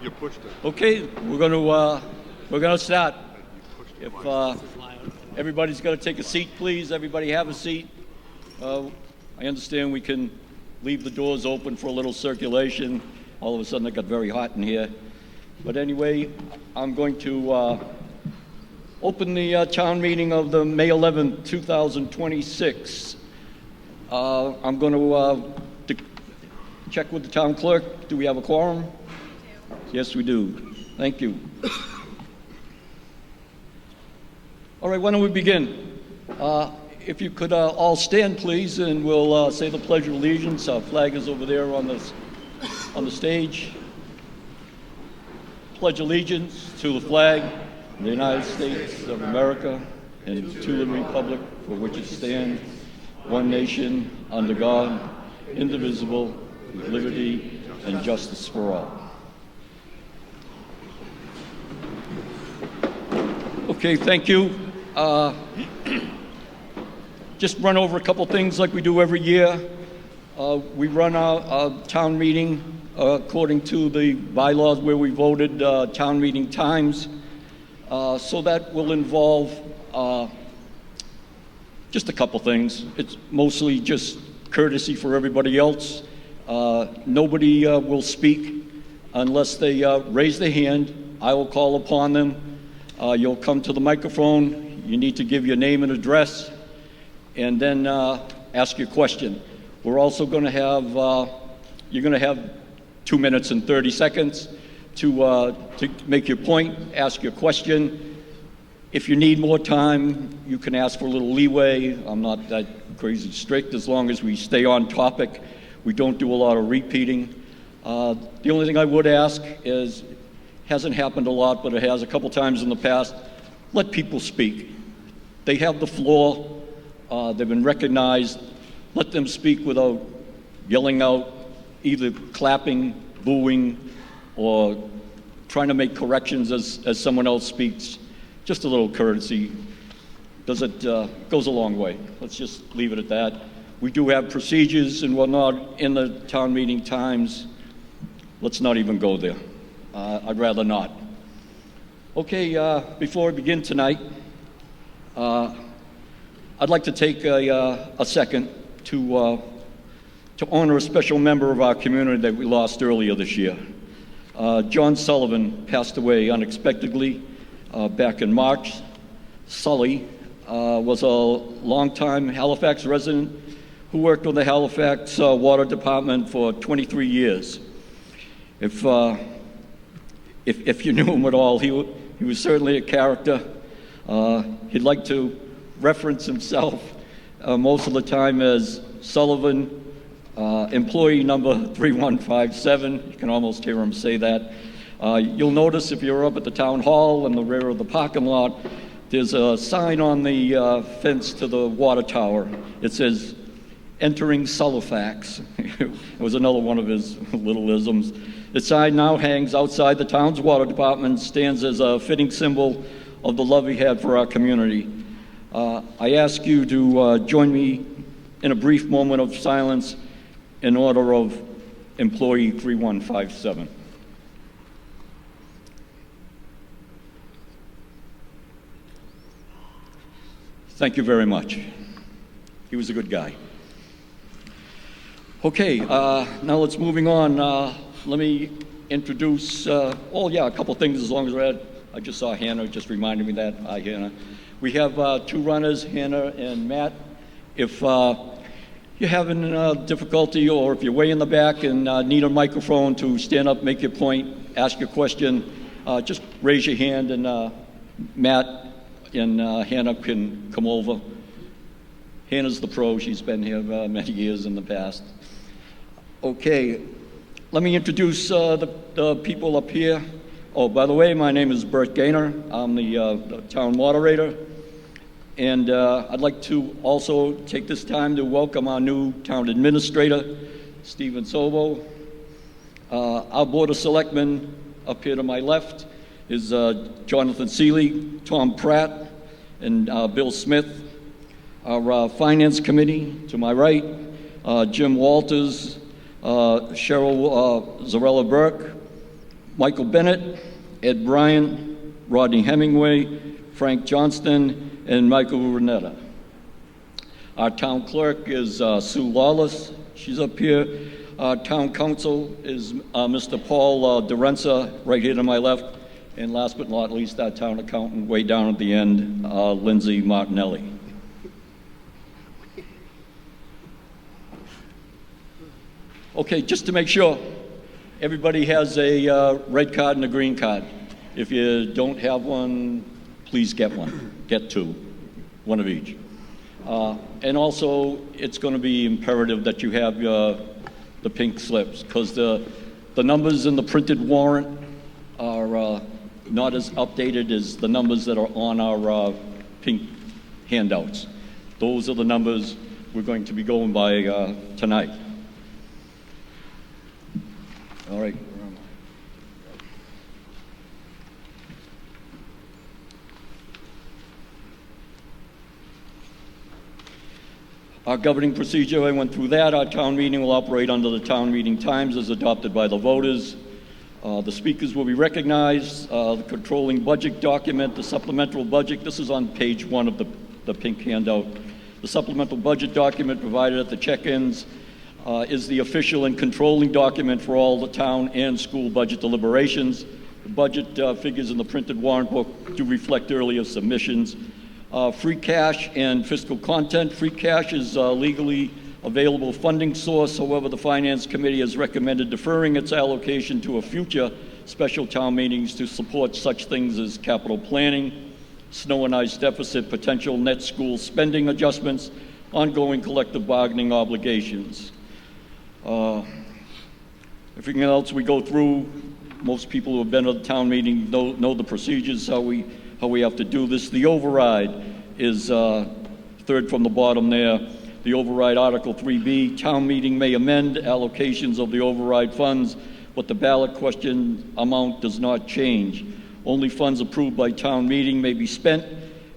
You pushed it. Okay, we're gonna start. If everybody's gonna take a seat, please. Everybody have a seat. I understand we can leave the doors open for a little circulation. All of a sudden, it got very hot in here. But anyway, I'm going to open the town meeting of the May 11th, 2026. I'm going to check with the town clerk. Do we have a quorum? Yes, we do. Thank you. All right, why don't we begin? If you could all stand, please, and we'll say the Pledge of Allegiance. Our flag is over there on the stage. Pledge allegiance to the flag of the United States of America and to the republic for which it stands, one nation, under God, indivisible, with liberty and justice for all. Okay, thank you. Just run over a couple things like we do every year. We run our town meeting according to the bylaws where we voted town meeting times. So that will involve just a couple things. It's mostly just courtesy for everybody else. Nobody will speak unless they raise their hand. I will call upon them. You'll come to the microphone. You need to give your name and address, and then ask your question. We're also going to have, you're going to have 2 minutes and 30 seconds to make your point, ask your question. If you need more time, you can ask for a little leeway. I'm not that crazy strict as long as we stay on topic. We don't do a lot of repeating. The only thing I would ask is, hasn't happened a lot, but it has a couple times in the past, let people speak. They have the floor. They've been recognized. Let them speak without yelling out, either clapping, booing, or trying to make corrections as someone else speaks. Just a little courtesy goes a long way. Let's just leave it at that. We do have procedures and whatnot in the town meeting times. Let's not even go there. I'd rather not. Okay, before we begin tonight, I'd like to take a second to honor a special member of our community that we lost earlier this year. John Sullivan passed away unexpectedly back in March. Sully was a longtime Halifax resident who worked with the Halifax Water Department for 23 years. If you knew him at all, he was certainly a character. He'd like to reference himself most of the time as Sullivan, employee number 3157. You can almost hear him say that. You'll notice if you're up at the town hall in the rear of the parking lot, there's a sign on the fence to the water tower. It says, "Entering Halifax." It was another one of his little isms. The sign now hangs outside the town's water department, stands as a fitting symbol of the love he had for our community. I ask you to join me in a brief moment of silence in honor of employee 3157. Thank you very much. He was a good guy. Okay, now let's moving on. Let me introduce, a couple things as long as we're at. I just saw Hannah, just reminded me that. Hi, Hannah. We have two runners, Hannah and Matt. If you're having difficulty, or if you're way in the back and need a microphone to stand up, make your point, ask your question, just raise your hand, and Matt and Hannah can come over. Hannah's the pro. She's been here many years in the past. Okay. Let me introduce the people up here. Oh, by the way, my name is Bert Gaynor. I'm the town moderator. And I'd like to also take this time to welcome our new town administrator, Stephen Sobo. Our Board of Selectmen up here to my left is Jonathan Seeley, Tom Pratt, and Bill Smith. Our Finance Committee to my right, Jim Walters, Cheryl Zarella Burke, Michael Bennett, Ed Bryant, Rodney Hemingway, Frank Johnston, and Michael Renetta. Our town clerk is Sue Lawless. She's up here. Our town council is Mr. Paul Dorenza, right here to my left. And last but not least, our town accountant, way down at the end, Lindsay Martinelli. Okay, just to make sure, everybody has a red card and a green card. If you don't have one, please get one. Get two, one of each. And also, it's going to be imperative that you have the pink slips, because the numbers in the printed warrant are not as updated as the numbers that are on our pink handouts. Those are the numbers we're going to be going by tonight. All right. Our governing procedure, I went through that. Our town meeting will operate under the town meeting times as adopted by the voters. The speakers will be recognized. The controlling budget document, the supplemental budget, this is on page 1 of the pink handout. The supplemental budget document provided at the check-ins is the official and controlling document for all the town and school budget deliberations. The budget figures in the printed warrant book do reflect earlier submissions. Free cash and fiscal content. Free cash is legally available funding source. However, the Finance Committee has recommended deferring its allocation to a future special town meetings to support such things as capital planning, snow and ice deficit, potential net school spending adjustments, ongoing collective bargaining obligations. Everything else we go through, most people who have been at the town meeting know the procedures, how we have to do this. The override is third from the bottom there. The override Article 3B, town meeting may amend allocations of the override funds, but the ballot question amount does not change. Only funds approved by town meeting may be spent.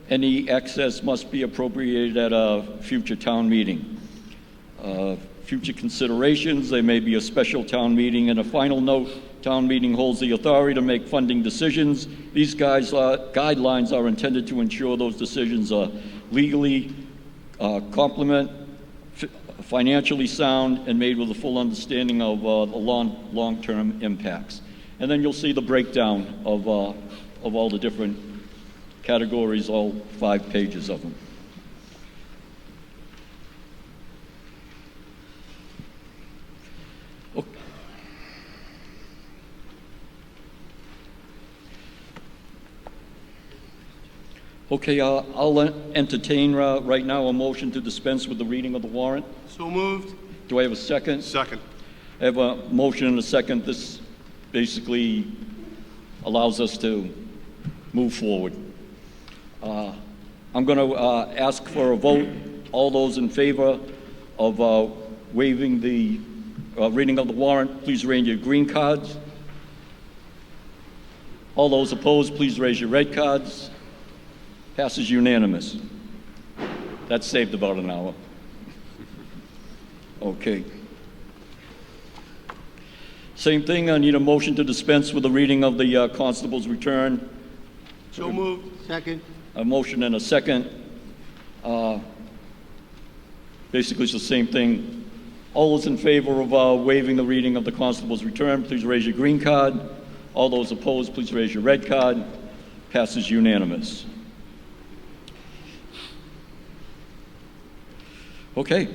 Any excess must be appropriated at a future town meeting. Future considerations, there may be a special town meeting. And a final note, town meeting holds the authority to make funding decisions. These guidelines are intended to ensure those decisions are legally financially sound, and made with a full understanding of the long-term impacts. And then you'll see the breakdown of all the different categories, all 5 pages of them. Okay, I'll entertain right now a motion to dispense with the reading of the warrant. So moved. Do I have a second? Second. I have a motion and a second. This basically allows us to move forward. I'm going to ask for a vote. All those in favor of waiving the reading of the warrant, please raise your green cards. All those opposed, please raise your red cards. Passes unanimous. That saved about an hour. Okay. Same thing, I need a motion to dispense with the reading of the constable's return. So moved. Second. A motion and a second. Basically, it's the same thing. All those in favor of waiving the reading of the constable's return, please raise your green card. All those opposed, please raise your red card. Passes unanimous. Okay.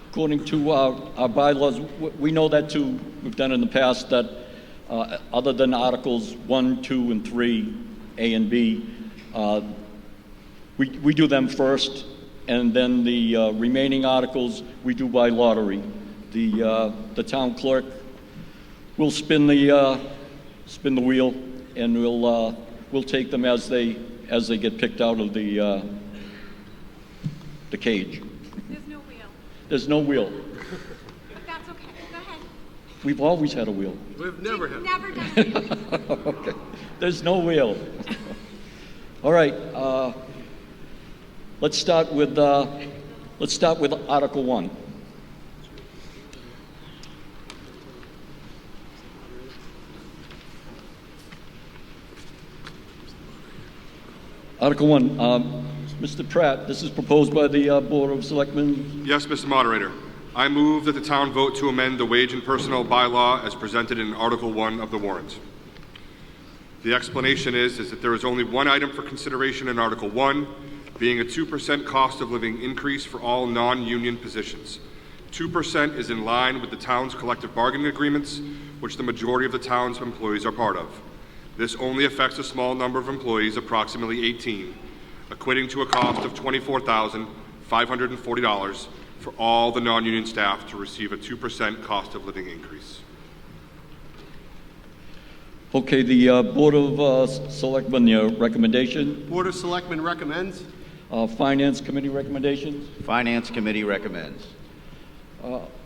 According to our bylaws, we know that too. We've done in the past that other than Articles 1, 2, and 3, A and B, we do them first, and then the remaining articles we do by lottery. The town clerk will spin the wheel, and we'll take them as they get picked out of the cage. There's no wheel. There's no wheel. But that's okay. Go ahead. We've always had a wheel. We've never had. Never done it. Okay. There's no wheel. All right. Let's start with Article 1. Article 1, Mr. Pratt, this is proposed by the Board of Selectmen. Yes, Mr. Moderator. I move that the town vote to amend the wage and personnel bylaw as presented in Article 1 of the warrant. The explanation is that there is only one item for consideration in Article 1, being a 2% cost of living increase for all non-union positions. 2% is in line with the town's collective bargaining agreements, which the majority of the town's employees are part of. This only affects a small number of employees, approximately 18, equating to a cost of $24,540 for all the non-union staff to receive a 2% cost of living increase. Okay, the Board of Selectmen, your recommendation. Board of Selectmen recommends. Finance Committee recommendations. Finance Committee recommends.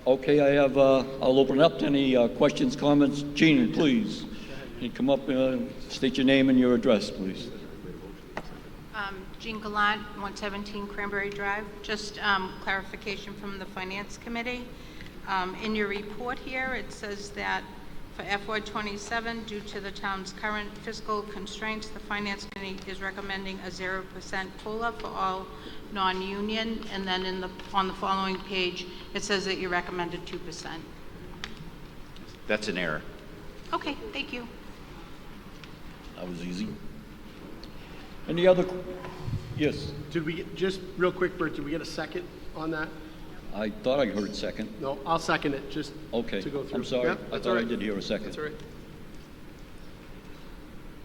Okay, I'll open it up to any questions, comments. Gene, please. You come up, state your name and your address, please. Jean Gallant, 117 Cranberry Drive. Just clarification from the Finance Committee. In your report here, it says that for FY27, due to the town's current fiscal constraints, the Finance Committee is recommending a 0% COLA for all non-union, and then on the following page, it says that you recommended 2%. That's an error. Okay, thank you. That was easy. Any other? Yes, Did we get, just real quick, Bert, did we get a second on that? I thought I heard second. No, I'll second it, just Okay, to go through. I'm sorry. Yep, I that's thought all I right. did hear a second. That's all right.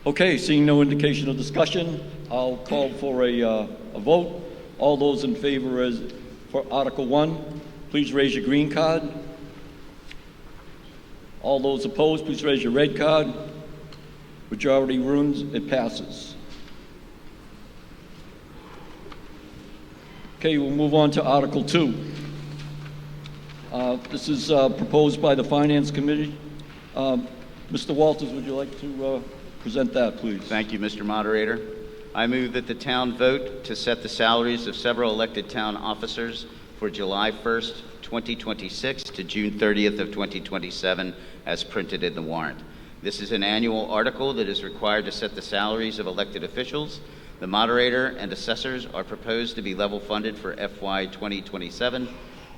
Okay, seeing no indication of discussion, I'll call for a vote. All those in favor for Article 1, please raise your green card. All those opposed, please raise your red card. Majority rules, it passes. Okay, we'll move on to Article 2. This is proposed by the Finance Committee. Mr. Walters, would you like to present that, please? Thank you, Mr. Moderator. I move that the town vote to set the salaries of several elected town officers for July 1st, 2026 to June 30th of 2027 as printed in the warrant. This is an annual article that is required to set the salaries of elected officials. The moderator and assessors are proposed to be level funded for FY 2027.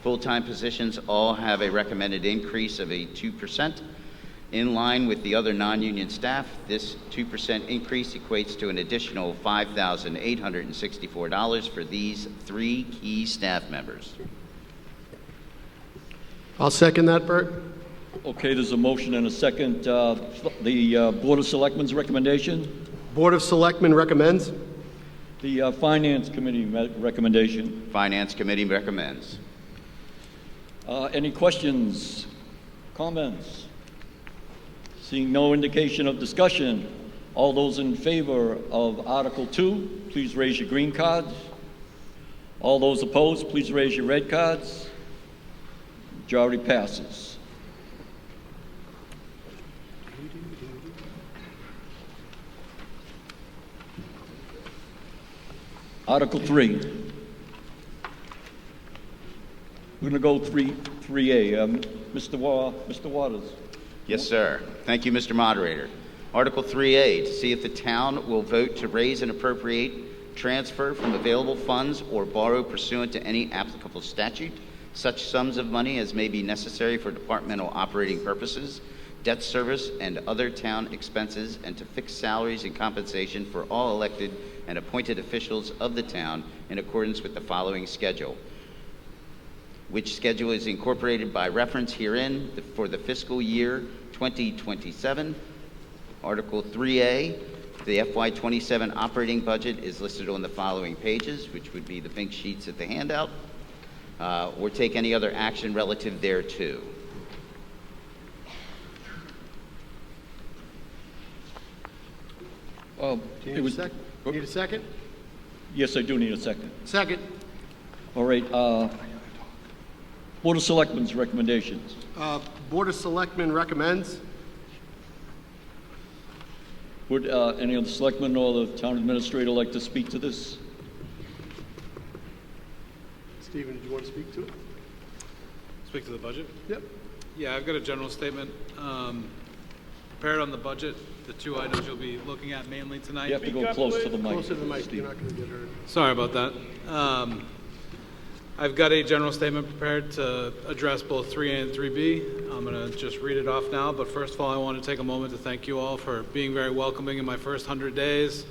Full-time positions all have a recommended increase of a 2%. In line with the other non-union staff, this 2% increase equates to an additional $5,864 for these 3 key staff members. I'll second that, Bert. Okay, there's a motion and a second. The Board of Selectmen's recommendation. Board of Selectmen recommends. The Finance Committee recommendation. Finance Committee recommends. Any questions, comments? Seeing no indication of discussion, all those in favor of Article 2, please raise your green cards. All those opposed, please raise your red cards. Majority passes. Article 3. We're going to go 3A. Mr. Waters. Yes, sir. Thank you, Mr. Moderator. Article 3A, to see if the town will vote to raise and appropriate, transfer from available funds, or borrow pursuant to any applicable statute, such sums of money as may be necessary for departmental operating purposes, debt service, and other town expenses, and to fix salaries and compensation for all elected and appointed officials of the town in accordance with the following schedule, which schedule is incorporated by reference herein for the fiscal year 2027. Article 3A, the FY27 operating budget is listed on the following pages, which would be the pink sheets at the handout, or take any other action relative thereto. Need a second? Yes, I do need a second. Second. All right. Board of Selectmen's recommendations. Board of Selectmen recommends. Would any of the selectmen or the town administrator like to speak to this? Stephen, do you want to speak to it? Speak to the budget? Yep. Yeah, I've got a general statement. prepared on the budget, the two items you'll be looking at mainly tonight. You have to go close to the mic. Close to the mic, Steve. you're not going to get heard. Sorry about that. I've got a general statement prepared to address both 3A and 3B. I'm going to just read it off now, but first of all, I want to take a moment to thank you all for being very welcoming in my first 100 days.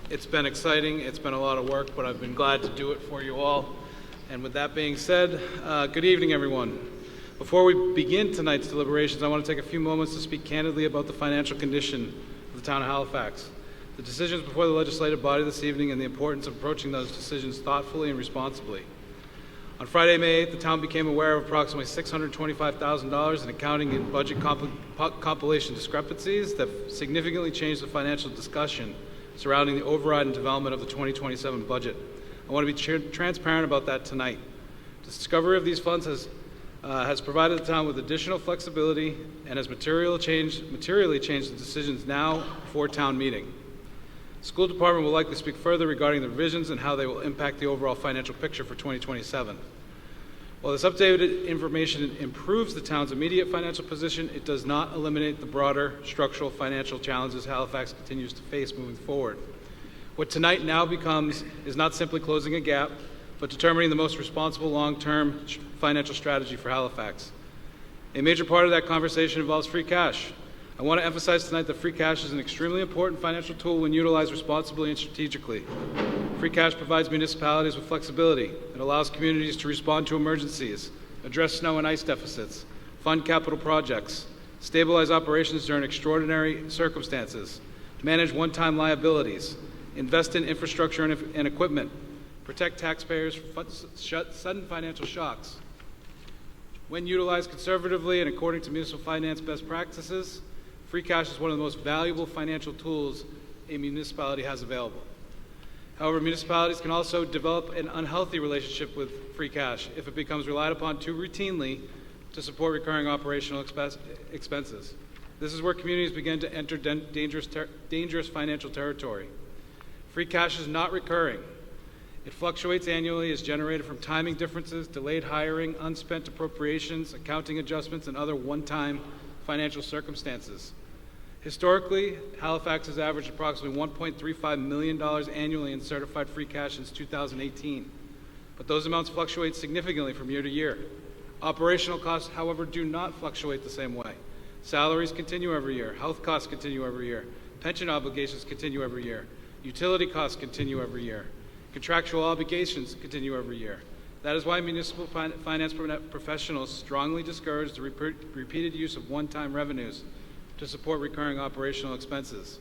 It's been exciting, it's been a lot of work, but I've been glad to do it for you all. And with that being said, good evening, everyone. Before we begin tonight's deliberations, I want to take a few moments to speak candidly about the financial condition of the town of Halifax. The decisions before the legislative body this evening and the importance of approaching those decisions thoughtfully and responsibly. On Friday, May 8th, the town became aware of approximately $625,000 in accounting and budget compilation discrepancies that significantly changed the financial discussion surrounding the override and development of the 2027 budget. I want to be transparent about that tonight. The discovery of these funds has provided the town with additional flexibility and has materially changed the decisions now before town meeting. The school department will likely speak further regarding the revisions and how they will impact the overall financial picture for 2027. While this updated information improves the town's immediate financial position, it does not eliminate the broader structural financial challenges Halifax continues to face moving forward. What tonight now becomes is not simply closing a gap, but determining the most responsible long-term financial strategy for Halifax. A major part of that conversation involves free cash. I want to emphasize tonight that free cash is an extremely important financial tool when utilized responsibly and strategically. Free cash provides municipalities with flexibility. It allows communities to respond to emergencies, address snow and ice deficits, fund capital projects, stabilize operations during extraordinary circumstances, manage one-time liabilities, invest in infrastructure and equipment, protect taxpayers from sudden financial shocks. When utilized conservatively and according to municipal finance best practices, free cash is one of the most valuable financial tools a municipality has available. However, municipalities can also develop an unhealthy relationship with free cash if it becomes relied upon too routinely to support recurring operational expenses. This is where communities begin to enter dangerous financial territory. Free cash is not recurring. It fluctuates annually, is generated from timing differences, delayed hiring, unspent appropriations, accounting adjustments, and other one-time financial circumstances. Historically, Halifax has averaged approximately $1.35 million annually in certified free cash since 2018, but those amounts fluctuate significantly from year to year. Operational costs, however, do not fluctuate the same way. Salaries continue every year, health costs continue every year, pension obligations continue every year, utility costs continue every year, contractual obligations continue every year. That is why municipal finance professionals strongly discourage the repeated use of one-time revenues to support recurring operational expenses.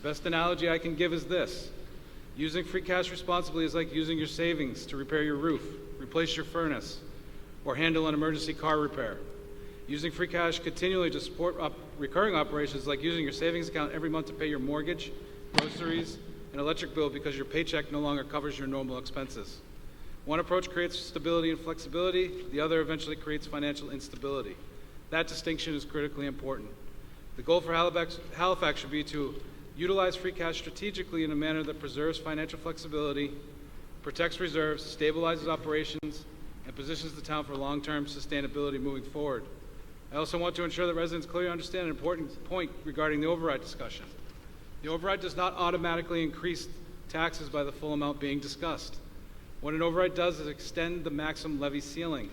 The best analogy I can give is this. Using free cash responsibly is like using your savings to repair your roof, replace your furnace, or handle an emergency car repair. Using free cash continually to support recurring operations is like using your savings account every month to pay your mortgage, groceries, and electric bill because your paycheck no longer covers your normal expenses. One approach creates stability and flexibility, the other eventually creates financial instability. That distinction is critically important. The goal for Halifax should be to utilize free cash strategically in a manner that preserves financial flexibility, protects reserves, stabilizes operations, and positions the town for long-term sustainability moving forward. I also want to ensure that residents clearly understand an important point regarding the override discussion. The override does not automatically increase taxes by the full amount being discussed. What an override does is extend the maximum levy ceiling.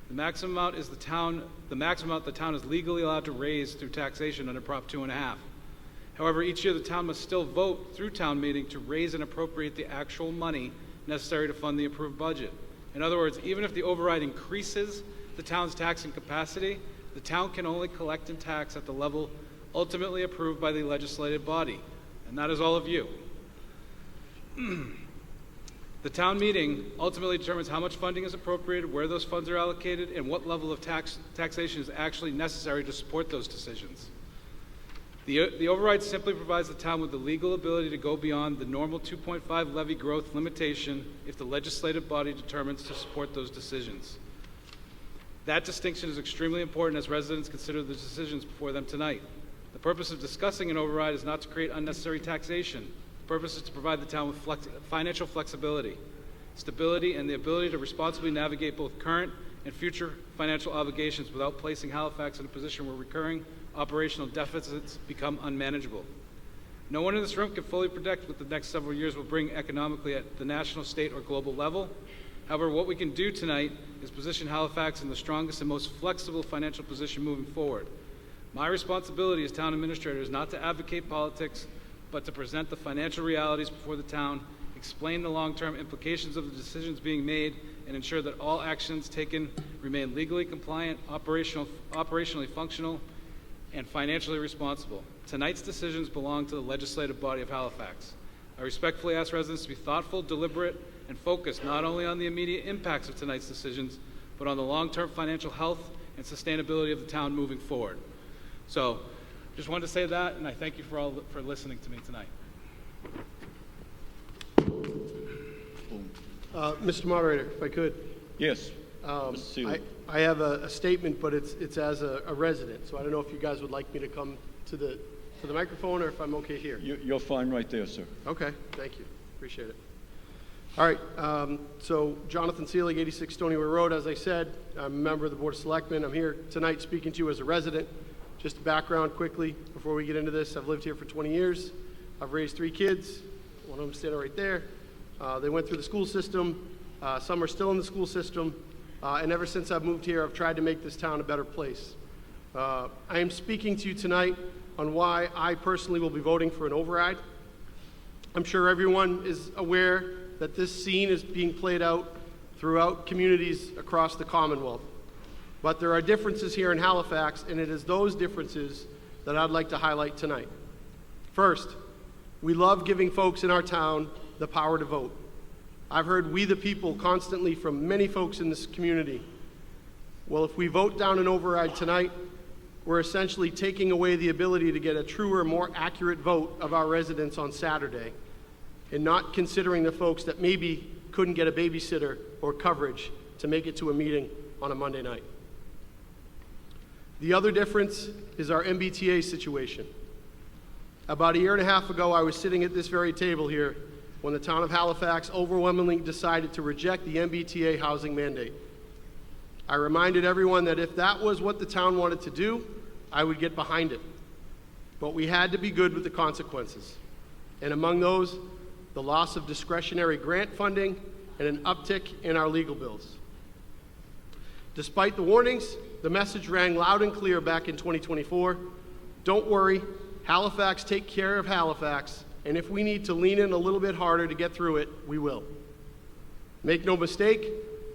The maximum amount the town is legally allowed to raise through taxation under Prop 2.5. However, each year the town must still vote through town meeting to raise and appropriate the actual money necessary to fund the approved budget. In other words, even if the override increases the town's taxing capacity, the town can only collect and tax at the level ultimately approved by the legislative body, and that is all of you. The town meeting ultimately determines how much funding is appropriated, where those funds are allocated, and what level of taxation is actually necessary to support those decisions. The override simply provides the town with the legal ability to go beyond the normal 2.5 levy growth limitation if the legislative body determines to support those decisions. That distinction is extremely important as residents consider the decisions before them tonight. The purpose of discussing an override is not to create unnecessary taxation. The purpose is to provide the town with financial flexibility, stability, and the ability to responsibly navigate both current and future financial obligations without placing Halifax in a position where recurring operational deficits become unmanageable. No one in this room can fully predict what the next several years will bring economically at the national, state, or global level. However, what we can do tonight is position Halifax in the strongest and most flexible financial position moving forward. My responsibility as town administrator is not to advocate politics, but to present the financial realities before the town, explain the long-term implications of the decisions being made, and ensure that all actions taken remain legally compliant, operationally functional, and financially responsible. Tonight's decisions belong to the legislative body of Halifax. I respectfully ask residents to be thoughtful, deliberate, and focused not only on the immediate impacts of tonight's decisions, but on the long-term financial health and sustainability of the town moving forward. So, just wanted to say that, and I thank you for listening to me tonight. Mr. Moderator, if I could. Yes, Mr. Seeley. I have a statement, but it's as a resident, so I don't know if you guys would like me to come to the microphone or if I'm okay here. You're fine right there, sir. Okay, thank you. Appreciate it. All right, so Jonathan Seelig, 86 Stony Way Road. As I said, I'm a member of the Board of Selectmen. I'm here tonight speaking to you as a resident. Just background quickly before we get into this. I've lived here for 20 years. I've raised 3 kids. One of them standing right there. They went through the school system. Some are still in the school system. And ever since I've moved here, I've tried to make this town a better place. I am speaking to you tonight on why I personally will be voting for an override. I'm sure everyone is aware that this scene is being played out throughout communities across the Commonwealth. But there are differences here in Halifax, and it is those differences that I'd like to highlight tonight. First, we love giving folks in our town the power to vote. I've heard "we the people" constantly from many folks in this community. Well, if we vote down an override tonight, we're essentially taking away the ability to get a truer, more accurate vote of our residents on Saturday, and not considering the folks that maybe couldn't get a babysitter or coverage to make it to a meeting on a Monday night. The other difference is our MBTA situation. About a year and a half ago, I was sitting at this very table here when the town of Halifax overwhelmingly decided to reject the MBTA housing mandate. I reminded everyone that if that was what the town wanted to do, I would get behind it. But we had to be good with the consequences. And among those, the loss of discretionary grant funding and an uptick in our legal bills. Despite the warnings, the message rang loud and clear back in 2024. Don't worry, Halifax take care of Halifax, and if we need to lean in a little bit harder to get through it, we will. Make no mistake,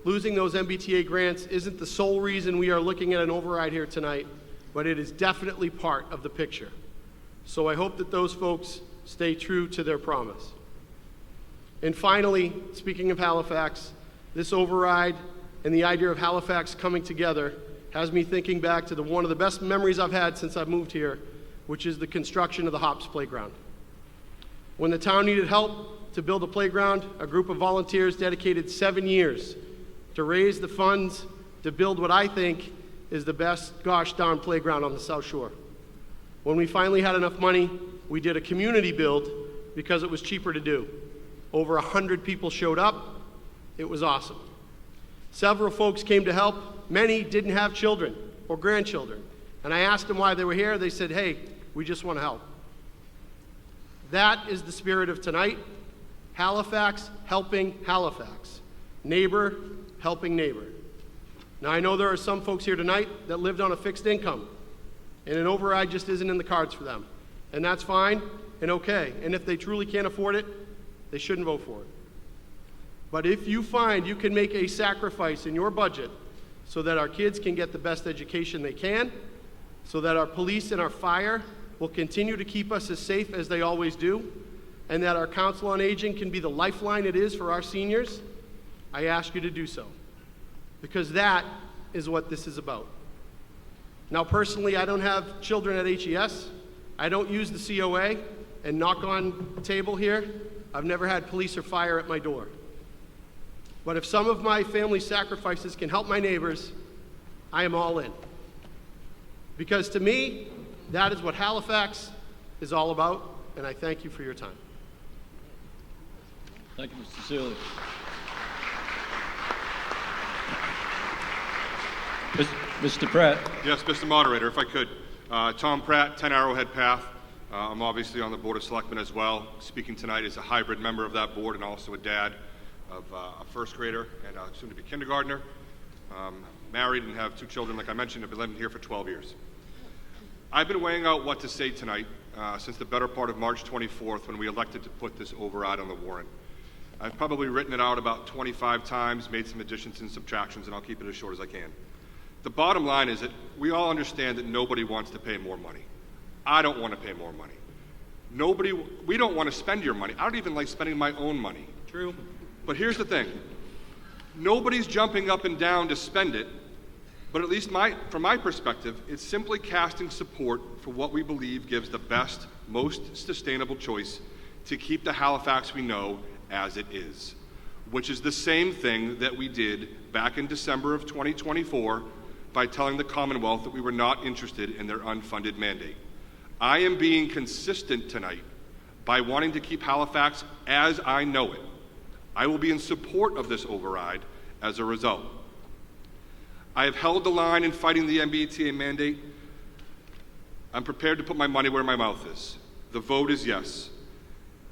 losing those MBTA grants isn't the sole reason we are looking at an override here tonight, but it is definitely part of the picture. So I hope that those folks stay true to their promise. And finally, speaking of Halifax, this override and the idea of Halifax coming together has me thinking back to one of the best memories I've had since I've moved here, which is the construction of the Hops Playground. When the town needed help to build a playground, a group of volunteers dedicated 7 years to raise the funds to build what I think is the best gosh darn playground on the South Shore. When we finally had enough money, we did a community build because it was cheaper to do. Over 100 people showed up. It was awesome. Several folks came to help. Many didn't have children or grandchildren. And I asked them why they were here. They said, "Hey, we just want to help." That is the spirit of tonight. Halifax helping Halifax. Neighbor helping neighbor. Now, I know there are some folks here tonight that lived on a fixed income, and an override just isn't in the cards for them. And that's fine and okay. And if they truly can't afford it, they shouldn't vote for it. But if you find you can make a sacrifice in your budget so that our kids can get the best education they can, so that our police and our fire will continue to keep us as safe as they always do, and that our Council on Aging can be the lifeline it is for our seniors, I ask you to do so. Because that is what this is about. Now, personally, I don't have children at HES. I don't use the COA, and knock on the table here, I've never had police or fire at my door. But if some of my family sacrifices can help my neighbors, I am all in. Because to me, that is what Halifax is all about, and I thank you for your time. Thank you, Mr. Seeley. Mr. Pratt. Yes, Mr. Moderator, if I could. Tom Pratt, 10 Arrowhead Path. I'm obviously on the Board of Selectmen as well. Speaking tonight as a hybrid member of that board and also a dad of a first grader and soon to be kindergartner. Married and have 2 children, like I mentioned. I've been living here for 12 years. I've been weighing out what to say tonight since the better part of March 24th when we elected to put this override on the warrant. I've probably written it out about 25 times, made some additions and subtractions, and I'll keep it as short as I can. The bottom line is that we all understand that nobody wants to pay more money. I don't want to pay more money. We don't want to spend your money. I don't even like spending my own money. True. But here's the thing. Nobody's jumping up and down to spend it, but at least from my perspective, it's simply casting support for what we believe gives the best, most sustainable choice to keep the Halifax we know as it is, which is the same thing that we did back in December of 2024 by telling the Commonwealth that we were not interested in their unfunded mandate. I am being consistent tonight by wanting to keep Halifax as I know it. I will be in support of this override as a result. I have held the line in fighting the MBTA mandate. I'm prepared to put my money where my mouth is. The vote is yes.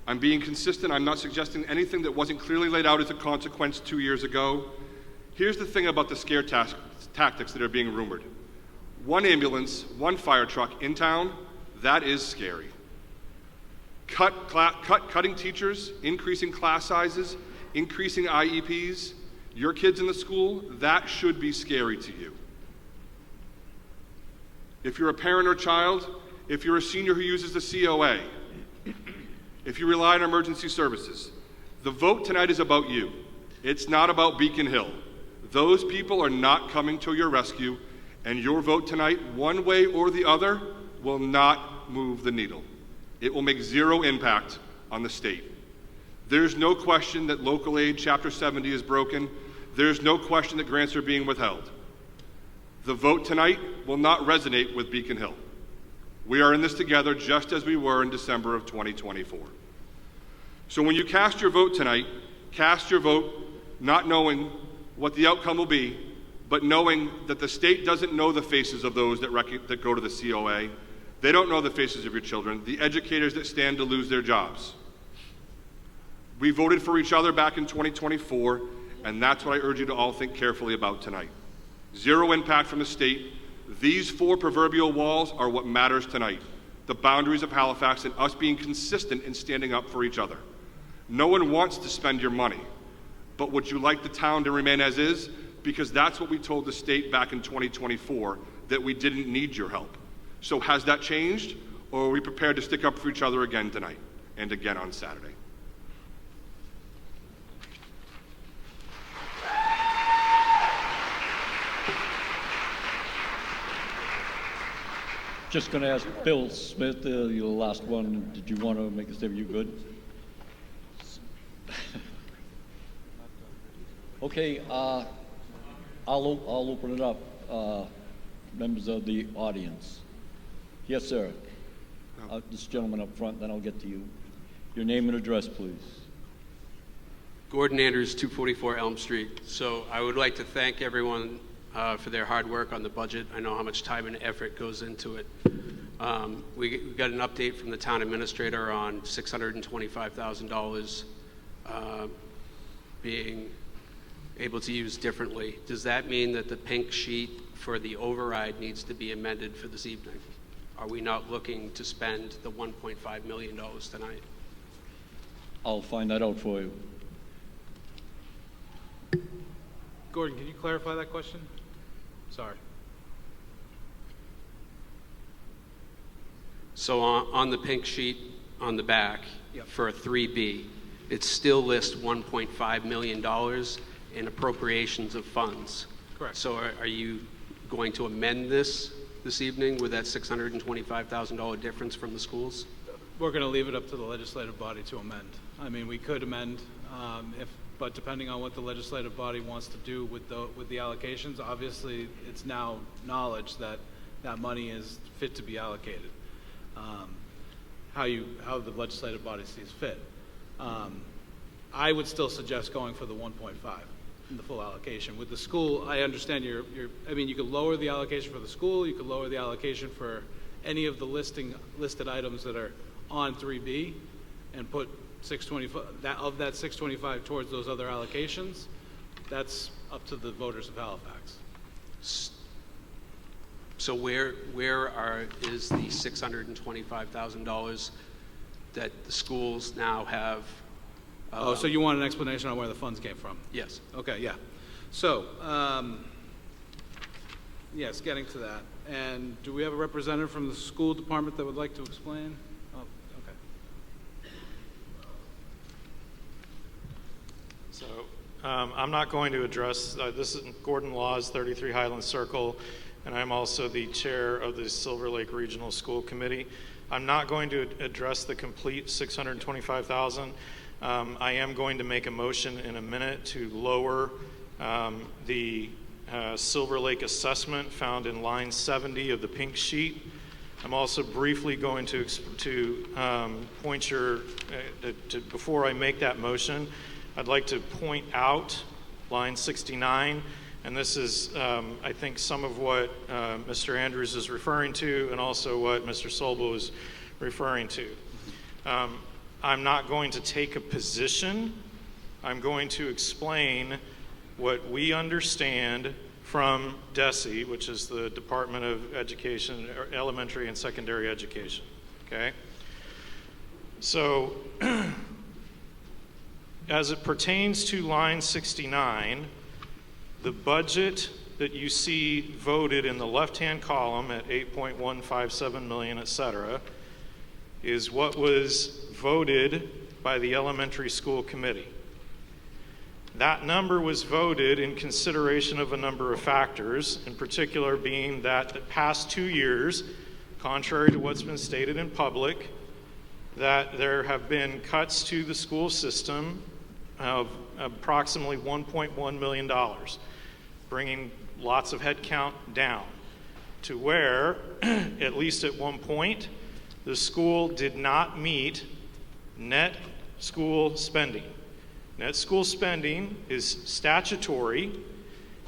I'm being consistent. I'm not suggesting anything that wasn't clearly laid out as a consequence 2 years ago. Here's the thing about the scare tactics that are being rumored. 1 ambulance, 1 fire truck in town, that is scary. Cutting teachers, increasing class sizes, increasing IEPs, your kids in the school, that should be scary to you. If you're a parent or child, if you're a senior who uses the COA, if you rely on emergency services, the vote tonight is about you. It's not about Beacon Hill. Those people are not coming to your rescue, and your vote tonight, one way or the other, will not move the needle. It will make 0 impact on the state. There's no question that local aid Chapter 70 is broken. There's no question that grants are being withheld. The vote tonight will not resonate with Beacon Hill. We are in this together just as we were in December of 2024. So when you cast your vote tonight, cast your vote not knowing what the outcome will be, but knowing that the state doesn't know the faces of those that go to the COA. They don't know the faces of your children, the educators that stand to lose their jobs. We voted for each other back in 2024, and that's what I urge you to all think carefully about tonight. 0 impact from the state. These 4 proverbial walls are what matters tonight. The boundaries of Halifax and us being consistent in standing up for each other. No one wants to spend your money, but would you like the town to remain as is? Because that's what we told the state back in 2024, that we didn't need your help. So has that changed, or are we prepared to stick up for each other again tonight and again on Saturday? Just going to ask Bill Smith, you're the last one. Did you want to make a statement? You good? Okay, I'll open it up. Members of the audience. Yes, sir. This gentleman up front, then I'll get to you. Your name and address, please. Gordon Andrews, 244 Elm Street. So I would like to thank everyone for their hard work on the budget. I know how much time and effort goes into it. We got an update from the town administrator on $625,000 being able to use differently. Does that mean that the pink sheet for the override needs to be amended for this evening? Are we not looking to spend the $1.5 million tonight? I'll find that out for you. Gordon, can you clarify that question? Sorry. So on the pink sheet on the back, Yep. for a 3B, it still lists $1.5 million in appropriations of funds. Correct. So are you going to amend this evening with that $625,000 difference from the schools? We're going to leave it up to the legislative body to amend. I mean, we could amend, but depending on what the legislative body wants to do with the allocations, obviously it's now knowledge that that money is fit to be allocated. How the legislative body sees fit. I would still suggest going for the 1.5 in the full allocation. With the school, I understand I mean, you could lower the allocation for the school, you could lower the allocation for any of the listed items that are on 3B and put 625, that 625 towards those other allocations, that's up to the voters of Halifax. So where is the $625,000 that the schools now have? Oh, so you want an explanation on where the funds came from? Yes. Okay, yeah. So, yes, getting to that. And do we have a representative from the school department that would like to explain? Oh, okay. So I'm not going to address, this is Gordon Laws, 33 Highland Circle, and I'm also the chair of the Silver Lake Regional School Committee. I'm not going to address the complete $625,000. I am going to make a motion in a minute to lower the Silver Lake assessment found in line 70 of the pink sheet. I'm also briefly going to point your, before I make that motion, I'd like to point out line 69, and this is, I think, some of what Mr. Andrews is referring to and also what Mr. Sobel is referring to. I'm not going to take a position. I'm going to explain what we understand from DESE, which is the Department of Education, or Elementary and Secondary Education, okay? So, as it pertains to line 69, the budget that you see voted in the left-hand column at 8.157 million, et cetera, is what was voted by the elementary school committee. That number was voted in consideration of a number of factors, in particular being that the past 2 years, contrary to what's been stated in public, that there have been cuts to the school system of approximately $1.1 million, bringing lots of headcount down to where, at least at one point, the school did not meet net school spending. Net school spending is statutory,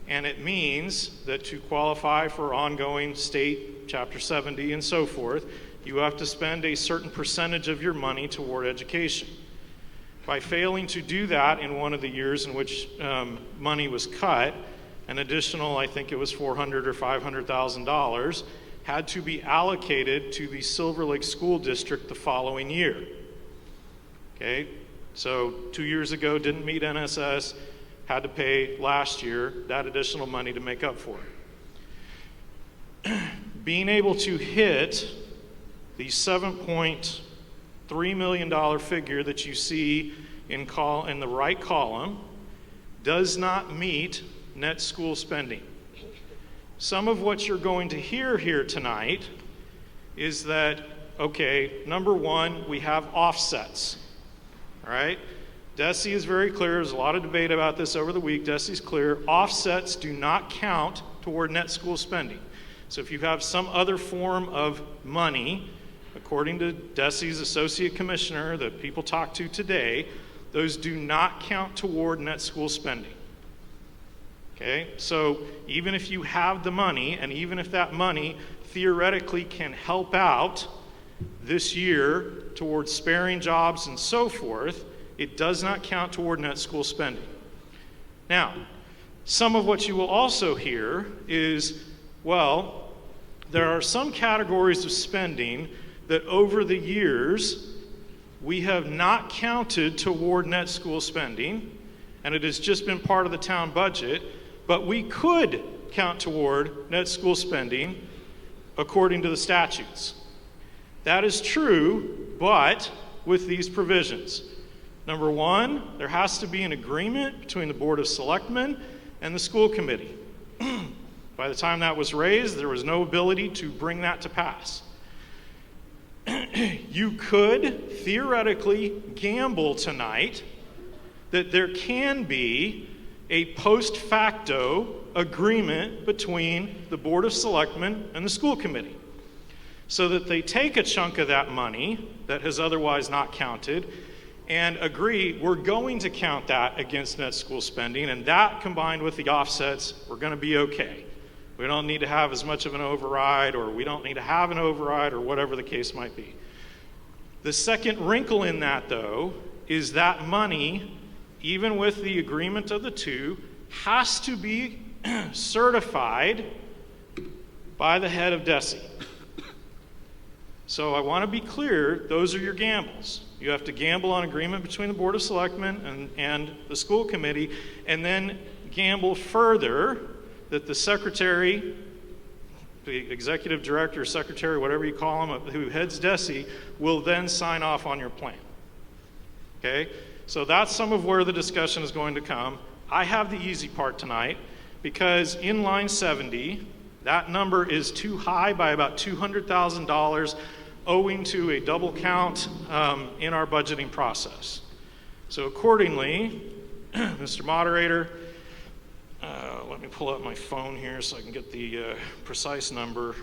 and it means that to qualify for ongoing state Chapter 70 and so forth, you have to spend a certain percentage of your money toward education. By failing to do that in one of the years in which money was cut, an additional, I think it was $400,000 or $500,000, had to be allocated to the Silver Lake School District the following year. Okay, so 2 years ago didn't meet NSS, had to pay last year that additional money to make up for it. Being able to hit the $7.3 million figure that you see in the right column does not meet net school spending. Some of what you're going to hear here tonight is that, okay, number one, we have offsets, all right? DESE is very clear. There's a lot of debate about this over the week. DESE is clear. Offsets do not count toward net school spending. So if you have some other form of money, according to DESE's associate commissioner that people talk to today, those do not count toward net school spending. Okay, so even if you have the money, and even if that money theoretically can help out this year towards sparing jobs and so forth, it does not count toward net school spending. Now, some of what you will also hear is, well, there are some categories of spending that over the years we have not counted toward net school spending, and it has just been part of the town budget, but we could count toward net school spending according to the statutes. That is true, but with these provisions. Number one, there has to be an agreement between the Board of Selectmen and the school committee. By the time that was raised, there was no ability to bring that to pass. You could theoretically gamble tonight that there can be a post facto agreement between the Board of Selectmen and the school committee, so that they take a chunk of that money that has otherwise not counted and agree we're going to count that against net school spending, and that combined with the offsets, we're going to be okay. We don't need to have as much of an override, or we don't need to have an override, or whatever the case might be. The second wrinkle in that, though, is that money, even with the agreement of the two, has to be certified by the head of DESI. So I want to be clear, those are your gambles. You have to gamble on agreement between the Board of Selectmen and the school committee, and then gamble further that the secretary, the executive director, secretary, whatever you call him, who heads DESI, will then sign off on your plan. Okay? So that's some of where the discussion is going to come. I have the easy part tonight, because in line 70, that number is too high by about $200,000, owing to a double count in our budgeting process. So accordingly, Mr. Moderator, let me pull out my phone here so I can get the precise number.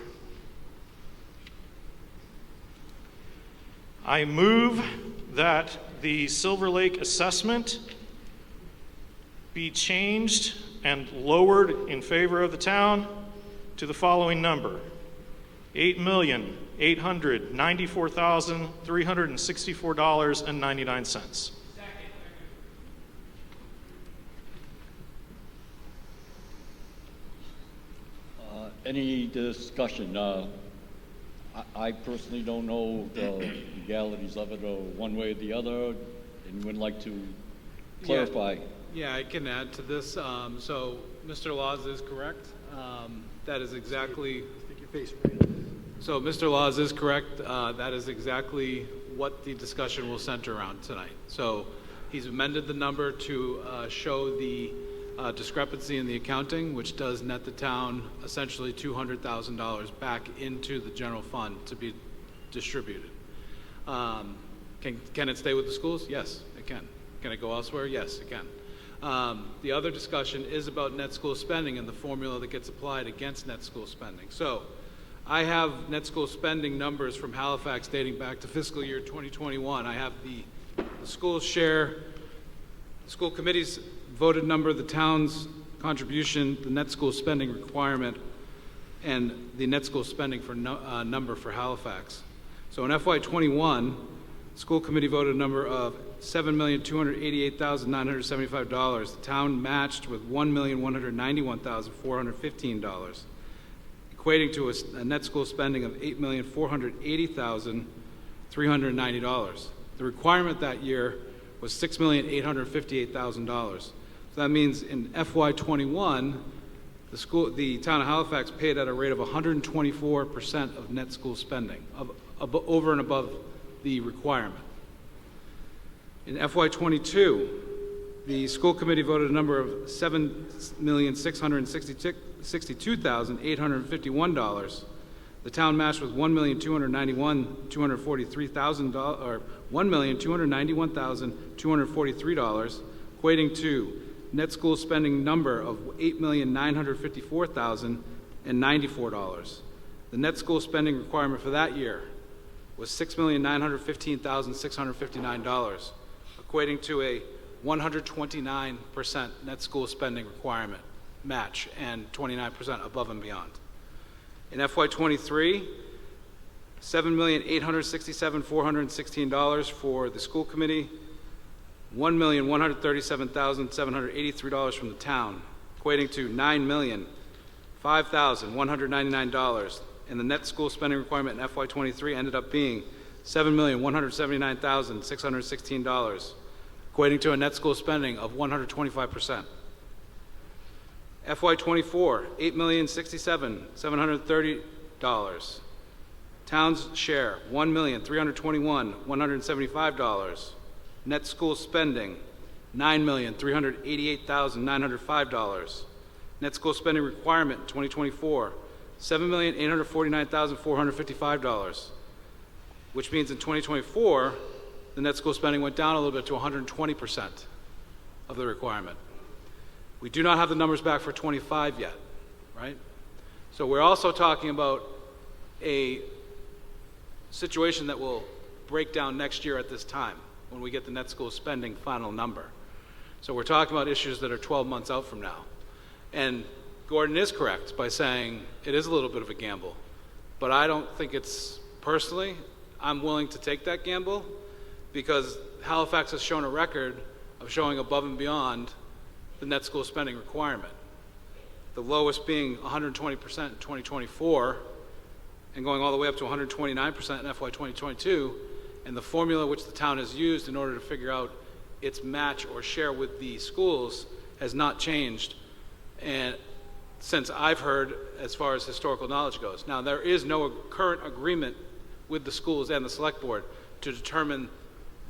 I move that the Silver Lake assessment be changed and lowered in favor of the town to the following number: $8,894,364.99. Any discussion? I personally don't know the legalities of it, or one way or the other. Anyone like to clarify? Yeah, I can add to this. So Mr. Laws is correct. That is exactly. Stick your face right in. So Mr. Laws is correct. That is exactly what the discussion will center around tonight. So he's amended the number to show the discrepancy in the accounting, which does net the town essentially $200,000 back into the general fund to be distributed. Can it stay with the schools? Yes, it can. Can it go elsewhere? Yes, it can. The other discussion is about net school spending and the formula that gets applied against net school spending. So I have net school spending numbers from Halifax dating back to fiscal year 2021. I have the school share, the school committee's voted number, the town's contribution, the net school spending requirement, and the net school spending for number for Halifax. So in FY21, school committee voted a number of $7,288,975. The town matched with $1,191,415, equating to a net school spending of $8,480,390. The requirement that year was $6,858,000. So that means in FY21, the town of Halifax paid at a rate of 124% of net school spending, over and above the requirement. In FY22, the school committee voted a number of $7,662,851. The town matched with $1,291,243, equating to net school spending number of $8,954,094. The net school spending requirement for that year was $6,915,659, equating to a 129% net school spending requirement match and 29% above and beyond. In FY23, $7,867,416 for the school committee, $1,137,783 from the town, equating to $9,005,199. And the net school spending requirement in FY23 ended up being $7,179,616, equating to a net school spending of 125%. FY24, $8,067,730. Town's share, $1,321,175. Net school spending, $9,388,905. Net school spending requirement, 2024, $7,849,455. Which means in 2024, the net school spending went down a little bit to 120% of the requirement. We do not have the numbers back for 25 yet, right? So we're also talking about a situation that will break down next year at this time when we get the net school spending final number. So we're talking about issues that are 12 months out from now. And Gordon is correct by saying it is a little bit of a gamble, but I don't think it's, personally, I'm willing to take that gamble because Halifax has shown a record of showing above and beyond the net school spending requirement. The lowest being 120% in 2024 and going all the way up to 129% in FY 2022, and the formula which the town has used in order to figure out its match or share with the schools has not changed, and since I've heard, as far as historical knowledge goes. Now, there is no current agreement with the schools and the select board to determine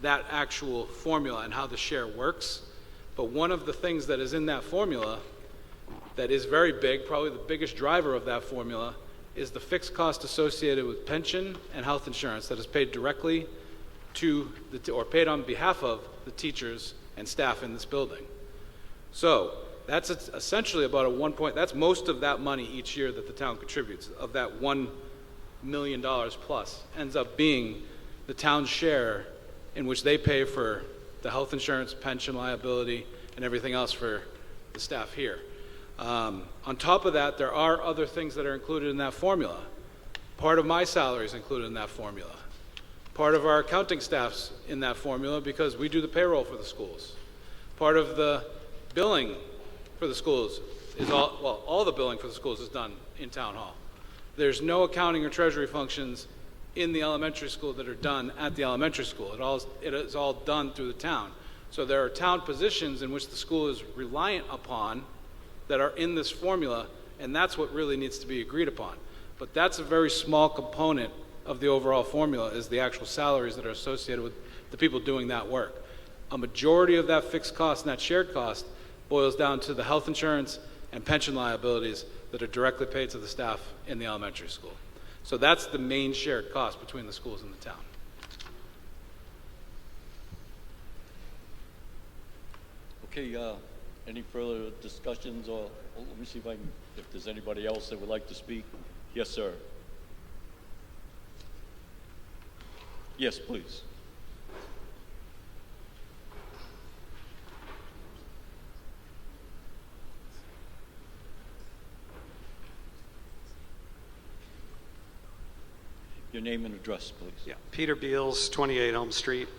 that actual formula and how the share works, but one of the things that is in that formula that is very big, probably the biggest driver of that formula, is the fixed cost associated with pension and health insurance that is paid directly to or paid on behalf of the teachers and staff in this building. So that's essentially about that's most of that money each year that the town contributes. Of that $1 million plus ends up being the town's share, in which they pay for the health insurance, pension liability, and everything else for the staff here. On top of that, there are other things that are included in that formula. Part of my salary is included in that formula. Part of our accounting staff's in that formula because we do the payroll for the schools. Part of the billing for the schools is all the billing for the schools is done in town hall. There's no accounting or treasury functions in the elementary school that are done at the elementary school. It is all done through the town. So there are town positions in which the school is reliant upon that are in this formula, and that's what really needs to be agreed upon. But that's a very small component of the overall formula, is the actual salaries that are associated with the people doing that work. A majority of that fixed cost and that shared cost boils down to the health insurance and pension liabilities that are directly paid to the staff in the elementary school. So that's the main shared cost between the schools and the town. Okay, any further discussions, or let me see if there's anybody else that would like to speak. Yes, sir. Yes, please. Your name and address, please. Yeah, Peter Beals, 28 Elm Street.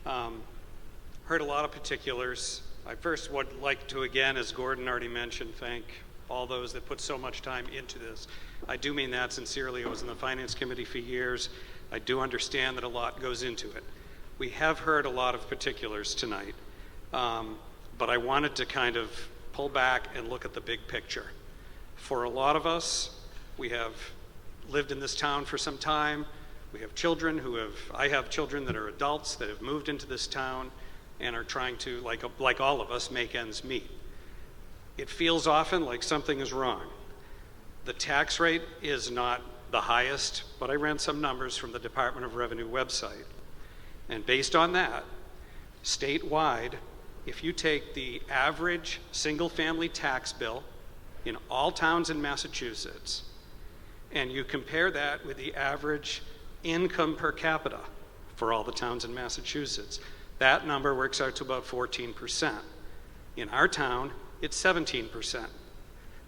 Heard a lot of particulars. I first would like to, again, as Gordon already mentioned, thank all those that put so much time into this. I do mean that sincerely. I was in the Finance Committee for years. I do understand that a lot goes into it. We have heard a lot of particulars tonight, but I wanted to kind of pull back and look at the big picture. For a lot of us, we have lived in this town for some time. We have children I have children that are adults that have moved into this town and are trying to, like all of us, make ends meet. It feels often like something is wrong. The tax rate is not the highest, but I ran some numbers from the Department of Revenue website. And based on that, statewide, if you take the average single-family tax bill in all towns in Massachusetts, and you compare that with the average income per capita for all the towns in Massachusetts, that number works out to about 14%. In our town, it's 17%.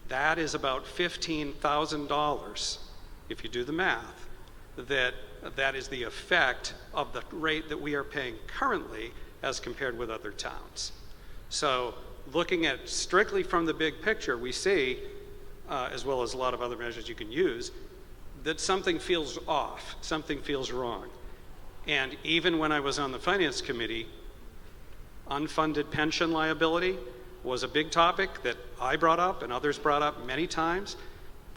That is about $15,000, if you do the math, that is the effect of the rate that we are paying currently as compared with other towns. So looking at strictly from the big picture, we see, as well as a lot of other measures you can use, that something feels off, something feels wrong. And even when I was on the Finance Committee, unfunded pension liability was a big topic that I brought up and others brought up many times.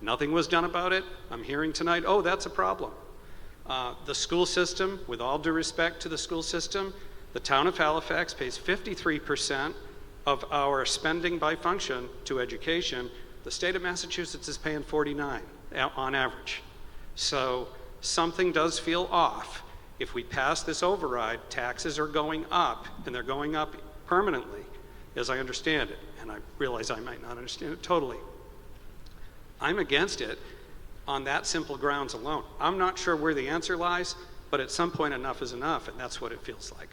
Nothing was done about it. I'm hearing tonight, oh, that's a problem. The school system, with all due respect to the school system, the town of Halifax pays 53% of our spending by function to education. The state of Massachusetts is paying 49% on average. So something does feel off. If we pass this override, taxes are going up, and they're going up permanently, as I understand it. And I realize I might not understand it totally. I'm against it on that simple grounds alone. I'm not sure where the answer lies, but at some point enough is enough, and that's what it feels like.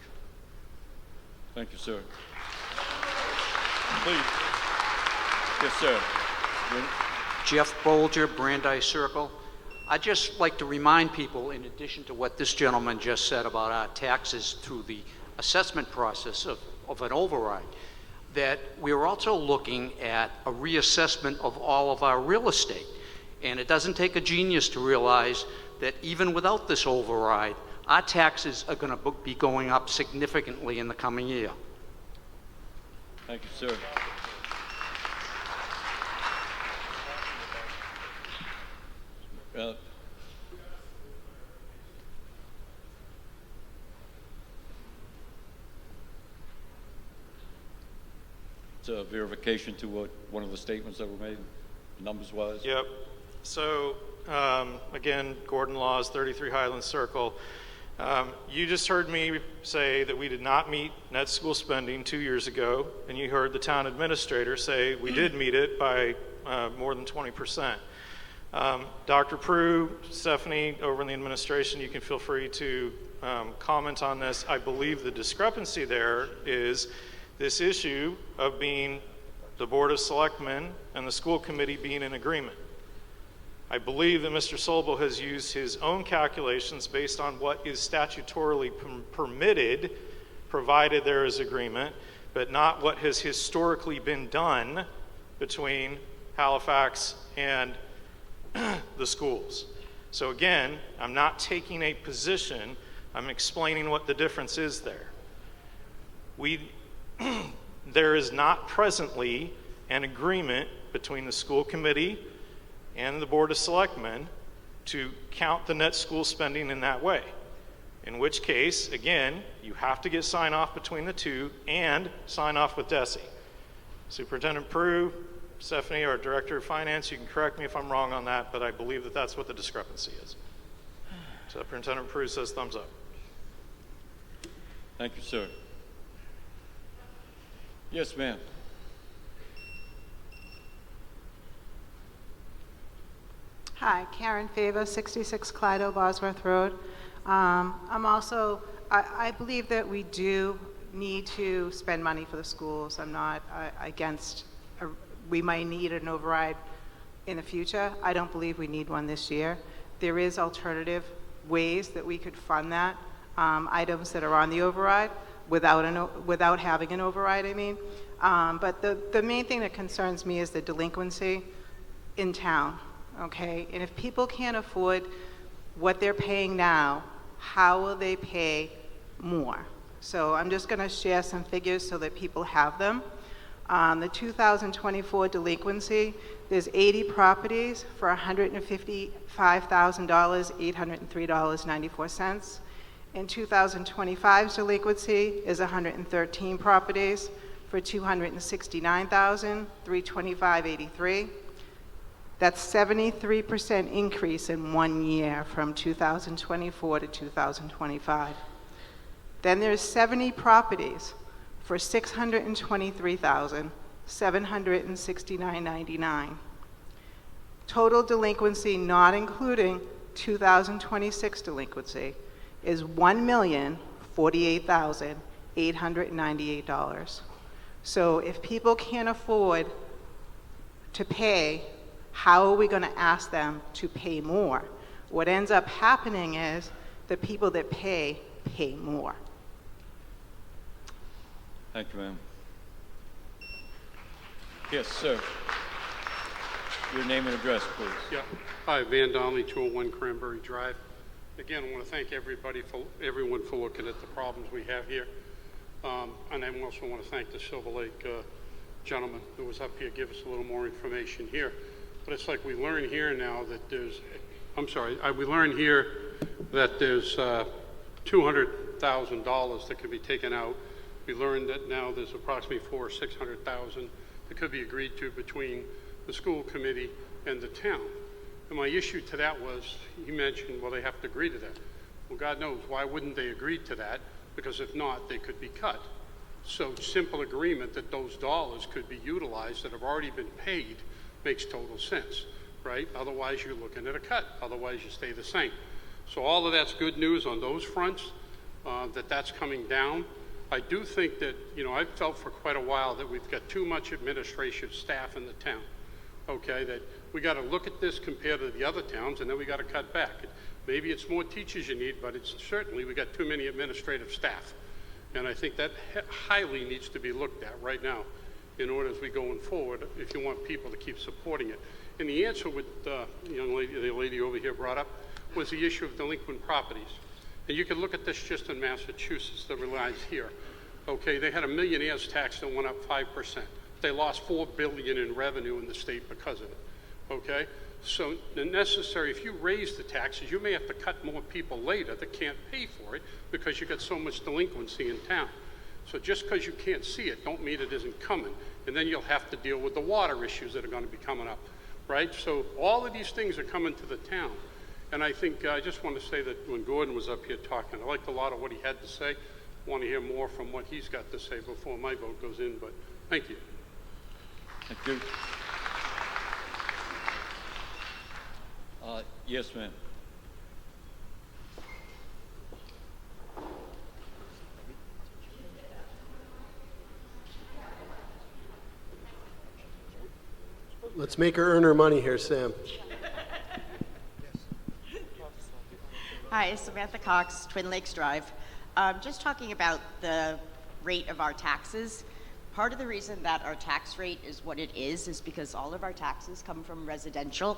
Thank you, sir. Please. Yes, sir. Jeff Bolger, Brandeis Circle. I'd just like to remind people, in addition to what this gentleman just said about our taxes through the assessment process of an override, that we're also looking at a reassessment of all of our real estate. And it doesn't take a genius to realize that even without this override, our taxes are going to be going up significantly in the coming year. Thank you, sir. It's a verification to one of the statements that were made, numbers-wise. Yep. So, again, Gordon Laws, 33 Highland Circle. You just heard me say that we did not meet net school spending 2 years ago, and you heard the town administrator say we did meet it by more than 20%. Dr. Prue, Stephanie, over in the administration, you can feel free to comment on this. I believe the discrepancy there is this issue of being the Board of Selectmen and the school committee being in agreement. I believe that Mr. Sobel has used his own calculations based on what is statutorily permitted, provided there is agreement, but not what has historically been done between Halifax and the schools. So again, I'm not taking a position, I'm explaining what the difference is there. There is not presently an agreement between the school committee and the Board of Selectmen to count the net school spending in that way. In which case, again, you have to get sign off between the two and sign off with DESE. Superintendent Prue, Stephanie, our Director of Finance, you can correct me if I'm wrong on that, but I believe that that's what the discrepancy is. Superintendent Prue says thumbs up. Thank you, sir. Yes, ma'am. Hi, Karen Favor, 66 Clydo, Bosworth Road. I believe that we do need to spend money for the schools. I'm not against, we might need an override in the future. I don't believe we need one this year. There is alternative ways that we could fund that, items that are on the override without having an override, I mean. But the main thing that concerns me is the delinquency in town. Okay, and if people can't afford what they're paying now, how will they pay more? So I'm just going to share some figures so that people have them. The 2024 delinquency, there's 80 properties for $155,000, $803.94. In 2025's delinquency is 113 properties for $269,000, $325.83. That's 73% increase in 1 year from 2024 to 2025. Then there's 70 properties for $623,000, $769.99. Total delinquency, not including 2026 delinquency, is $1,048,898. So if people can't afford to pay, how are we going to ask them to pay more? What ends up happening is the people that pay more. Thank you, ma'am. Yes, sir. Your name and address, please. Yeah. Hi, Van Donnelly, 201 Cranberry Drive. Again, I want to thank everyone for looking at the problems we have here. And I also want to thank the Silver Lake gentleman who was up here, give us a little more information here. But it's like we learn here now that there's, we learn here that there's $200,000 that could be taken out. We learned that now there's approximately $400,000 or $600,000 that could be agreed to between the school committee and the town. And my issue to that was, he mentioned, well, they have to agree to that. Well, God knows, why wouldn't they agree to that? Because if not, they could be cut. So simple agreement that those dollars could be utilized that have already been paid makes total sense, right? Otherwise, you're looking at a cut. Otherwise, you stay the same. So all of that's good news on those fronts, that's coming down. I do think that, I've felt for quite a while that we've got too much administrative staff in the town. okay, that we got to look at this compared to the other towns, and then we got to cut back. Maybe it's more teachers you need, but it's certainly we got too many administrative staff. And I think that highly needs to be looked at right now in order as we going forward if you want people to keep supporting it. And the answer with the lady over here brought up was the issue of delinquent properties. And you can look at this just in Massachusetts that relies here. Okay, they had a millionaire's tax that went up 5%. They lost $4 billion in revenue in the state because of it. Okay, so the necessary, if you raise the taxes, you may have to cut more people later that can't pay for it because you got so much delinquency in town. So just because you can't see it, don't mean it isn't coming. And then you'll have to deal with the water issues that are going to be coming up, right? So all of these things are coming to the town. And I think I just want to say that when Gordon was up here talking, I liked a lot of what he had to say. I want to hear more from what he's got to say before my vote goes in, but thank you. Thank you. Yes, ma'am. Let's make her earn her money here, Sam. Hi, Samantha Cox, Twin Lakes Drive. Just talking about the rate of our taxes. Part of the reason that our tax rate is what it is because all of our taxes come from residential,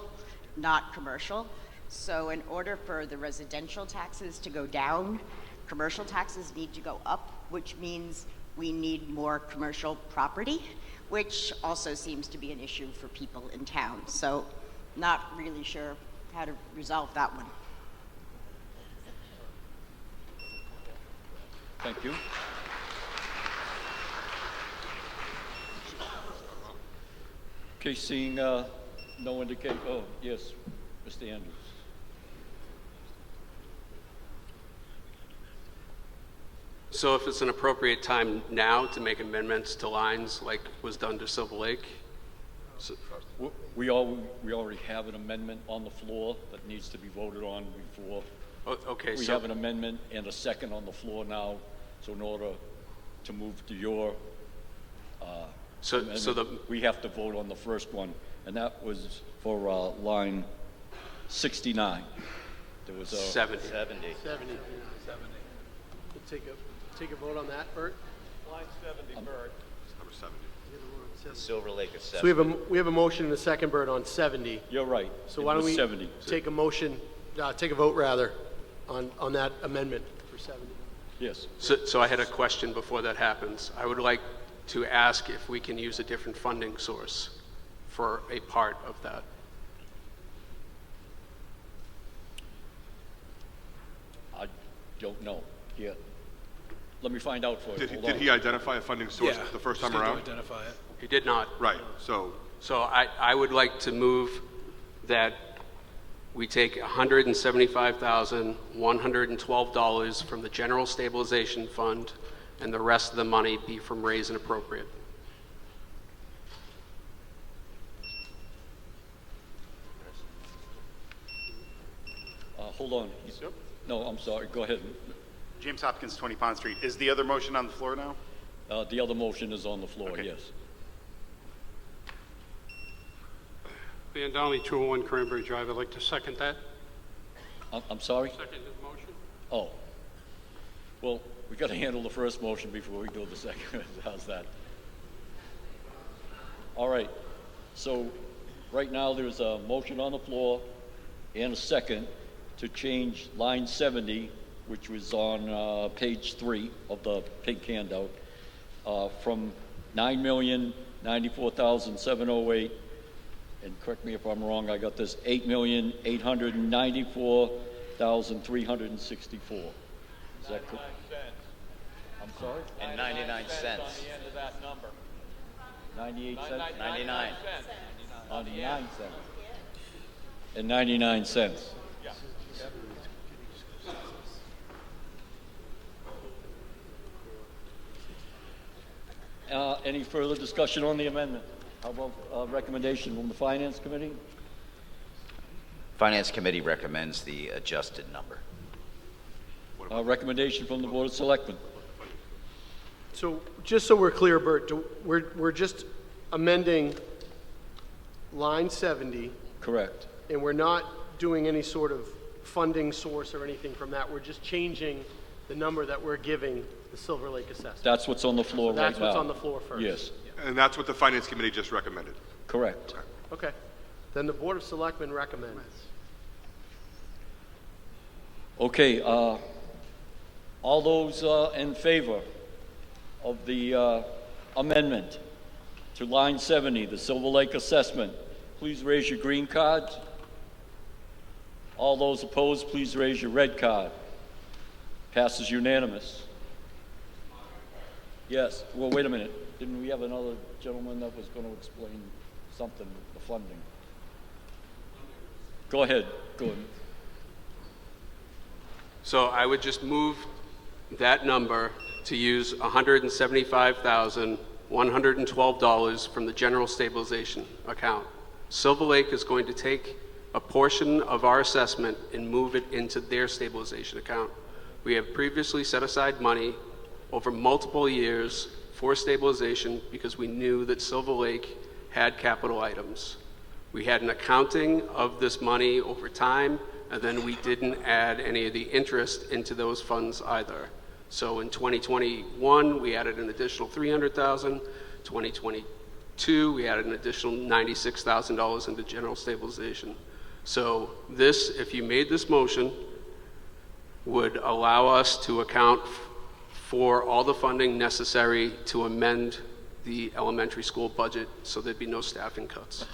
not commercial. So in order for the residential taxes to go down, commercial taxes need to go up, which means we need more commercial property, which also seems to be an issue for people in town. So not really sure how to resolve that one. Thank you. Okay, seeing no indicate, oh, yes, Mr. Andrews. So if it's an appropriate time now to make amendments to lines like was done to Silver Lake? We already have an amendment on the floor that needs to be voted on before. Okay, We so have an amendment and a second on the floor now, so in order to move to your amendment, we have to vote on the first one, and that was for line 69. There was a 70. 70. We'll take a vote on that, Bert? Line 70, Bert. Number 70. Silver Lake is So 70. we have a motion and a second, Bert, on 70. You're right. So It why don't was we 70. take a motion, take a vote rather, on that amendment for 70? Yes. So I had a question before that happens. I would like to ask if we can use a different funding source for a part of that. I don't know yet. Let me find out for you. Hold Did on. he identify a funding source the first time around? Identify it. He did not. Right, so So I would like to move that we take $175,112 from the General Stabilization Fund and the rest of the money be from raise and appropriate. Hold on. No, I'm sorry. Go ahead. James Hopkins, 20 Pond Street. Is the other motion on the floor now? The other motion is on the floor, Okay. yes. Van Donnelly, 201 Cranberry Drive. I'd like to second that. I'm sorry? Second the motion. Oh. Well, we got to handle the first motion before we do the second. How's that? All right. So right now there's a motion on the floor and a second to change line 70, which was on page 3 of the pink handout, from $9,094,708, and correct me if I'm wrong, I got this, $8,894,364. Is that correct? I'm sorry? And 99 cents. 98 cents? 99. 99 cents. And 99 cents. Any further discussion on the amendment? How about recommendation from the Finance Committee? Finance Committee recommends the adjusted number. Recommendation from the Board of Selectmen. So just so we're clear, Bert, we're just amending line 70, Correct. and we're not doing any sort of funding source or anything from that. We're just changing the number that we're giving the Silver Lake assessment. That's what's on the floor right now. That's what's on the floor first. Yes, And that's what the Finance Committee just recommended. correct. Okay. Then the Board of Selectmen recommends. Okay, all those in favor of the amendment to line 70, the Silver Lake assessment, please raise your green cards. All those opposed, please raise your red card. Passes unanimous. Yes, well, wait a minute. Didn't we have another gentleman that was going to explain something, the funding? Go ahead, Gordon. So I would just move that number to use $175,112 from the general stabilization account. Silver Lake is going to take a portion of our assessment and move it into their stabilization account. We have previously set aside money over multiple years for stabilization because we knew that Silver Lake had capital items. We had an accounting of this money over time, and then we didn't add any of the interest into those funds either. So in 2021, we added an additional $300,000. 2022, we added an additional $96,000 into general stabilization. So this, if you made this motion, would allow us to account for all the funding necessary to amend the elementary school budget so there'd be no staffing cuts.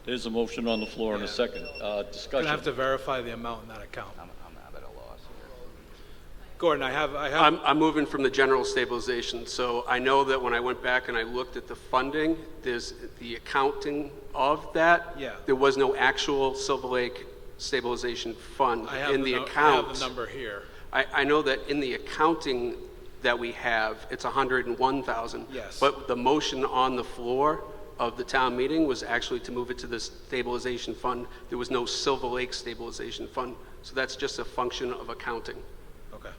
There's a motion on the floor in a second. Gonna Discussion. have to verify the amount in that account. I'm at a loss here. Gordon, I'm moving from the general stabilization, so I know that when I went back and I looked at the funding, there's the accounting of that. Yeah. There was no actual Silver Lake stabilization fund in the account. I have the number here. I know that in the accounting that we have, it's 101,000. Yes. But the motion on the floor of the town meeting was actually to move it to the stabilization fund. There was no Silver Lake stabilization fund, so that's just a function of accounting. Okay.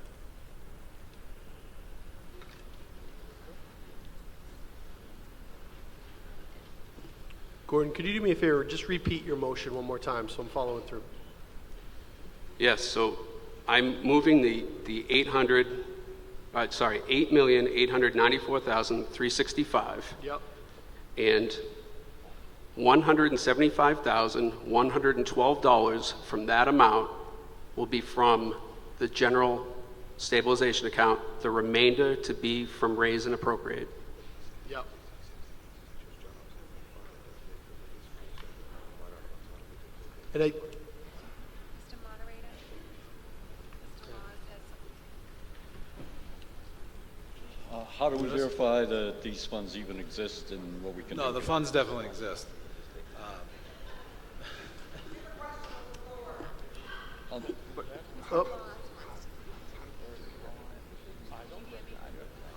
Gordon, could you do me a favor? Just repeat your motion one more time so I'm following through. Yes, so I'm moving the $8,894,365. Yep. And $175,112 from that amount will be from the general stabilization account, the remainder to be from raise and appropriate. Yep. And Mr. Moderator, Mr. Laws has How do we verify that these funds even exist and what we can do? No, the funds definitely exist. Oh,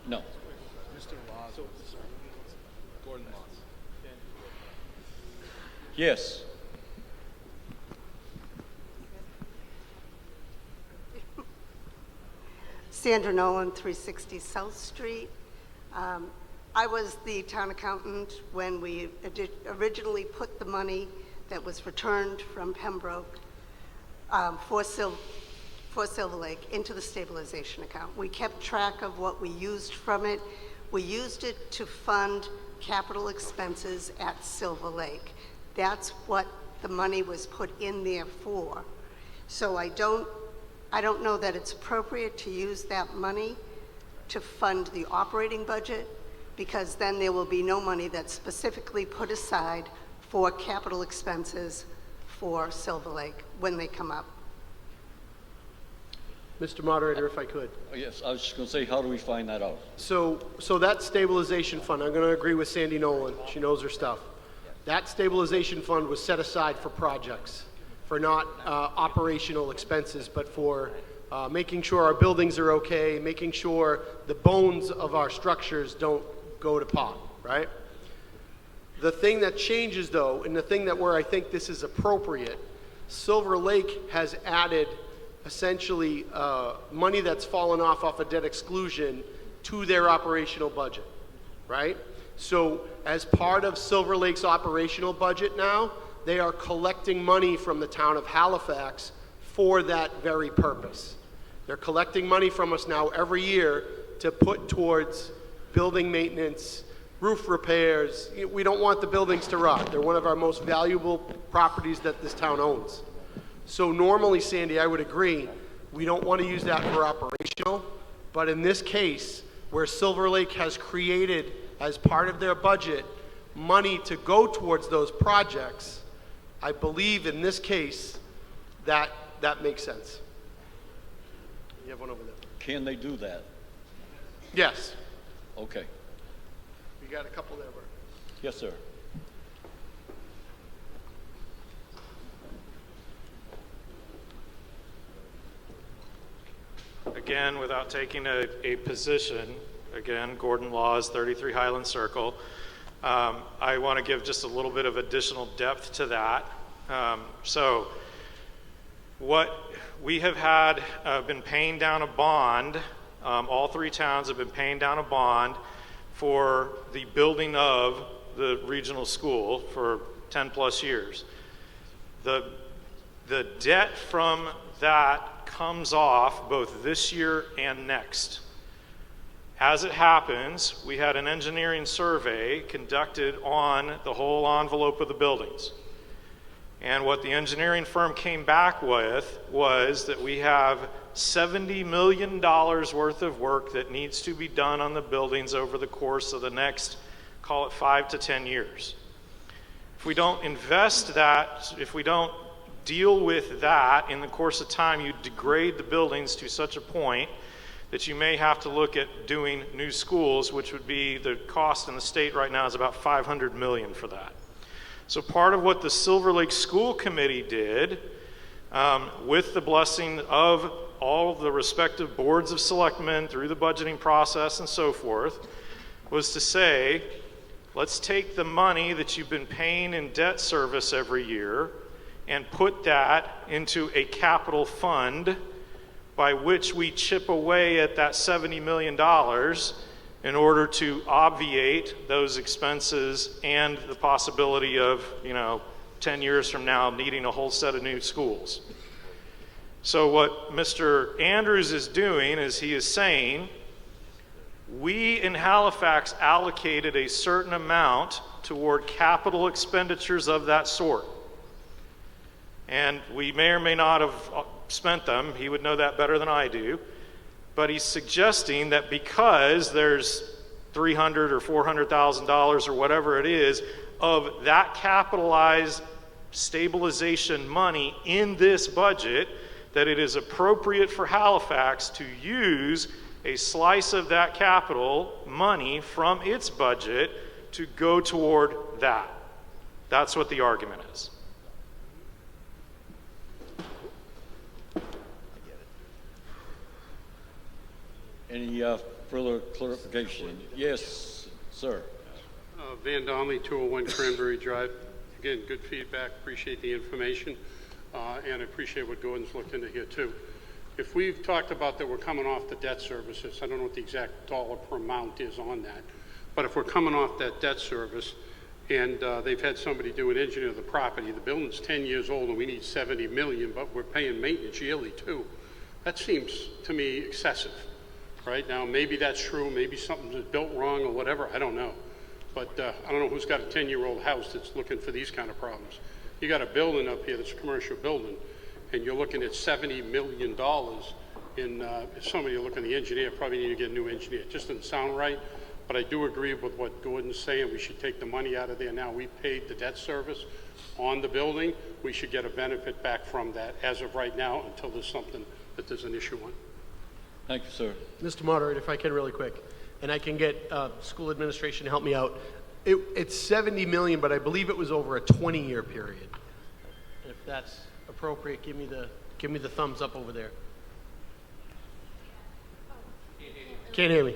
No. Gordon Laws. Yes. Sandra Nolan, 360 South Street. I was the town accountant when we originally put the money that was returned from Pembroke for Silver Lake into the stabilization account. We kept track of what we used from it. We used it to fund capital expenses at Silver Lake. That's what the money was put in there for. So I don't know that it's appropriate to use that money to fund the operating budget, because then there will be no money that's specifically put aside for capital expenses for Silver Lake when they come up. Mr. Moderator, if I could. Yes, I was just going to say, how do we find that out? So that stabilization fund, I'm going to agree with Sandy Nolan. She knows her stuff. That stabilization fund was set aside for projects, for not operational expenses, but for making sure our buildings are okay, making sure the bones of our structures don't go to pot, right? The thing that changes, though, and the thing that where I think this is appropriate, Silver Lake has added essentially money that's fallen off a debt exclusion to their operational budget, right? So as part of Silver Lake's operational budget now, they are collecting money from the town of Halifax for that very purpose. They're collecting money from us now every year to put towards building maintenance, roof repairs. We don't want the buildings to rot. They're one of our most valuable properties that this town owns. So normally, Sandy, I would agree, we don't want to use that for operational, but in this case, where Silver Lake has created, as part of their budget, money to go towards those projects, I believe in this case that that makes sense. You have one over there. Can they do that? Yes. Okay. We got a couple there, Bert. Yes, sir. Again, without taking a position, again, Gordon Laws, 33 Highland Circle. I want to give just a little bit of additional depth to that. So what we have had been paying down a bond, all three towns have been paying down a bond for the building of the regional school for 10 plus years. The debt from that comes off both this year and next. As it happens, we had an engineering survey conducted on the whole envelope of the buildings. And what the engineering firm came back with was that we have $70 million worth of work that needs to be done on the buildings over the course of the next, call it 5 to 10 years. If we don't invest that, if we don't deal with that in the course of time, you degrade the buildings to such a point that you may have to look at doing new schools, which would be, the cost in the state right now is about $500 million for that. So part of what the Silver Lake School Committee did, with the blessing of all of the respective boards of selectmen through the budgeting process and so forth, was to say, let's take the money that you've been paying in debt service every year and put that into a capital fund by which we chip away at that $70 million in order to obviate those expenses and the possibility of, 10 years from now needing a whole set of new schools. So what Mr. Andrews is doing is he is saying, we in Halifax allocated a certain amount toward capital expenditures of that sort. And we may or may not have spent them. He would know that better than I do. But he's suggesting that because there's $300,000 or $400,000 or whatever it is of that capitalized stabilization money in this budget, that it is appropriate for Halifax to use a slice of that capital money from its budget to go toward that. That's what the argument is. Any further clarification? Yes, sir. Van Donnelly, 201 Cranberry Drive. Again, good feedback. Appreciate the information, and I appreciate what Gordon's looked into here too. If we've talked about that we're coming off the debt services, I don't know what the exact dollar per amount is on that, but if we're coming off that debt service and they've had somebody do an engineer of the property, the building's 10 years old and we need 70 million, but we're paying maintenance yearly too. That seems to me excessive. Right now, maybe that's true, maybe something's built wrong or whatever, I don't know. But I don't know who's got a 10-year-old house that's looking for these kind of problems. You got a building up here that's a commercial building, and you're looking at $70 million in, if somebody looking at the engineer, probably need to get a new engineer. It just doesn't sound right, but I do agree with what Gordon's saying. We should take the money out of there now. We paid the debt service on the building. We should get a benefit back from that as of right now until there's something that there's an issue on. Thank you, sir. Mr. Moderator, if I can really quick, and I can get school administration to help me out. It's $70 million, but I believe it was over a 20-year period. And if that's appropriate, give me the thumbs up over there. Can't hear me.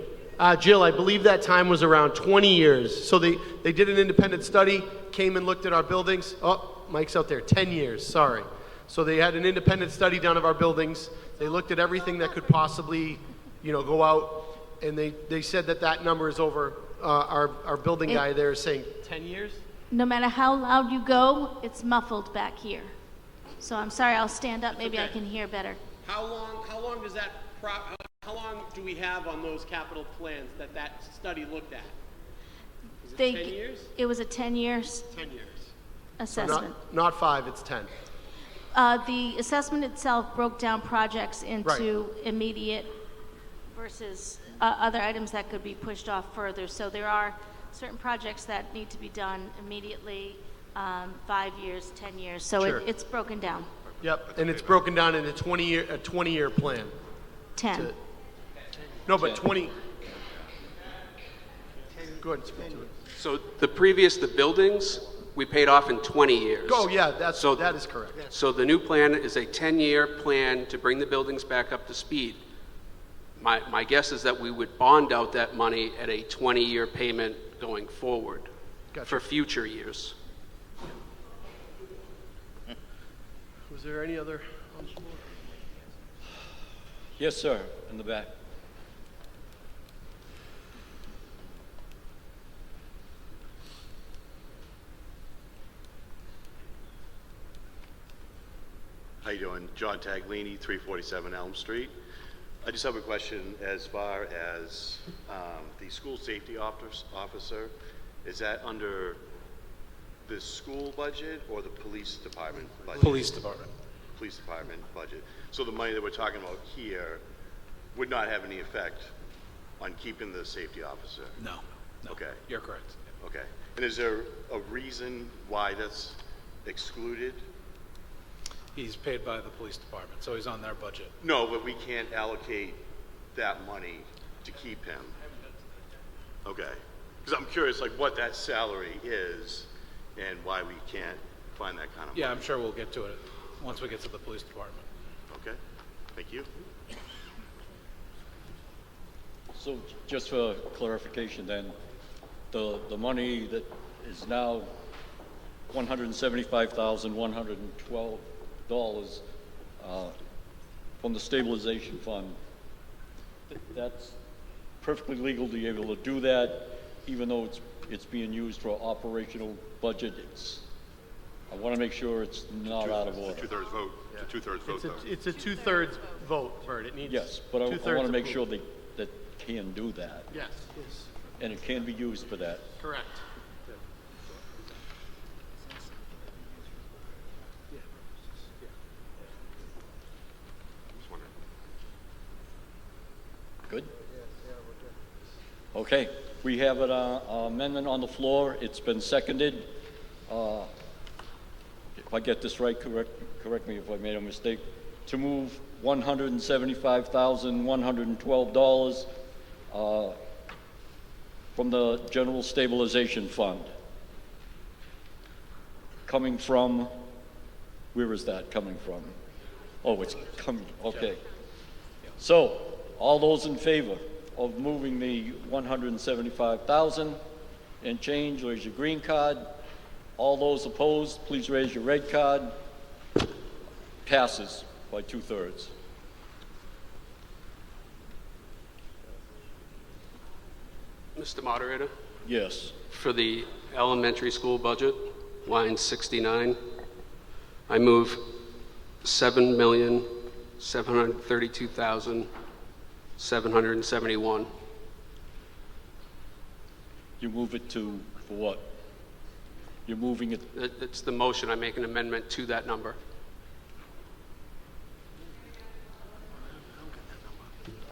Jill, I believe that time was around 20 years. So they did an independent study, came and looked at our buildings. Oh, Mike's out there, 10 years, sorry. So they had an independent study done of our buildings. They looked at everything that could possibly, go out. and they said that number is over, our building guy there is saying 10 years? No matter how loud you go, it's muffled back here. So I'm sorry, I'll stand up, maybe I okay. can hear better. How long does that, how long do we have on those capital plans that study looked at? Is it 10 years? It was a 10 years 10 years. assessment. Not 5, it's 10. The assessment itself broke down projects into Right. immediate versus other items that could be pushed off further. So there are certain projects that need to be done immediately, 5 years, 10 years. So Sure. it's broken down. Yep, and it's broken down in a 20-year plan. 10. No, but 20. Go ahead, speak to it. So the buildings, we paid off in 20 years. Oh, yeah, that is correct. So the new plan is a 10-year plan to bring the buildings back up to speed. My guess is that we would bond out that money at a 20-year payment going forward for future years. Was there any other? Yes, sir, in the back. How you doing? John Taglini, 347 Elm Street. I just have a question as far as the school safety officer. Is that under the school budget or the police department budget? Police department. Police department budget. So the money that we're talking about here would not have any effect on keeping the safety officer? No. Okay. You're correct. Okay. And is there a reason why that's excluded? He's paid by the police department, so he's on their budget. No, but we can't allocate that money to keep him. Okay. Because I'm curious, like, what that salary is and why we can't find that kind of money. Yeah, I'm sure we'll get to it once we get to the police department. Okay. Thank you. So just for clarification then, the money that is now $175,112 from the stabilization fund, that's perfectly legal to be able to do that, even though it's being used for operational budget. I want to make sure it's not out of order. It's a two-thirds vote. It's a two-thirds vote, though. It's a two-thirds vote, Bert. It needs. Yes, but I want two-thirds to make approval. sure that can do that. Yes. And it can be used for that. Correct. Good? Okay, we have an amendment on the floor. It's been seconded. If I get this right, correct me if I made a mistake, to move $175,112 from the General Stabilization Fund. Coming from, where is that coming from? Oh, it's coming, okay. So, all those in favor of moving the $175,000 and change, raise your green card. All those opposed, please raise your red card. Passes by 2/3. Mr. Moderator? Yes. For the elementary school budget, line 69, I move $7,732,771. You move it to, for what? You're moving it, It's the motion. I make an amendment to that number.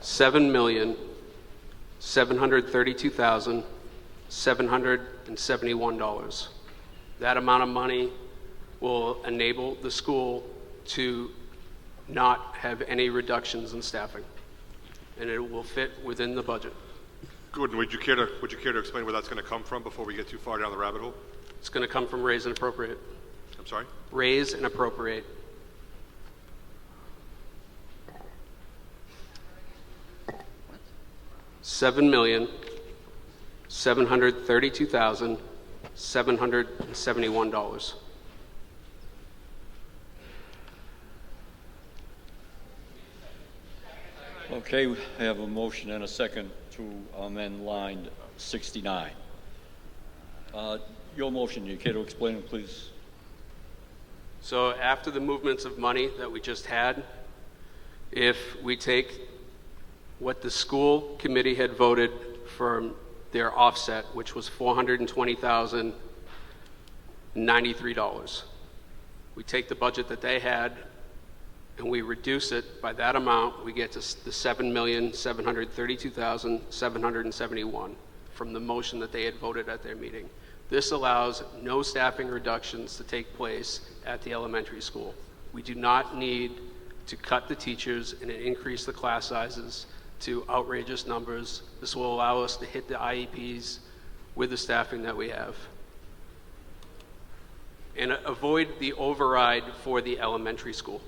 $7,732,771. That amount of money will enable the school to not have any reductions in staffing, and it will fit within the budget. Gordon, would you care to explain where that's going to come from before we get too far down the rabbit hole? It's going to come from raise and appropriate. I'm sorry? Raise and appropriate. $7,732,771. okay, I have a motion and a second to amend line 69. Your motion, you care to explain it, please? So after the movements of money that we just had, if we take what the school committee had voted for their offset, which was $420,093, we take the budget that they had and we reduce it by that amount, we get to the $7,732,771 from the motion that they had voted at their meeting. This allows no staffing reductions to take place at the elementary school. We do not need to cut the teachers and increase the class sizes to outrageous numbers. This will allow us to hit the IEPs with the staffing that we have. And avoid the override for the elementary school.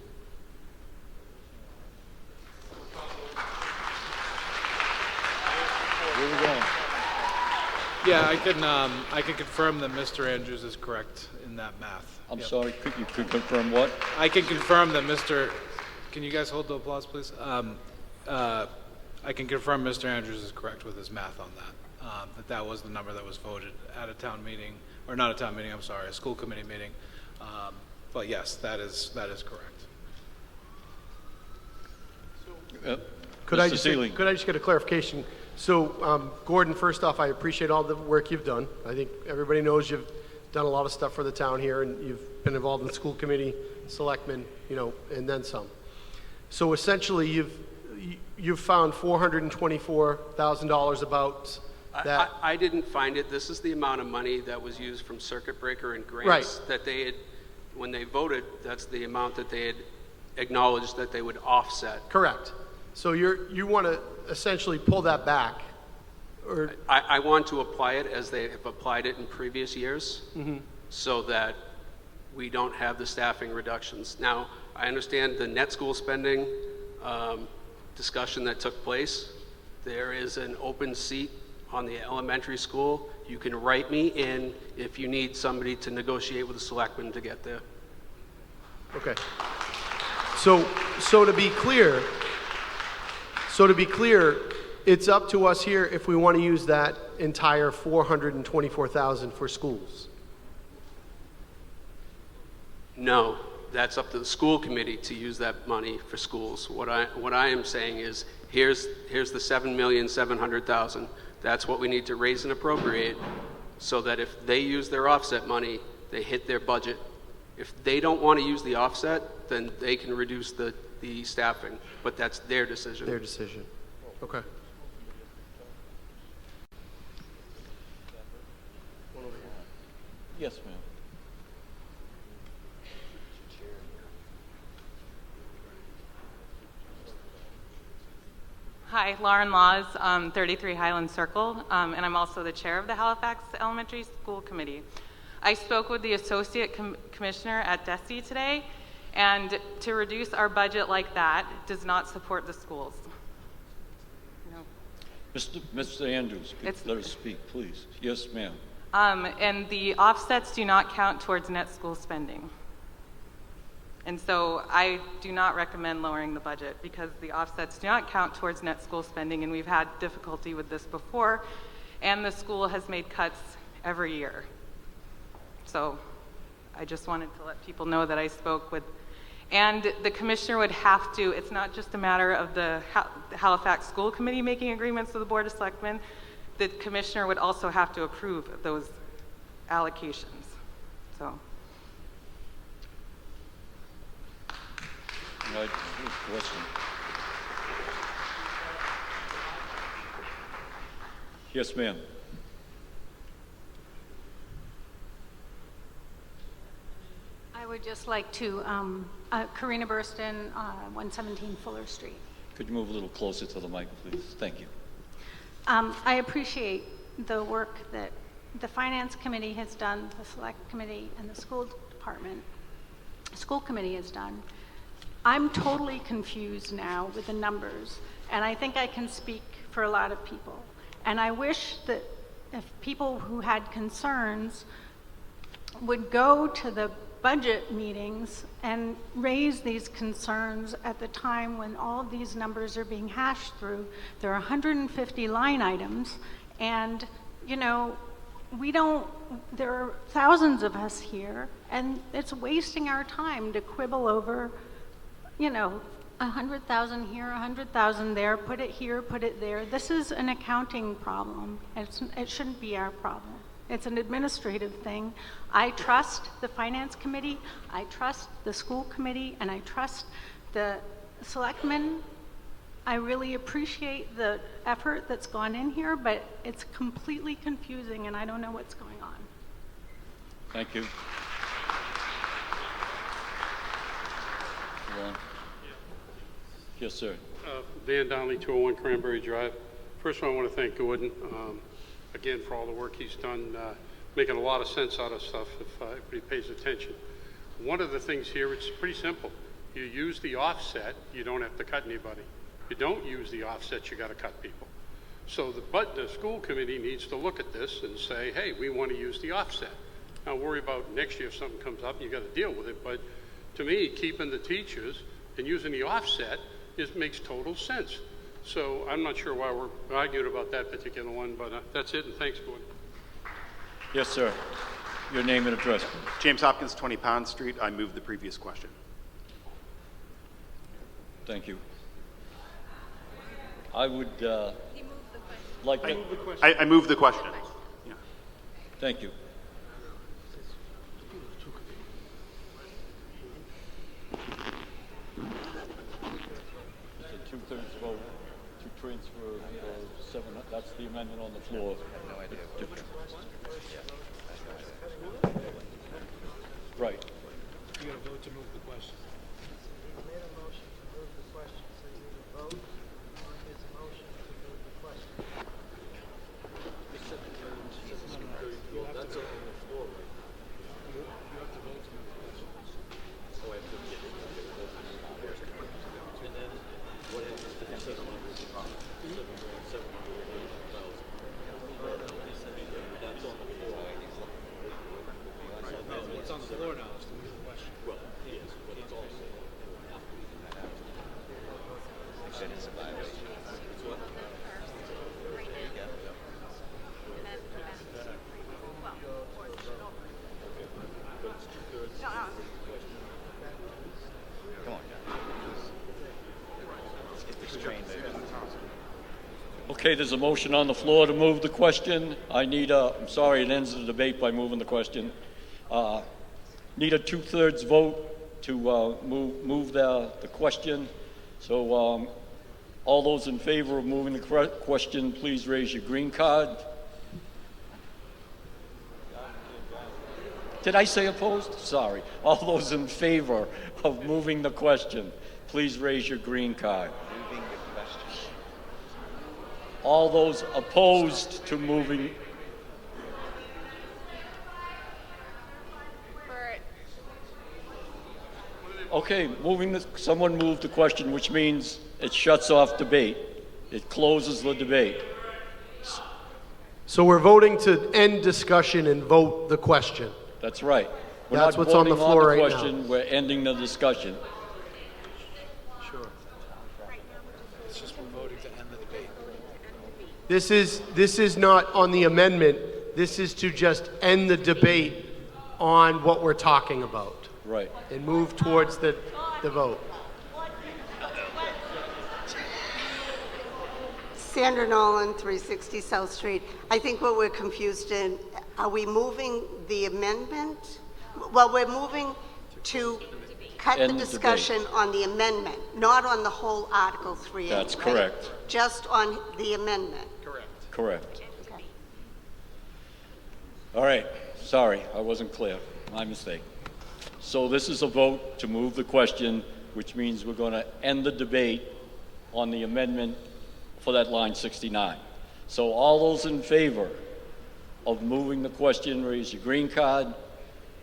Where are we going? Yeah, I can confirm that Mr. Andrews is correct in that math. I'm Yep. sorry, could you confirm what? I can confirm that can you guys hold the applause, please? I can confirm Mr. Andrews is correct with his math on that. That was the number that was voted at a town meeting, or not a town meeting, I'm sorry, a school committee meeting. But yes, that is correct. Could I Mr. just Seeley. get a clarification? So, Gordon, first off, I appreciate all the work you've done. I think everybody knows you've done a lot of stuff for the town here, and you've been involved in the school committee, selectmen, and then some. So essentially, you've found $424,000 about that. I didn't find it. This is the amount of money that was used from circuit breaker and grants Right. that they had, when they voted, that's the amount that they had acknowledged that they would offset. Correct. So you want to essentially pull that back, or I want to apply it as they have applied it in previous years, so that we don't have the staffing reductions. Now, I understand the net school spending discussion that took place. There is an open seat on the elementary school. You can write me in if you need somebody to negotiate with the selectmen to get there. okay. So to be clear, it's up to us here if we want to use that entire $424,000 for schools. No, that's up to the school committee to use that money for schools. What I am saying is, here's the $7,700,000. That's what we need to raise and appropriate, so that if they use their offset money, they hit their budget. If they don't want to use the offset, then they can reduce the staffing, but that's their decision. Their decision. Okay. Yes, ma'am. Hi, Lauren Laws, 33 Highland Circle, and I'm also the chair of the Halifax Elementary School Committee. I spoke with the Associate Commissioner at DESE today, and to reduce our budget like that does not support the schools. No. Mr. Andrews, let us speak, please. Yes, ma'am. And the offsets do not count towards net school spending. And so I do not recommend lowering the budget because the offsets do not count towards net school spending, and we've had difficulty with this before, and the school has made cuts every year. So I just wanted to let people know that I spoke with, and the commissioner would have to, it's not just a matter of the Halifax School Committee making agreements with the Board of Selectmen, the commissioner would also have to approve those allocations, so. Right, question. Yes, ma'am. I would just like to, Karina Burston, 117 Fuller Street. Could you move a little closer to the mic, please? Thank you. I appreciate the work that the Finance Committee has done, the Select Committee, and the School Committee has done. I'm totally confused now with the numbers, and I think I can speak for a lot of people. And I wish that if people who had concerns would go to the budget meetings and raise these concerns at the time when all of these numbers are being hashed through. There are 150 line items, and, you know, there are thousands of us here, and it's wasting our time to quibble over, you know, 100,000 here, 100,000 there, put it here, put it there. This is an accounting problem. It shouldn't be our problem. It's an administrative thing. I trust the finance committee, I trust the school committee, and I trust the selectmen. I really appreciate the effort that's gone in here, but it's completely confusing and I don't know what's going on. Thank you. Ron. Yes, sir. Dan Donnelly, 201 Cranberry Drive. First of all, I want to thank Gordon, again, for all the work he's done, making a lot of sense out of stuff if everybody pays attention. One of the things here, it's pretty simple. You use the offset, you don't have to cut anybody. You don't use the offset, you got to cut people. So the school committee needs to look at this and say, hey, we want to use the offset. Now worry about next year if something comes up, you got to deal with it. But to me, keeping the teachers and using the offset makes total sense. So I'm not sure why we're arguing about that particular one, but that's it, and thanks, Gordon. Yes, sir. Your name and address, please. James Hopkins, 20 Pond Street. I move the previous question. Thank you. I would like to... I move the question. Yeah. Thank you. It's a two-thirds vote to transfer 7. That's the amendment on the floor. I have no idea. Right. You got to vote to move the question. He made a motion to move the question, so you need to vote on his motion to move the question. That's on the floor, right? You have to vote to move the question. Oh, I have to get it. And then what happens to the 700,000? That's on the floor. No, what's on the floor now is to move the question. Well, yes, but it's also It's a violation. It's what? Come on, John. Let's get this train moving. Okay, there's a motion on the floor to move the question. I'm sorry, it ends the debate by moving the question. Need a two-thirds vote to move the question. So all those in favor of moving the question, please raise your green card. Did I say opposed? Sorry. All those in favor of moving the question, please raise your green card. Moving the question. All those opposed to moving. Okay, someone moved the question, which means it shuts off debate. It closes the debate. So we're voting to end discussion and vote the question. That's right. We're That's not what's on the voting floor right now. question, we're ending the discussion. Sure. It's just we're voting to end the debate. This is not on the amendment. This is to just end the debate on what we're talking about. Right. And move towards the vote. Sandra Nolan, 360 South Street. I think what we're confused in, are we moving the amendment? Well, we're moving to cut the End the discussion on the amendment, not on the whole Article 3A. That's right? correct. Just on the amendment. Correct. Okay. All right. Sorry, I wasn't clear. My mistake. So this is a vote to move the question, which means we're going to end the debate on the amendment for that line 69. So all those in favor of moving the question, raise your green card.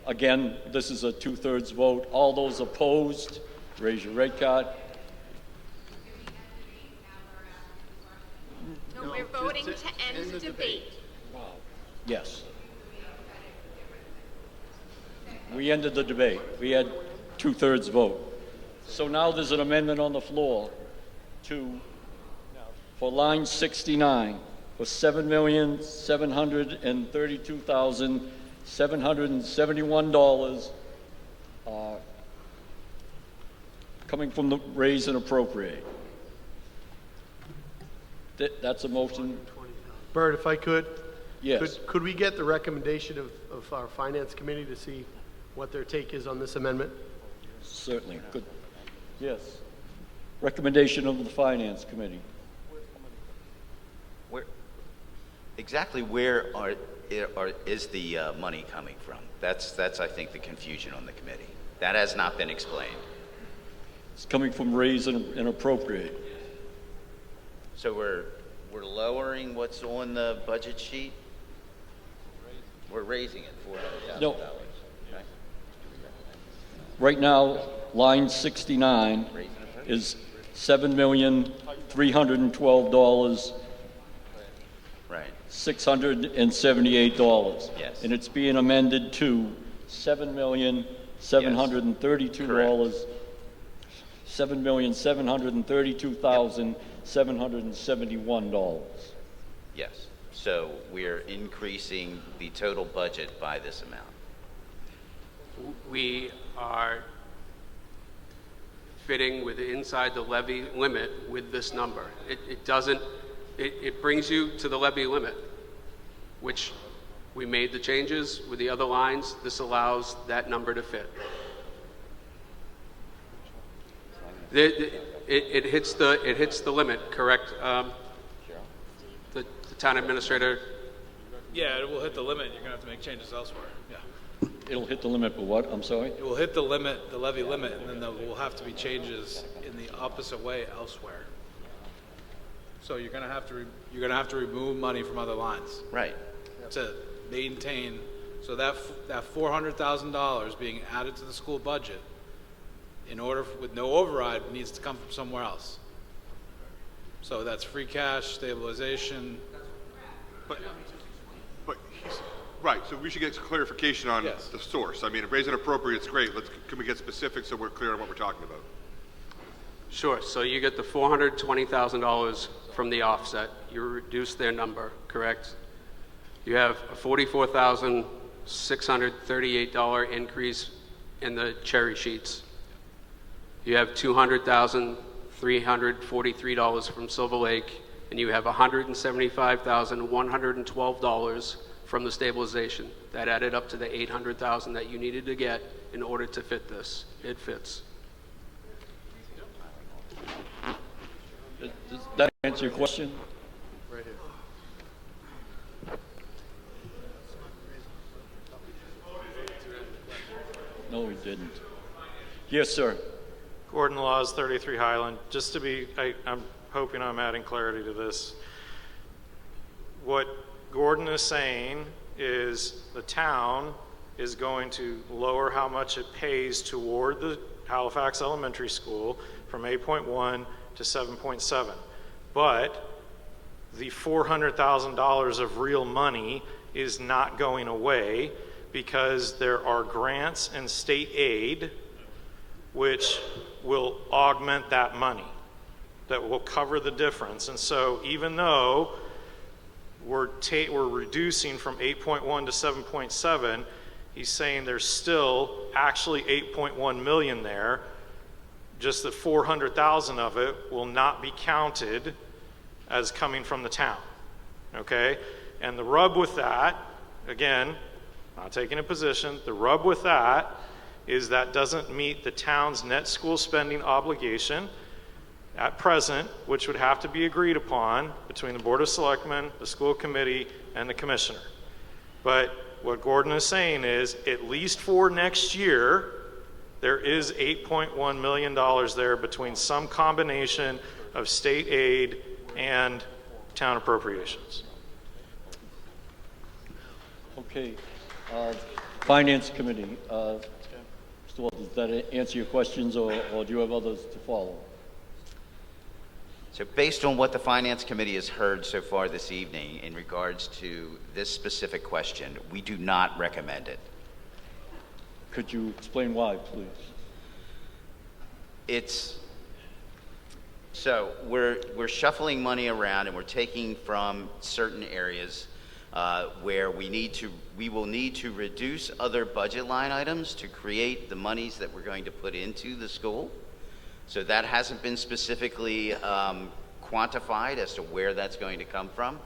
Again, this is a two-thirds vote. All those opposed, raise your red card. No, we're voting to end the debate. Yes. We ended the debate. We had 2/3 vote. So now there's an amendment on the floor for line 69, for $7,732,771, coming from the raise and appropriate. That's a motion. Bert, if I could? Yes. Could we get the recommendation of our finance committee to see what their take is on this amendment? Certainly. Good. Yes. Recommendation of the Finance Committee. Exactly where is the money coming from? That's I think the confusion on the committee. That has not been explained. It's coming from raise and appropriate. So we're lowering what's on the budget sheet? We're raising it $400,000. No. Right now, line 69 is $7,312,678. Yes. And it's being amended to $7,732,771. Yes. So we're increasing the total budget by this amount. We are fitting inside the levy limit with this number. It brings you to the levy limit, which we made the changes with the other lines. This allows that number to fit. It hits the limit, correct? The town administrator. Yeah, it will hit the limit. You're going to have to make changes elsewhere. Yeah. It'll hit the limit, but what? I'm sorry? It will hit the limit, the levy limit, and then there will have to be changes in the opposite way elsewhere. So you're going to have to remove money from other lines. Right. To maintain, so that $400,000 being added to the school budget, with no override, needs to come from somewhere else. So that's free cash, stabilization. But right, so we should get some clarification on the source. I mean, raise and appropriate is great. Can we get specific so we're clear on what we're talking about? Sure. So you get the $420,000 from the offset. You reduce their number, correct? You have a $44,638 increase in the cherry sheets. You have $200,343 from Silver Lake, and you have $175,112 from the stabilization. That added up to the $800,000 that you needed to get in order to fit this. It fits. Does that answer your question? Right here. No, we didn't. Yes, sir. Gordon Laws, 33 Highland. Just to be, I'm hoping I'm adding clarity to this. What Gordon is saying is the town is going to lower how much it pays toward the Halifax Elementary School from 8.1 to 7.7. But the $400,000 of real money is not going away because there are grants and state aid which will augment that money, that will cover the difference. And so even though we're reducing from 8.1 to 7.7, he's saying there's still actually 8.1 million there, just that 400,000 of it will not be counted as coming from the town, okay? And the rub with that, again, not taking a position, the rub with that is that doesn't meet the town's net school spending obligation at present, which would have to be agreed upon between the Board of Selectmen, the school committee, and the commissioner. But what Gordon is saying is, at least for next year, there is $8.1 million there between some combination of state aid and town appropriations. Okay. Finance Committee. Mr. Walters, does that answer your questions, or do you have others to follow? So based on what the Finance Committee has heard so far this evening in regards to this specific question, we do not recommend it. Could you explain why, please? So we're shuffling money around and we're taking from certain areas where we will need to reduce other budget line items to create the monies that we're going to put into the school. So that hasn't been specifically quantified as to where that's going to come from.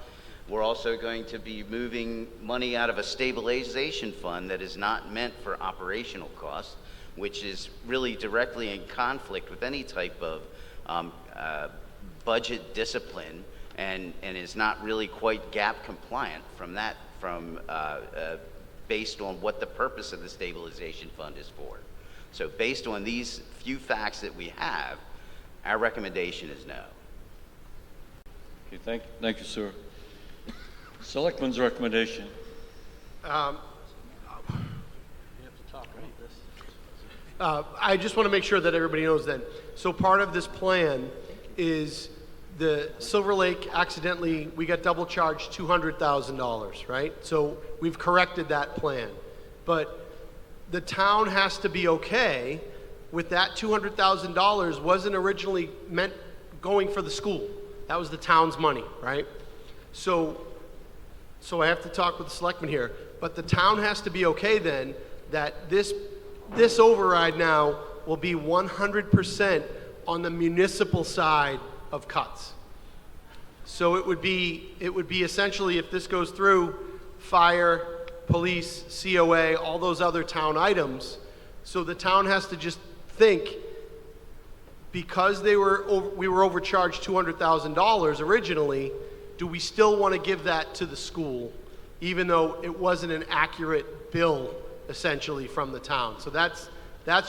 We're also going to be moving money out of a stabilization fund that is not meant for operational costs, which is really directly in conflict with any type of budget discipline and is not really quite gap compliant based on what the purpose of the stabilization fund is for. So based on these few facts that we have, our recommendation is no. Okay, thank you, sir. Selectman's recommendation. I just want to make sure that everybody knows then. So part of this plan is the Silver Lake accidentally, we got double charged $200,000, right? So we've corrected that plan. But the town has to be okay with that $200,000 wasn't originally meant going for the school. That was the town's money, right? So I have to talk with the selectmen here. But the town has to be okay then that this override now will be 100% on the municipal side of cuts. So it would be essentially, if this goes through, fire, police, COA, all those other town items. So the town has to just think, because we were overcharged $200,000 originally, do we still want to give that to the school, even though it wasn't an accurate bill, essentially, from the town? So that's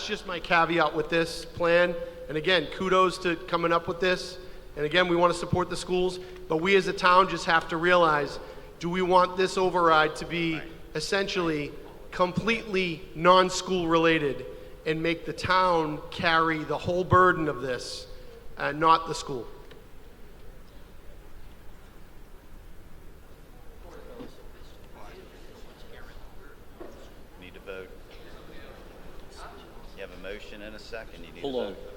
just my caveat with this plan. And again, kudos to coming up with this. And again, we want to support the schools, but we as a town just have to realize, do we want this override to be essentially completely non-school related and make the town carry the whole burden of this and not the school? Need to vote. You have a motion and a second. You need Hold to on. vote.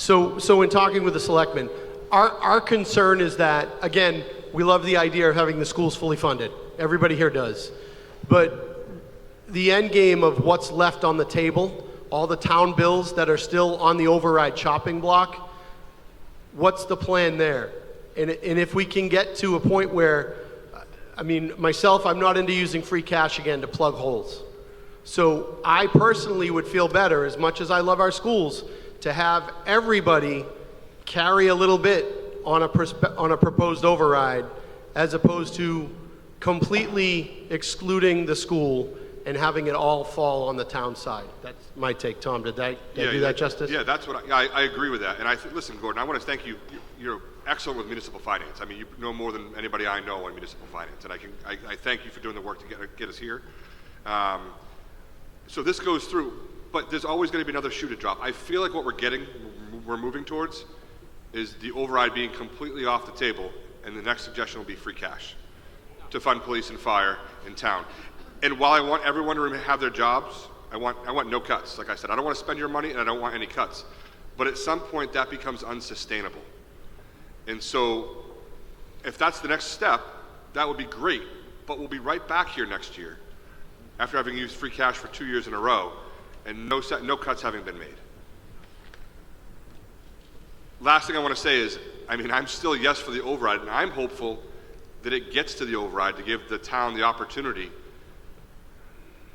So in talking with the selectmen, our concern is that, again, we love the idea of having the schools fully funded. Everybody here does. But the end game of what's left on the table, all the town bills that are still on the override chopping block, what's the plan there? And if we can get to a point where, I mean, myself, I'm not into using free cash again to plug holes. So I personally would feel better, as much as I love our schools, to have everybody carry a little bit on a proposed override, as opposed to completely excluding the school and having it all fall on the town side. That's my take. Tom, did I do that justice? Yeah, that's what I agree with that. And listen, Gordon, I want to thank you. You're excellent with municipal finance. I mean, you know more than anybody I know on municipal finance, and I thank you for doing the work to get us here. So this goes through, but there's always going to be another shoe to drop. I feel like what we're moving towards is the override being completely off the table, and the next suggestion will be free cash to fund police and fire in town. And while I want everyone to have their jobs, I want no cuts. Like I said, I don't want to spend your money, and I don't want any cuts. But at some point, that becomes unsustainable. And so, if that's the next step, that would be great. But we'll be right back here next year, after having used free cash for 2 years in a row, and no cuts having been made. Last thing I want to say is, I mean, I'm still yes for the override, and I'm hopeful that it gets to the override to give the town the opportunity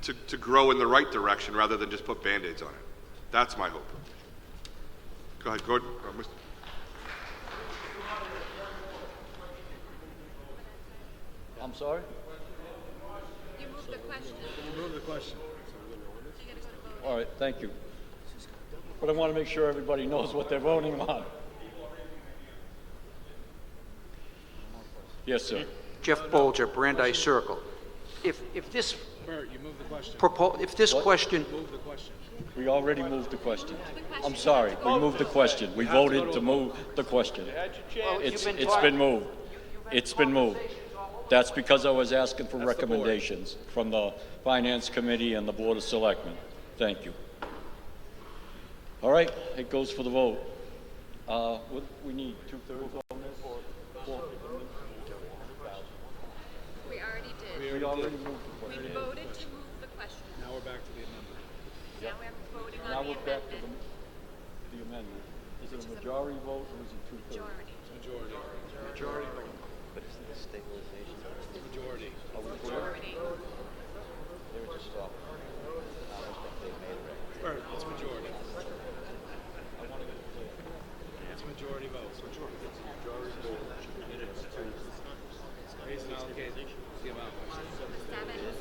to grow in the right direction rather than just put Band-Aids on it. That's my hope. Go ahead, Gordon. I'm sorry? Move the question. All right, thank you. But I want to make sure everybody knows what they're voting on. Yes, sir. Jeff Bolger, Brandeis Circle. If this Bert, you move the question. if this question, Move the question. We already moved the question. I'm sorry, we moved the question. We voted to move the question. It's been moved. It's been moved. That's because I was asking for recommendations from the Finance Committee and the Board of Selectmen. Thank you. All right, it goes for the vote. We need 2/3 on this? We already did. We already moved the We question. voted to move the question. Now we're back to the amendment. Now we're voting Now on the we're back to amendment. the amendment. Is it a majority vote or is it 2/3? Majority. Majority. Majority vote. But isn't this stabilization? Majority. Are we clear? Majority. They were just talking. I don't think they made it right. Bert, it's majority. It's majority vote. Raise and allocate the amount.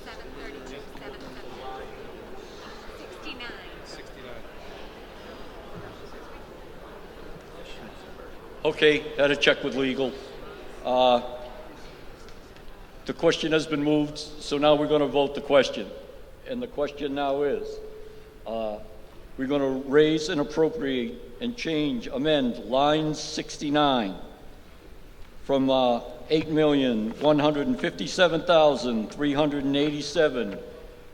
732, 69. 69. Okay, had a check with legal. The question has been moved, so now we're going to vote the question. And the question now is, we're going to raise and appropriate and change, amend line 69 from $8,157,387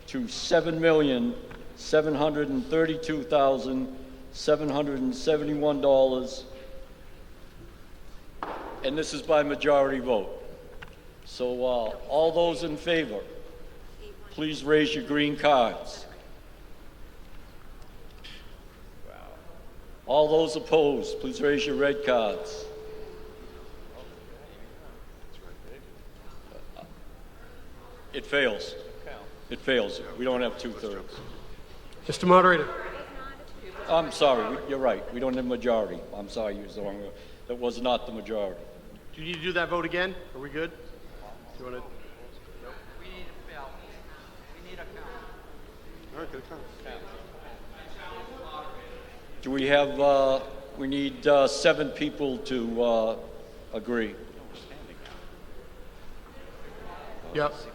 to $7,732,771. And this is by majority vote. So all those in favor, please raise your green cards. All those opposed, please raise your red cards. It fails. It fails. We don't have 2/3. Mr. Moderator. I'm sorry, you're right. We don't have majority. I'm sorry, you used the wrong word. That was not the majority. Do you need to do that vote again? Are we good? Do you want to? we need a count. All right, good count. Do we have, we need 7 people to agree. Yep. Was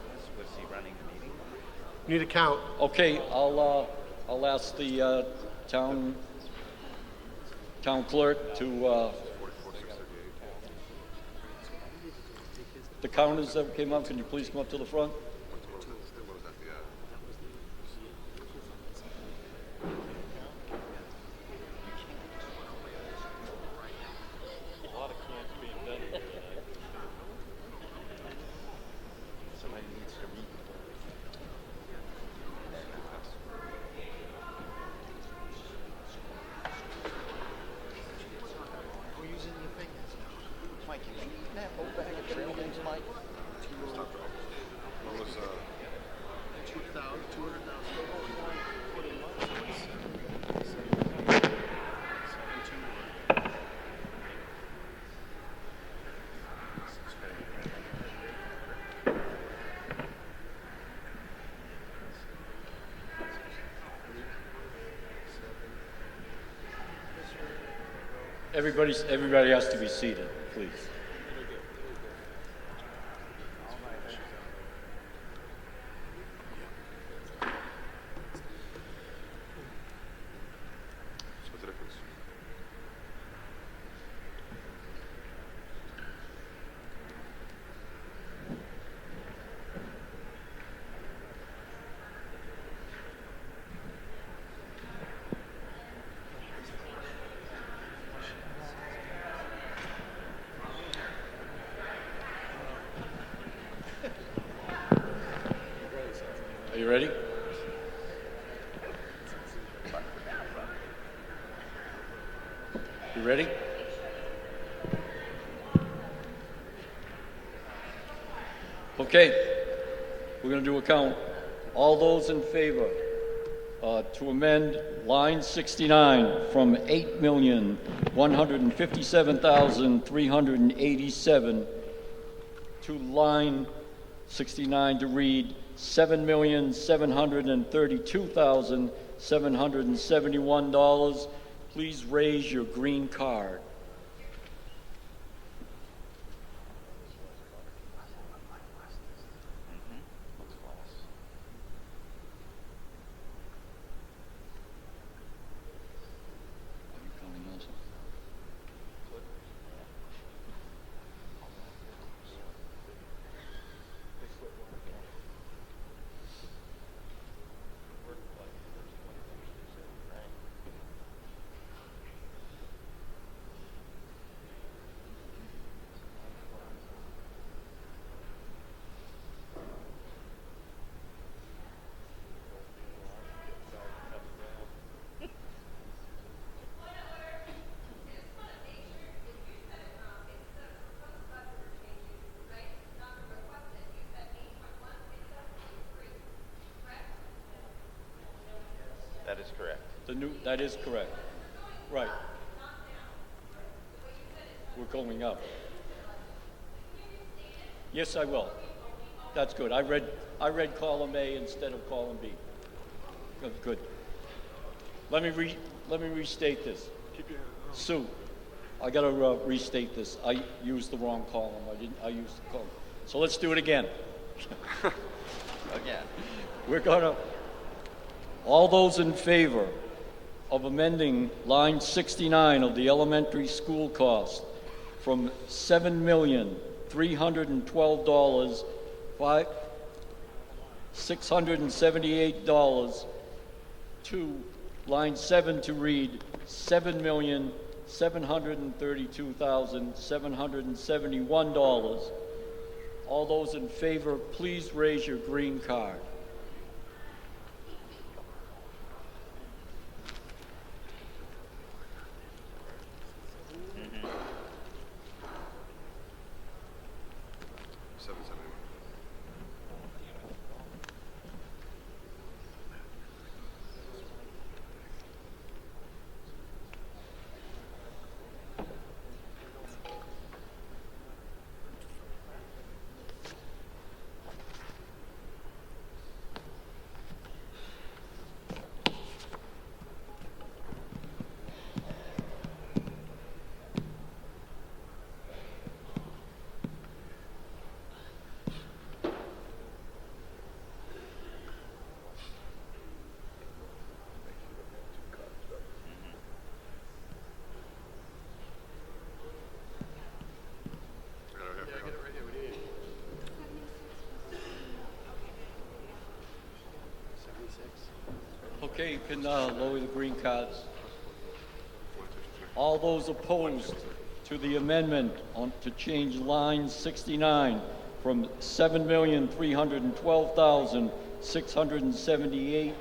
he running the meeting? Need a count. Okay, I'll ask the town clerk to, the counters that came up, can you please come up to the front? Somebody needs to read. We're using your fingers now. Mike, you think you can have whole bag of trail mix, Mike? What was, 200,000. Everybody has to be seated, please. what's the difference? Are you ready? You ready? Okay, we're going to do a count. All those in favor to amend line 69 from $8,157,387 to line 69 to read $7,732,771. Please raise your green card. That is correct. That is correct. Right. We're going up. Yes, I will. That's good. I read column A instead of column B. Good. Let me restate this. Sue, I got to restate this. I used the wrong column. I used the column. So let's do it again. Again. We're gonna. All those in favor of amending line 69 of the elementary school cost from $7,312,678 to line 7 to read $7,732,771. All those in favor, please raise your green card. Okay, you can lower the green cards. All those opposed to the amendment to change line 69 from $7,312,678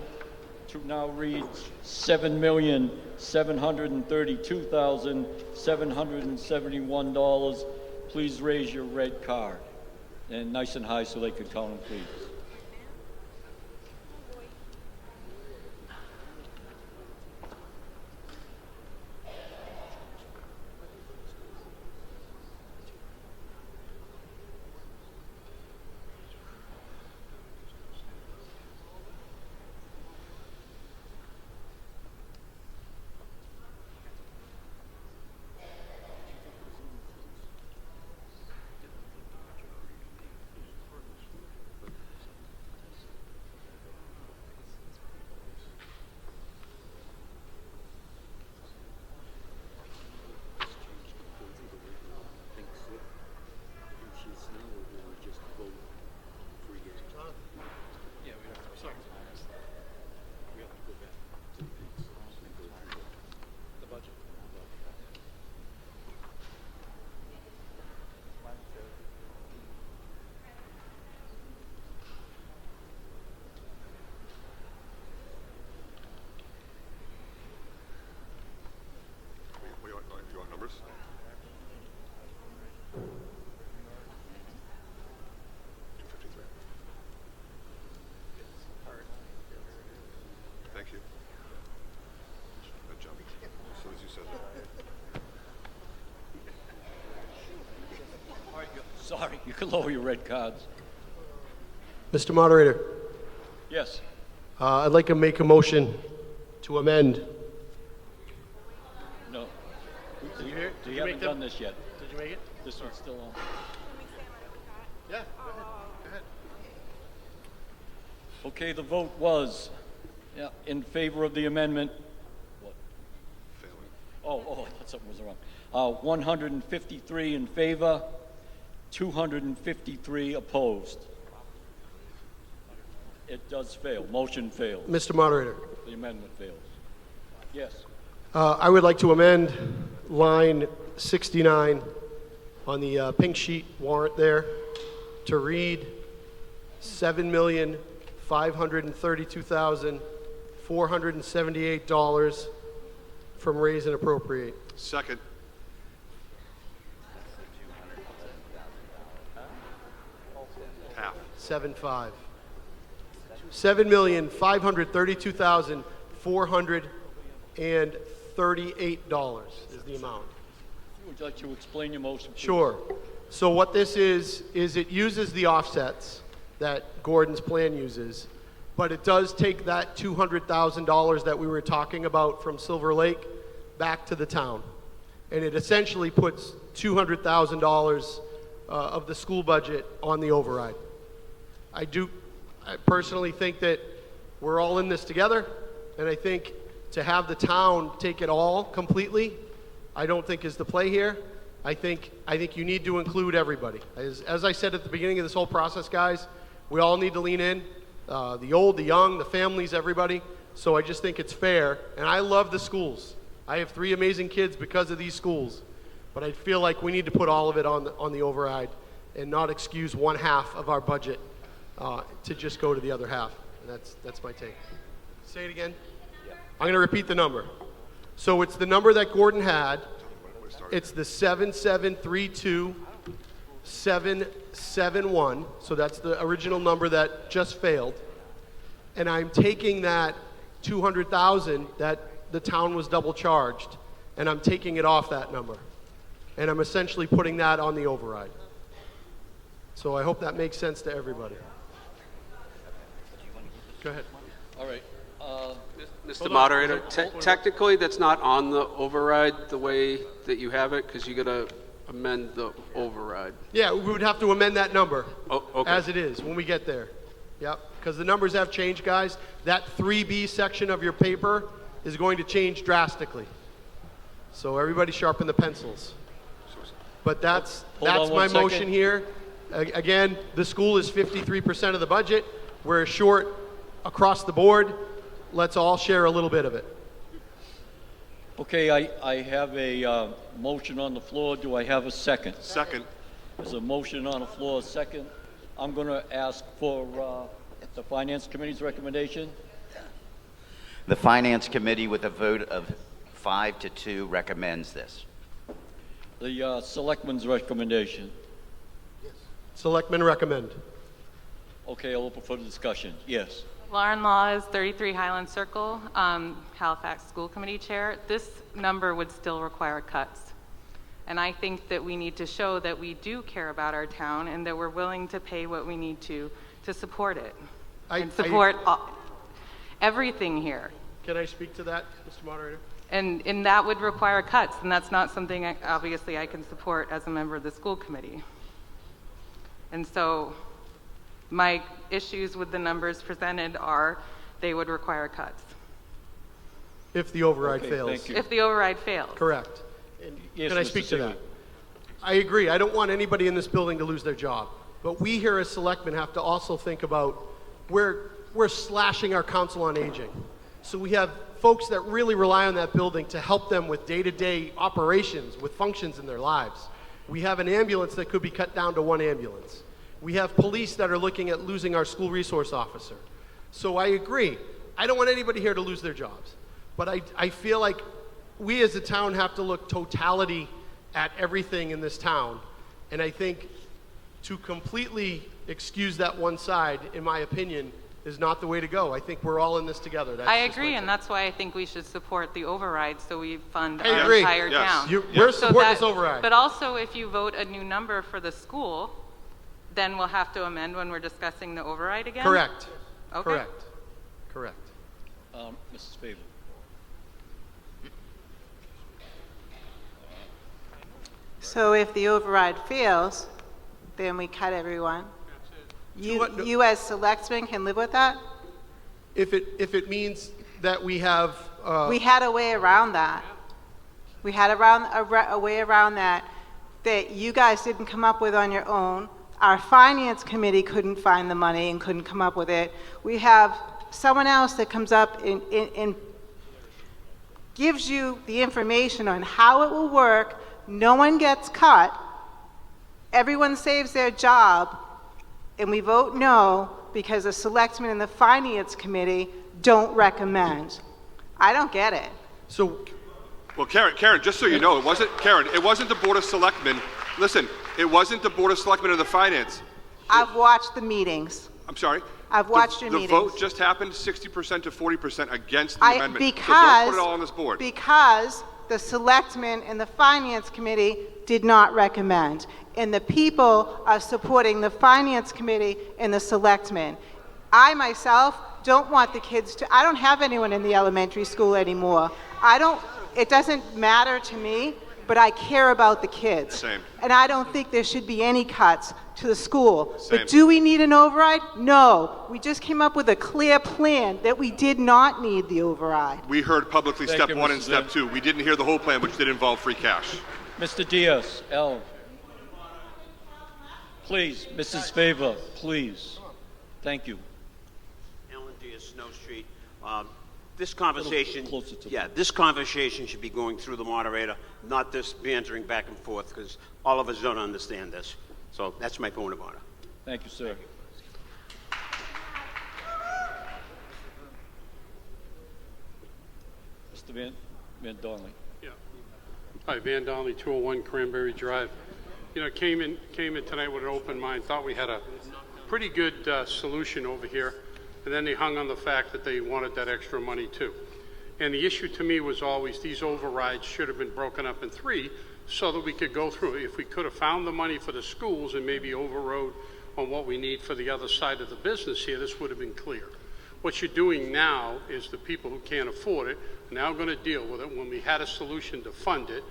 to now read $7,732,771, please raise your red card. And nice and high so they could count them, please. You want numbers? Thank you. Good job. As soon as you said that. All right, sorry, you can lower your red cards. Mr. Moderator, Yes. I'd like to make a motion to amend. No. Did you hear? Did We you haven't make them? done this yet. Did you make it? This one's still on. Yeah, go ahead. Go ahead. Okay, the vote was in favor of the amendment. What? Oh, I thought something was wrong. 153 in favor, 253 opposed. It does fail. Motion fails. Mr. Moderator, The amendment fails. Yes. I would like to amend line 69 on the pink sheet warrant there to read $7,532,478 from raise and appropriate. Second. Half. 7.5. $7,532,438 is the amount. Would you like to explain your motion, please? Sure. So what this is it uses the offsets that Gordon's plan uses, but it does take that $200,000 that we were talking about from Silver Lake back to the town. And it essentially puts $200,000 of the school budget on the override. I personally think that we're all in this together, and I think to have the town take it all completely, I don't think is the play here. I think you need to include everybody. As I said at the beginning of this whole process, guys, we all need to lean in, the old, the young, the families, everybody. So I just think it's fair, and I love the schools. I have 3 amazing kids because of these schools, but I feel like we need to put all of it on the override and not excuse one half of our budget to just go to the other half. And that's my take. Say it again. I'm going to repeat the number. So it's the number that Gordon had. It's the 7732771. So that's the original number that just failed. And I'm taking that 200,000 that the town was double charged, and I'm taking it off that number. And I'm essentially putting that on the override. So I hope that makes sense to everybody. Go ahead. All right. Mr. Moderator, technically, that's not on the override the way that you have it, because you got to amend the override. Yeah, we would have to amend that number okay. as it is when we get there. Yep, because the numbers have changed, guys. That 3B section of your paper is going to change drastically. So everybody sharpen the pencils. But that's my motion here. Again, the school is 53% of the budget. We're short across the board. Let's all share a little bit of it. Okay, I have a motion on the floor. Do I have a second? Second. There's a motion on the floor, a second. I'm going to ask for the Finance Committee's recommendation. The Finance Committee, with a vote of 5 to 2, recommends this. The Selectmen's recommendation. Selectmen recommend. Okay, I'll open for the discussion. Yes. Lauren Laws, 33 Highland Circle, Halifax School Committee Chair. This number would still require cuts. And I think that we need to show that we do care about our town and that we're willing to pay what we need to support it. And support everything here. Can I speak to that, Mr. Moderator? And that would require cuts, and that's not something obviously I can support as a member of the school committee. And so my issues with the numbers presented are they would require cuts. If the override fails. Thank you. If the override fails. Correct. And Yes, can I Mr. speak to Seeley. that? I agree. I don't want anybody in this building to lose their job. But we here as selectmen have to also think about we're slashing our council on aging. So we have folks that really rely on that building to help them with day-to-day operations, with functions in their lives. We have an ambulance that could be cut down to 1 ambulance. We have police that are looking at losing our school resource officer. So I agree. I don't want anybody here to lose their jobs. But I feel like we as a town have to look totality at everything in this town. And I think to completely excuse that one side, in my opinion, is not the way to go. I think we're all in this together. I agree, and that's why I think we should support the override so we fund I our agree. entire Yes. town. We're supporting this override. But also, if you vote a new number for the school, then we'll have to amend when we're discussing the override again? Correct. Okay. Correct. Correct. Mrs. Favor. So if the override fails, then we cut everyone. You as selectmen can live with that? If it means that we have... We had a way around that. We had a way around that you guys didn't come up with on your own. Our finance committee couldn't find the money and couldn't come up with it. We have someone else that comes up and gives you the information on how it will work. No one gets cut. Everyone saves their job. And we vote no because the selectmen and the finance committee don't recommend. I don't get it. So, well, Karen, just so you know, it wasn't the Board of Selectmen. Listen, it wasn't the Board of Selectmen or the Finance. I've watched the meetings. I'm sorry? I've watched your meetings. The vote just happened 60% to 40% against the amendment. Because, so don't put it all on this board. Because the selectmen and the finance committee did not recommend. And the people are supporting the finance committee and the selectmen. I myself don't want the kids to, I don't have anyone in the elementary school anymore. It doesn't matter to me, but I care about the kids. Same. And I don't think there should be any cuts to the school. Same. But do we need an override? No. We just came up with a clear plan that we did not need the override. We heard publicly Thank step you, one Mrs. and step two. We didn't hear the whole plan, which did involve free cash. Mr. Diaz, Ellen. Please, Mrs. Favor, please. Thank you. Alan Diaz, Snow Street. This conversation, closer to this conversation should be going through the moderator, not this bantering back and forth, because all of us don't understand this. So that's my point of order. Thank you, sir. Mr. Van Donnelly. Yeah. Hi, Van Donnelly, 201 Cranberry Drive. You know, came in tonight with an open mind, thought we had a pretty good solution over here, and then they hung on the fact that they wanted that extra money too. And the issue to me was always these overrides should have been broken up in three so that we could go through. If we could have found the money for the schools and maybe overrode on what we need for the other side of the business here, this would have been clear. What you're doing now is the people who can't afford it are now going to deal with it when we had a solution to fund it,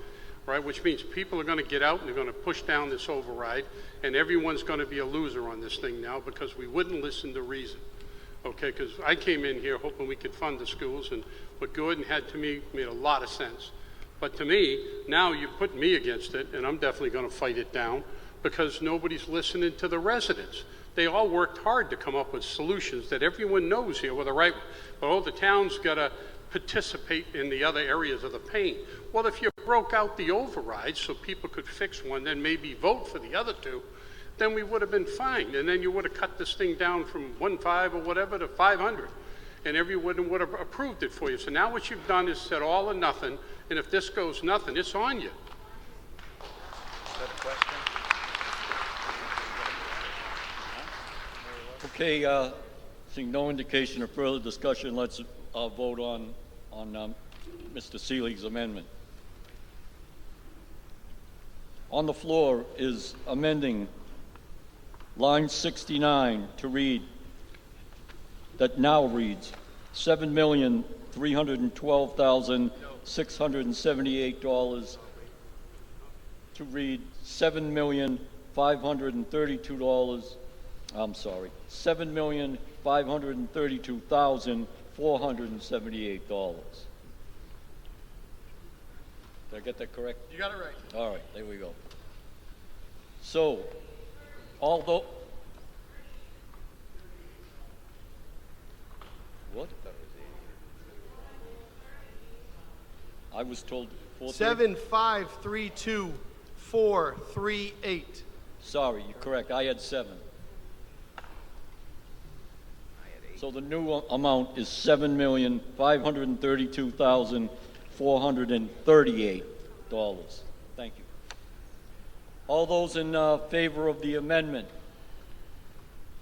right? Which means people are going to get out and they're going to push down this override, and everyone's going to be a loser on this thing now because we wouldn't listen to reason. Okay, because I came in here hoping we could fund the schools, and what Gordon had to me made a lot of sense. But to me, now you put me against it, and I'm definitely going to fight it down because nobody's listening to the residents. They all worked hard to come up with solutions that everyone knows here were the right one. But oh, the town's got to participate in the other areas of the pain. Well, if you broke out the override so people could fix one, then maybe vote for the other two, then we would have been fine. And then you would have cut this thing down from 1.5 or whatever to 500. And everyone would have approved it for you. So now what you've done is said all or nothing. And if this goes nothing, it's on you. Okay, seeing no indication of further discussion, let's vote on Mr. Seeley's amendment. On the floor is amending line 69 to read, that now reads, $7,312,678 to read $7,532,478. Did I get that correct? You got it right. All right, there we go. So, although... What? I was told 7,532,438. Sorry, you're correct. I had 7. So the new amount is $7,532,438. Thank you. All those in favor of the amendment,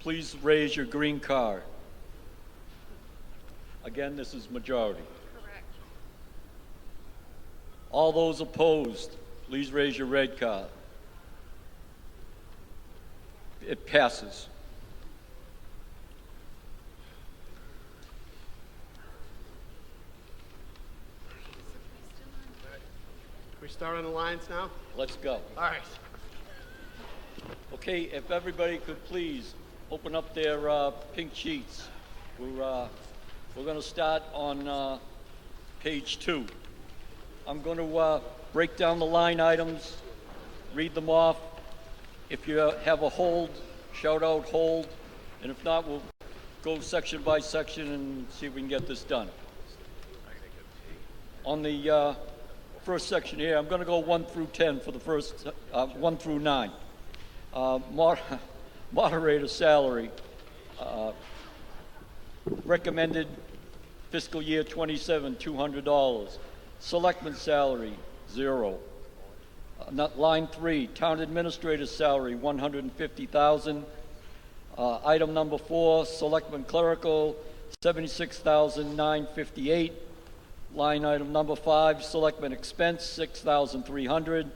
please raise your green card. Again, this is majority. Correct. All those opposed, please raise your red card. It passes. Can we start on the lines now? Let's go. All right. Okay, if everybody could please open up their pink sheets. We're going to start on page 2. I'm going to break down the line items, read them off. If you have a hold, shout out hold, and if not, we'll go section by section and see if we can get this done. On the first section here, I'm going to go 1 through 10 for the first, 1 through 9. Moderator salary, recommended fiscal year 27, $200. Selectman salary, 0. Line 3, town administrator salary, $150,000. Item number 4, selectman clerical, $76,958. Line item number 5, selectman expense, $6,300.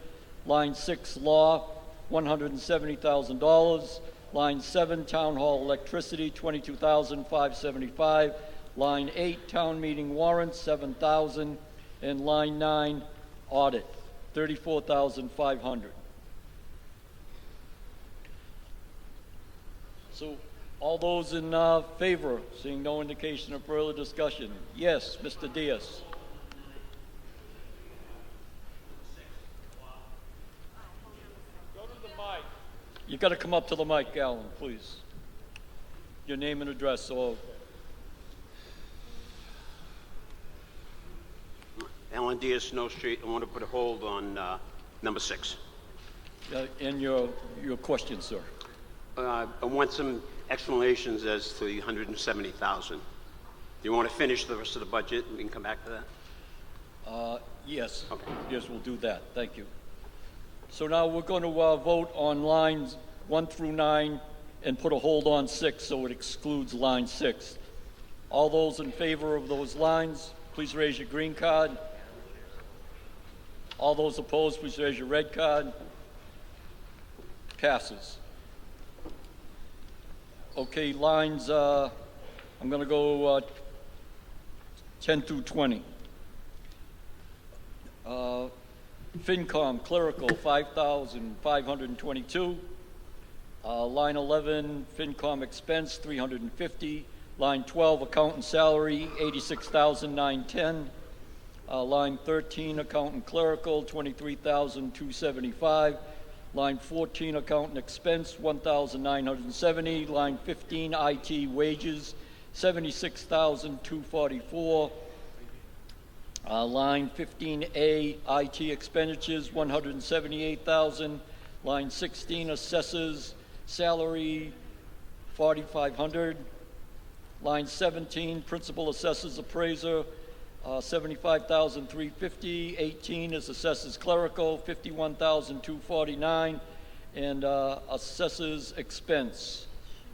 Line 6, law, $170,000. Line 7, town hall electricity, $22,575. Line 8, town meeting warrants, $7,000. And line 9, audit, $34,500. So all those in favor, seeing no indication of further discussion. Yes, Mr. Diaz. You got to come up to the mic, Alan, please. Your name and address. So, Alan Diaz, Snow Street. I want to put a hold on number 6. and your question, sir. I want some explanations as to the 170,000. Do you want to finish the rest of the budget and we can come back to that? Yes. Okay. Yes, we'll do that. Thank you. So now we're going to vote on lines 1 through 9 and put a hold on 6 so it excludes line 6. All those in favor of those lines, please raise your green card. All those opposed, please raise your red card. Passes. Okay, lines, I'm going to go 10 through 20. FinCom, clerical, $5,522. Line 11, FinCom expense, $350. Line 12, accountant salary, $86,910. Line 13, accountant clerical, $23,275. Line 14, accountant expense, $1,970. Line 15, IT wages, $76,244. Line 15A, IT expenditures, $178,000. Line 16, assessors salary, $4,500. Line 17, principal assessors appraiser, $75,350. 18 is assessors clerical, $51,249. And assessors expense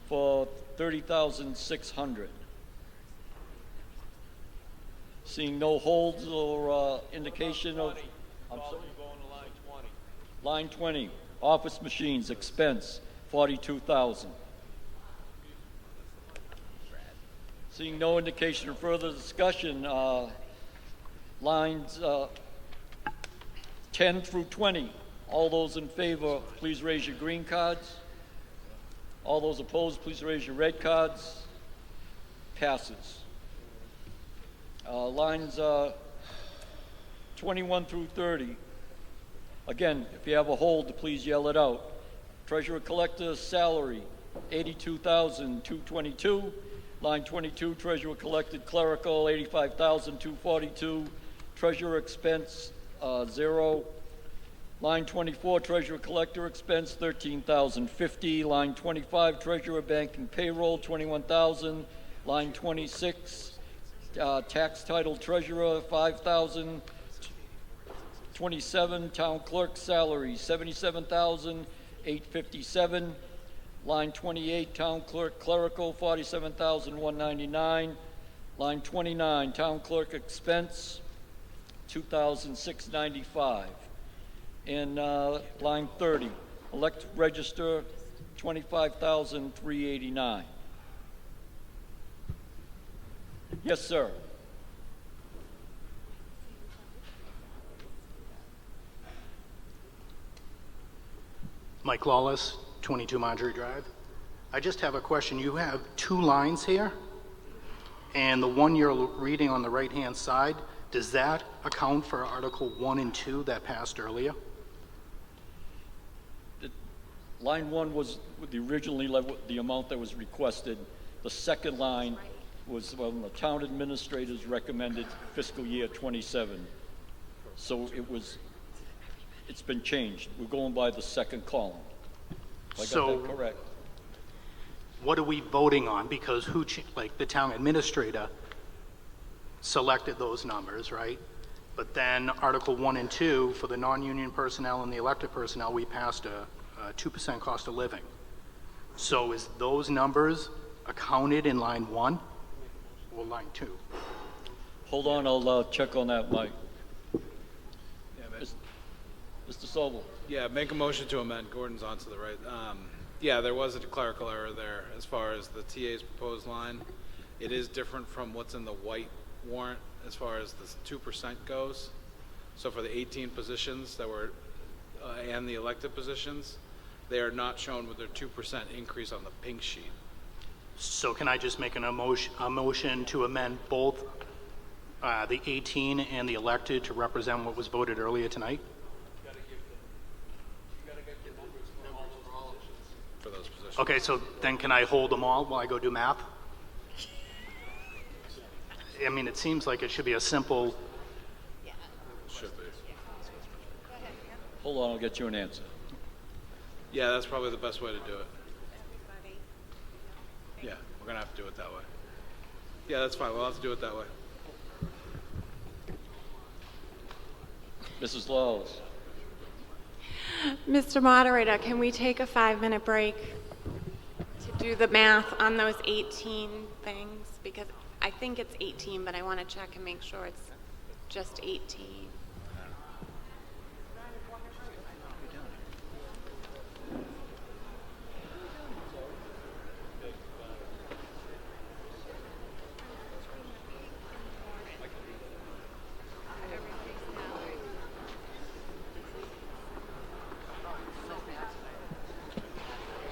for $30,600. Seeing no holds or indication of... I'm sorry. Line 20, office machines, expense, $42,000. Seeing no indication of further discussion, lines 10 through 20, all those in favor, please raise your green cards. All those opposed, please raise your red cards. Passes. Lines 21 through 30. Again, if you have a hold, please yell it out. Treasurer collector salary, $82,222. Line 22, treasurer collected clerical, $85,242. Treasurer expense, 0. Line 24, treasurer collector expense, $13,050. Line 25, treasurer banking payroll, $21,000. Line 26, tax title treasurer, $5,000. 27, town clerk salary, $77,857. Line 28, town clerk clerical, $47,199. Line 29, town clerk expense, $2,695. And line 30, elect register $25,389. Yes, sir. Mike Lawless, 22 Marjorie Drive. I just have a question. You have two lines here, and the one you're reading on the right-hand side, does that account for Article 1 and 2 that passed earlier? Line 1 was the originally the amount that was requested. The second line was when the town administrators recommended fiscal year 27. So it's been changed. We're going by the second column. If I got that correct. What are we voting on? Because the town administrator selected those numbers, right? But then Article 1 and 2, for the non-union personnel and the elected personnel, we passed a 2% cost of living. So is those numbers accounted in line 1 or line 2? Hold on, I'll check on that, Mike. Mr. Sobel. Yeah, make a motion to amend. Gordon's on to the right. Yeah, there was a clerical error there as far as the TA's proposed line. It is different from what's in the white warrant as far as the 2% goes. So for the 18 positions that were, and the elected positions, they are not shown with their 2% increase on the pink sheet. So can I just make a motion to amend both the 18 and the elected to represent what was voted earlier tonight? For those positions. Okay, so then can I hold them all while I go do math? I mean, it seems like it should be a simple. Should be. Hold on, I'll get you an answer. Yeah, that's probably the best way to do it. Yeah, we're gonna have to do it that way. Yeah, that's fine. We'll have to do it that way. Mrs. Lawless. Mr. Moderator, can we take a 5-minute break to do the math on those 18 things? Because I think it's 18, but I want to check and make sure it's just 18.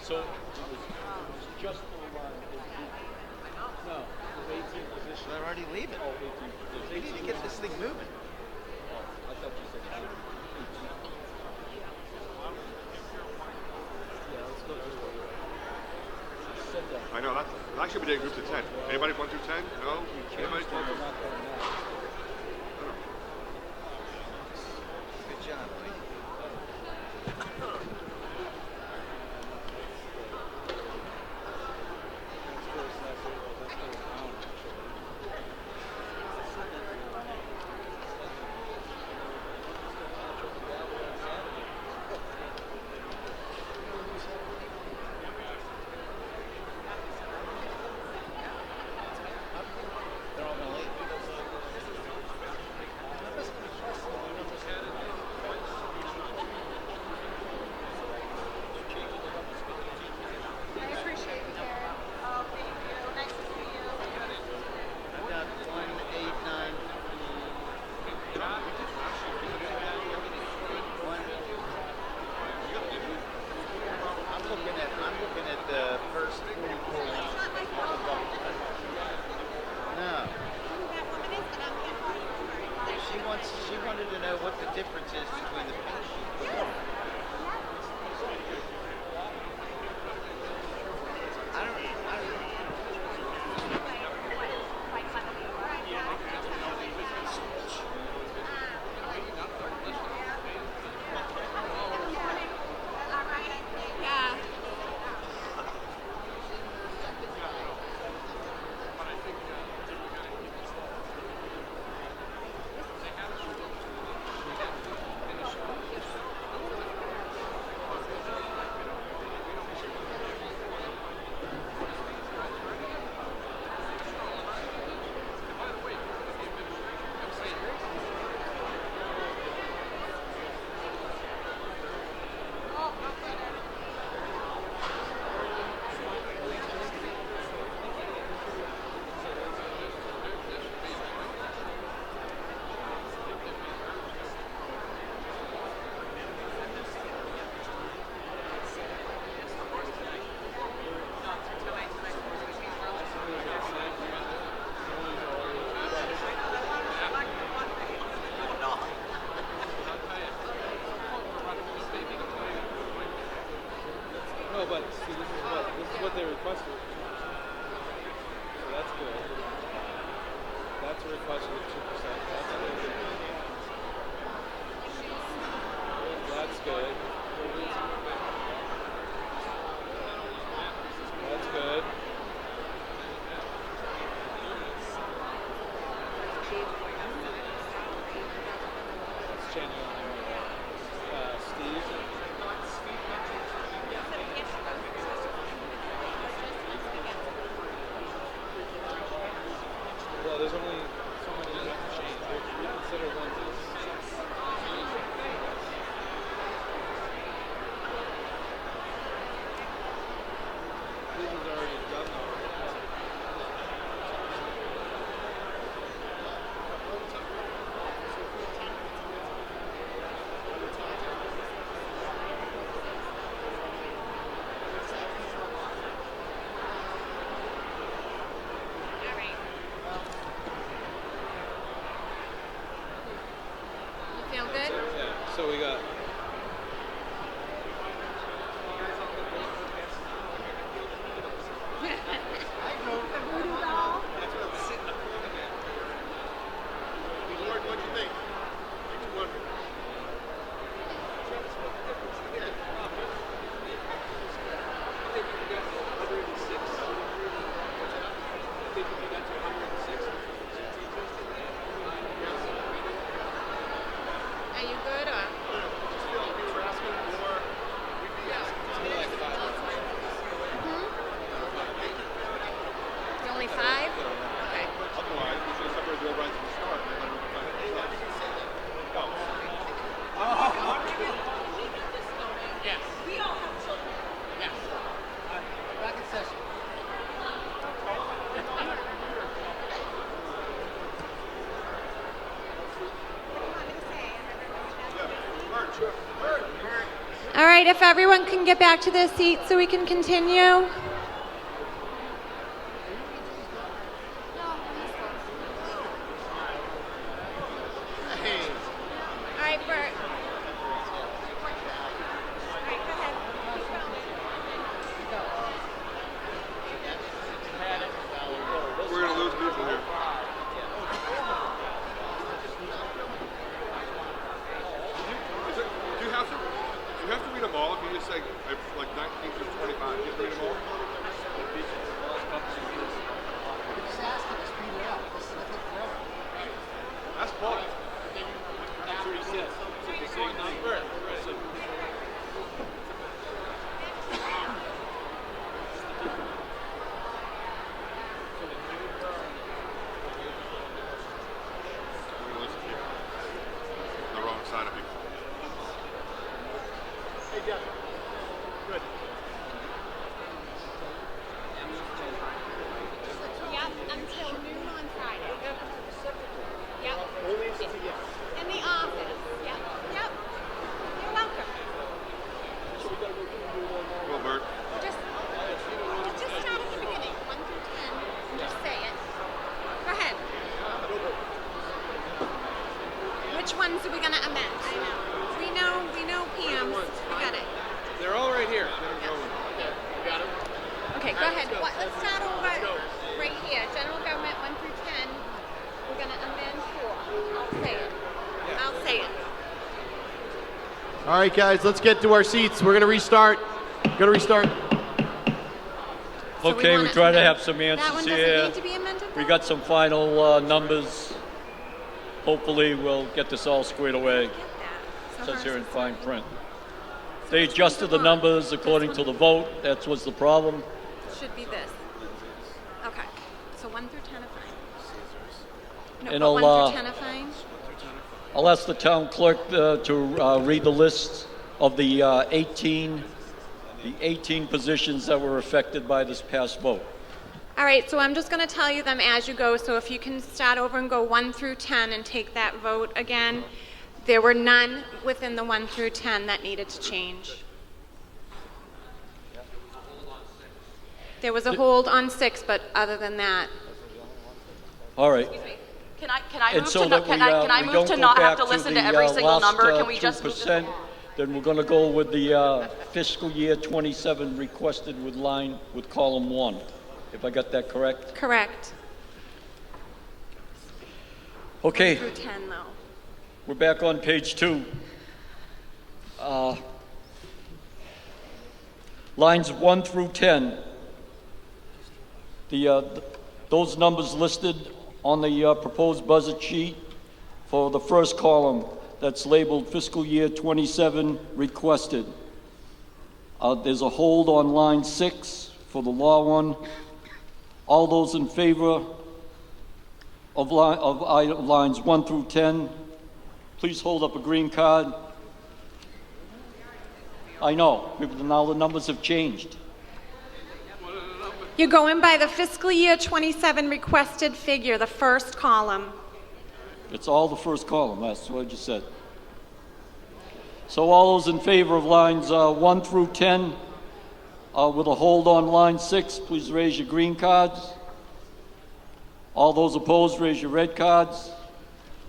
So it was just the line. No, it was 18 positions. They're already leaving. Oh, 18 positions. We need to get this thing moving. Oh, I thought you said 18. Yeah, let's go through it. I know, actually we did groups of 10. Anybody 1 through 10? No? Anybody 12 through 10? Good job, Mike. Well, there's only so many you have to change. We consider one as Cleveland's already done You feel good? Yeah, so we got. Lord, what'd you think? Makes you wonder. Are you good or? You only 5? Okay. Otherwise, we should have separated the overrides from the start. Yes. We all have children. Yes. Back in session. All right, if everyone can get back to their seats so we can continue. All right, Bert. We're going to lose people here. Do you have to read them all? If you just say like 19 through 25, you have to read them all? Just ask him to speed it up. This is going to take forever. That's Paul. That's what he said. He's saying number. I'm going to listen to you. The wrong side of you. Hey, Jeff. Good. Yep, until noon on Friday. Yep. Only until yes. In the office. Yep. Yep. You're welcome. Well, Bert. Just start at the beginning, 1 through 10, and just say it. Go ahead. Which ones are we gonna amend? I know. We know Pam's. We got it. They're all right here. Got him? Okay, go ahead. Let's start over right here. General government 1 through 10. We're gonna amend 4. I'll say it. I'll say it. All right, guys, let's get to our seats. We're going to restart. Okay, we try to have some That answers one doesn't here. need to be amended? We got some final numbers. Hopefully, we'll get this all squared away. Says here in fine print. They adjusted the numbers according to the vote. That was the problem. Should be this. Okay. So 1 through 10 are fine. No, And but I'll, 1 through 10 are fine? I'll ask the town clerk to read the list of the 18 positions that were affected by this past vote. All right, so I'm just going to tell you them as you go. So if you can start over and go 1 through 10 and take that vote again. There were none within the 1 through 10 that needed to change. There was a hold on 6, but other than that. All right. Can I And move so to that can we, I we move don't to go not have back to listen the, to every single last, number? Can we just move 2%, then we're going to go with the fiscal year 27 requested with column 1. If I got that correct? Correct. Okay. 1 through 10, though. We're back on page 2. Lines 1 through 10. Those numbers listed on the proposed budget sheet for the first column, that's labeled fiscal year 27 requested. There's a hold on line 6 for the law one. All those in favor of lines 1 through 10, please hold up a green card. I know, now the numbers have changed. You're going by the fiscal year 27 requested figure, the first column. It's all the first column, that's what I just said. So all those in favor of lines 1 through 10 with a hold on line 6, please raise your green cards. All those opposed, raise your red cards.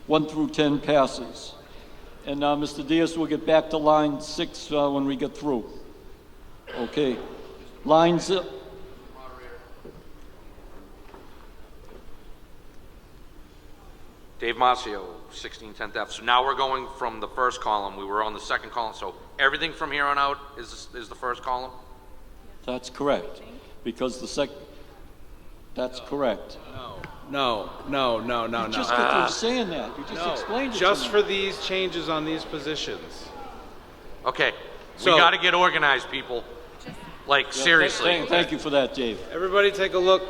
1 through 10 passes. And Mr. Diaz, we'll get back to line 6 when we get through. Okay. Lines... Dave Marcio, 1610th F. So now we're going from the first column. We were on the second column. So everything from here on out is the first column? That's correct. Because that's correct. No. You just got through saying that. You just explained it Just to for me. these changes on these positions. Okay. So- We got to get organized, people. Like, Yeah, seriously. Thank you for that, Dave. Everybody take a look.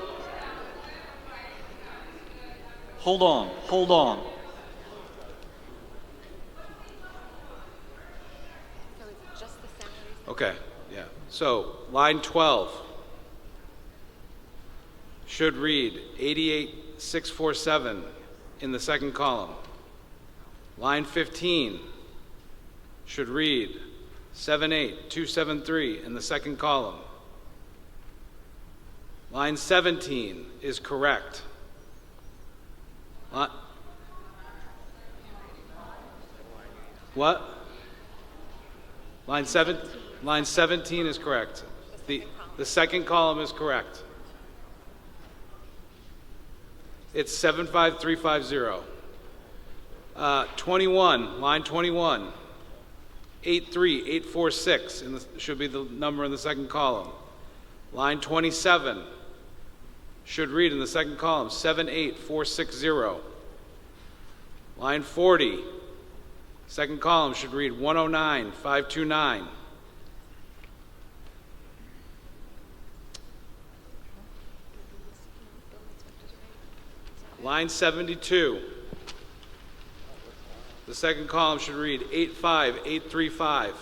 Hold on. Okay, yeah. So, line 12 should read 88647 in the second column. Line 15 should read 78273 in the second column. Line 17 is correct. What? Line 17 is correct. The second column is correct. It's 75350. 21, line 21, 83846 should be the number in the second column. Line 27 should read in the second column 78460. Line 40, second column should read 109529. Line 72, the second column should read 85835.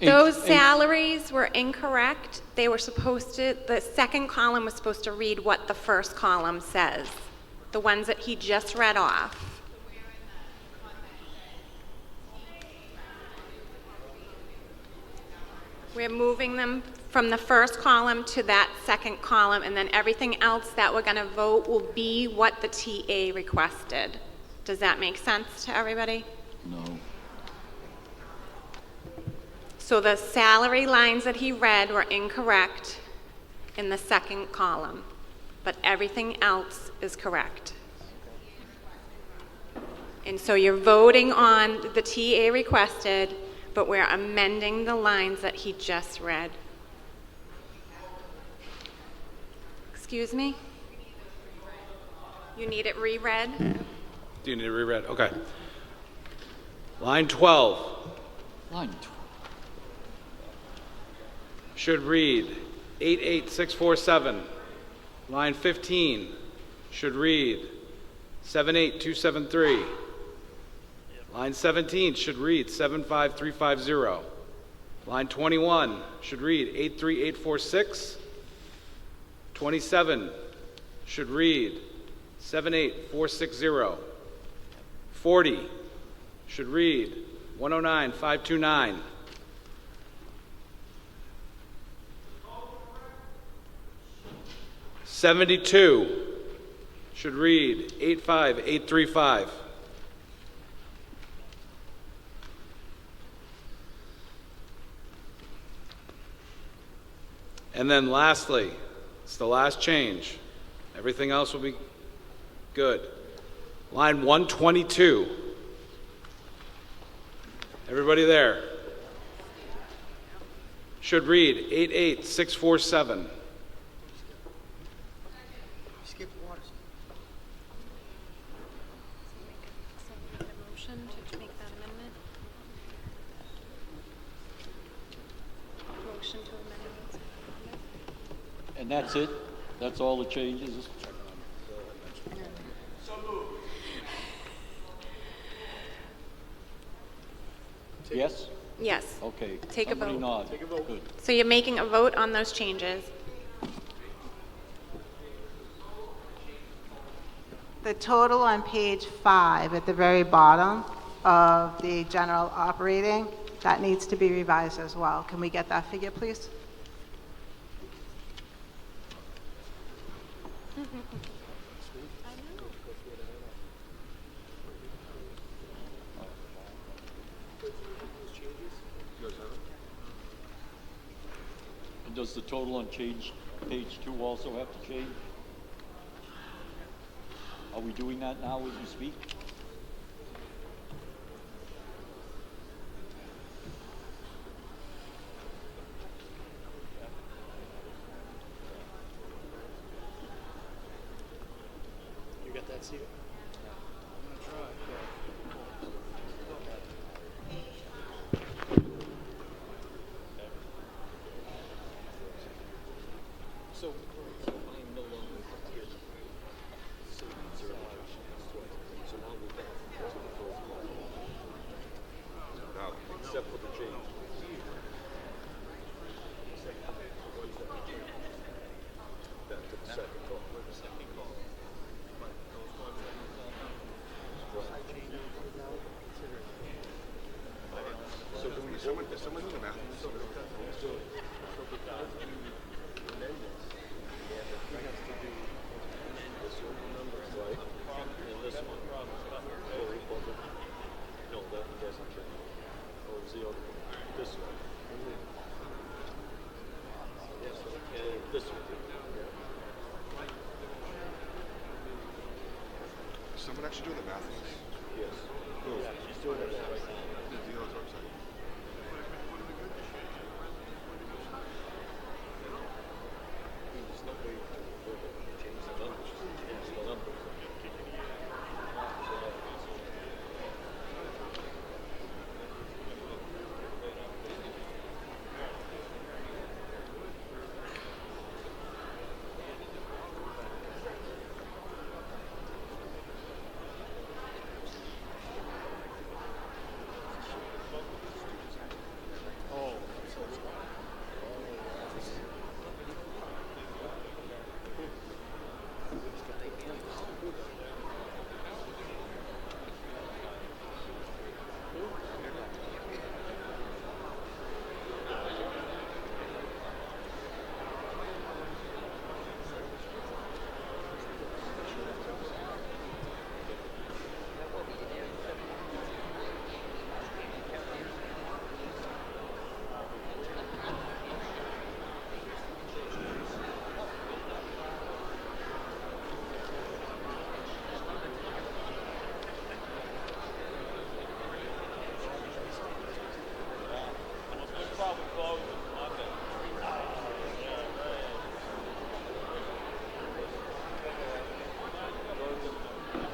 Those salaries were incorrect. They were the second column was supposed to read what the first column says. The ones that he just read off. We're moving them from the first column to that second column, and then everything else that we're going to vote will be what the TA requested. Does that make sense to everybody? No. So the salary lines that he read were incorrect in the second column, but everything else is correct. And so you're voting on the TA requested, but we're amending the lines that he just read. Excuse me? You need it reread? Do you need it reread? Okay. Line 12. Line 12. Should read 88647. Line 15 should read 78273. Line 17 should read 75350. Line 21 should read 83846. 27 should read 78460. 40 should read 109529. 72 should read 85835. And then lastly, it's the last change. Everything else will be good. Line 122. Everybody there? Should read 88647. Skip water. So we need a motion to make that amendment? Motion to amend. And that's it? That's all the changes? Yes? Yes. Okay. Take a Somebody vote. nod. Good. So you're making a vote on those changes. The total on page 5 at the very bottom of the general operating, that needs to be revised as well. Can we get that figure, please? And does the total on page 2 also have to change? Are we doing that now as we speak? You got that, Steve? I'm gonna try. So, I'm no longer here. So now we're back to the first one. Except for the change. Back to the second call. So Is someone doing the math? So because you amend this, he has to do this numbers, right? And this one. No, that one doesn't change. Oh, it's the other one. This one. Yes, and this one. Is someone actually doing the math on this? Yes. Yeah, she's doing it right now. The dealer's website. There's no way to change the numbers. Change the numbers.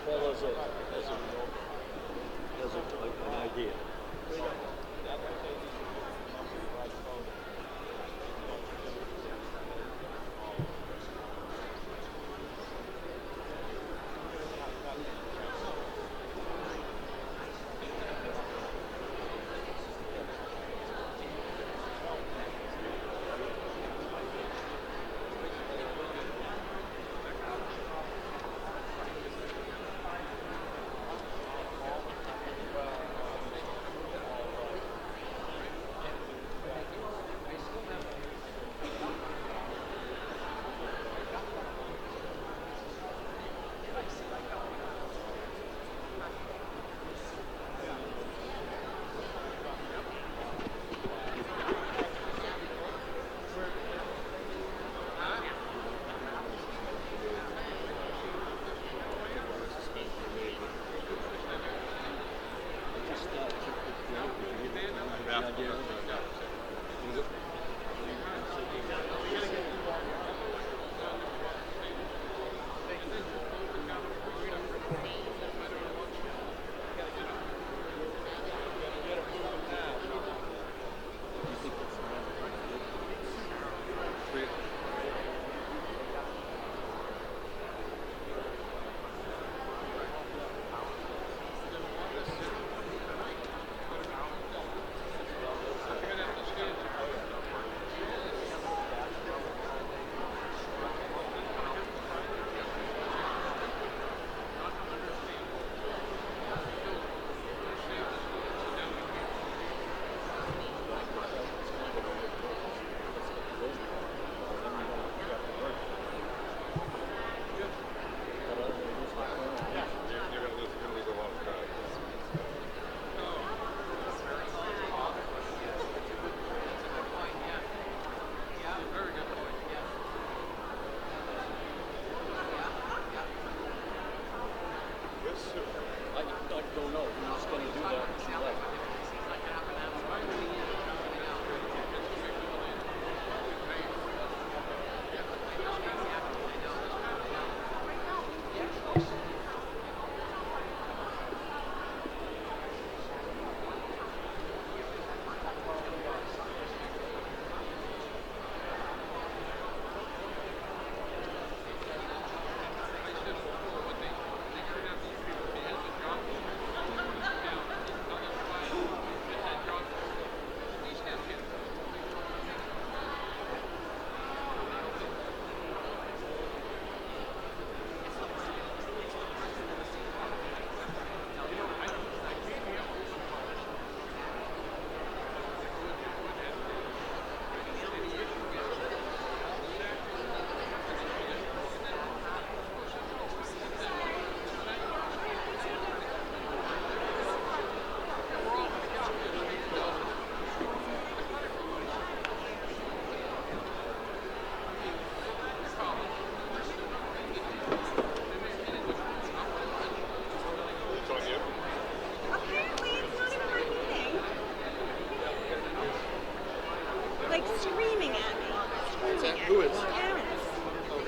Well, as an idea.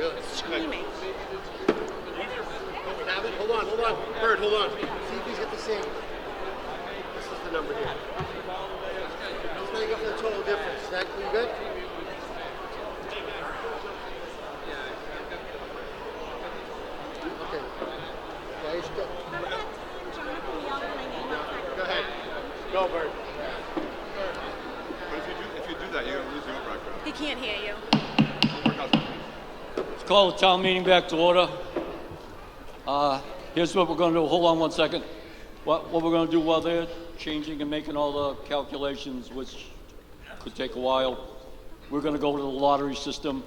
Really? Screaming. We have it? Hold on. Bird, hold on. See if he's got the same. This is the number here. Let's make up the total difference. Is that you good? Okay. Yeah, you should go. Go ahead. Go, Bird. But if you do that, you're going to lose your background. He can't hear you. Let's call the town meeting back to order. Here's what we're going to do. Hold on one second. What we're going to do while they're changing and making all the calculations, which could take a while, we're going to go to the lottery system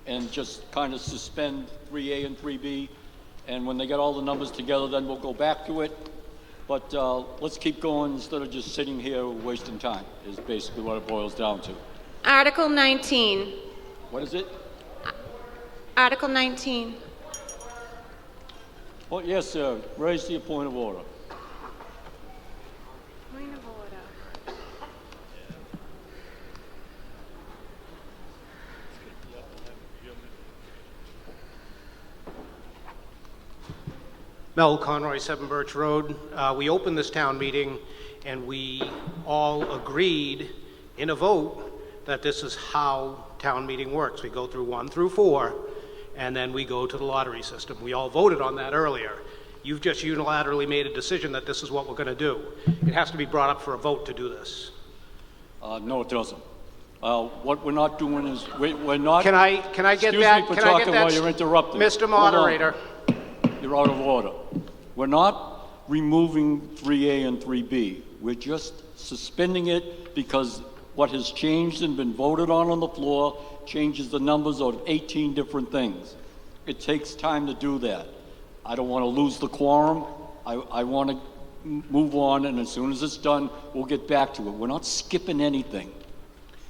and just kind of suspend 3A and 3B. And when they get all the numbers together, then we'll go back to it. But let's keep going instead of just sitting here wasting time, is basically what it boils down to. Article 19. What is it? Article 19. Oh, yes, sir. Raise the point of order. Point of order. Mel Conroy, 7 Birch Road. We opened this town meeting and we all agreed in a vote that this is how town meeting works. We go through 1 through 4 and then we go to the lottery system. We all voted on that earlier. You've just unilaterally made a decision that this is what we're going to do. It has to be brought up for a vote to do this. No, it doesn't. What we're not doing is we're not. Can I get that? Excuse me for Can I talking get that, while you're interrupting. Mr. Hold on. Moderator? You're out of order. We're not removing 3A and 3B. We're just suspending it because what has changed and been voted on the floor changes the numbers of 18 different things. It takes time to do that. I don't want to lose the quorum. I want to move on, and as soon as it's done, we'll get back to it. We're not skipping anything.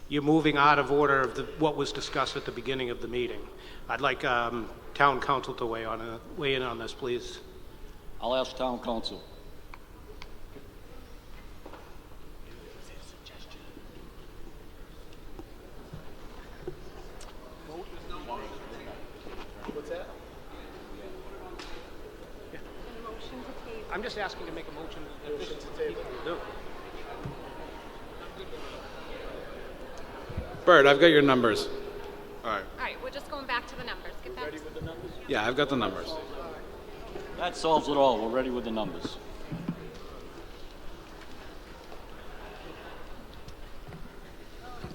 You're moving out of order of what was discussed at the beginning of the meeting. I'd like town council to weigh in on this, please. I'll ask town council. What's that? Yeah. I'm just asking to make a motion. Motion to table. No. Bird, I've got your numbers. All right. All right, we're just going back to the numbers. Get back to the numbers. Yeah, I've got the numbers. That solves it all. We're ready with the numbers.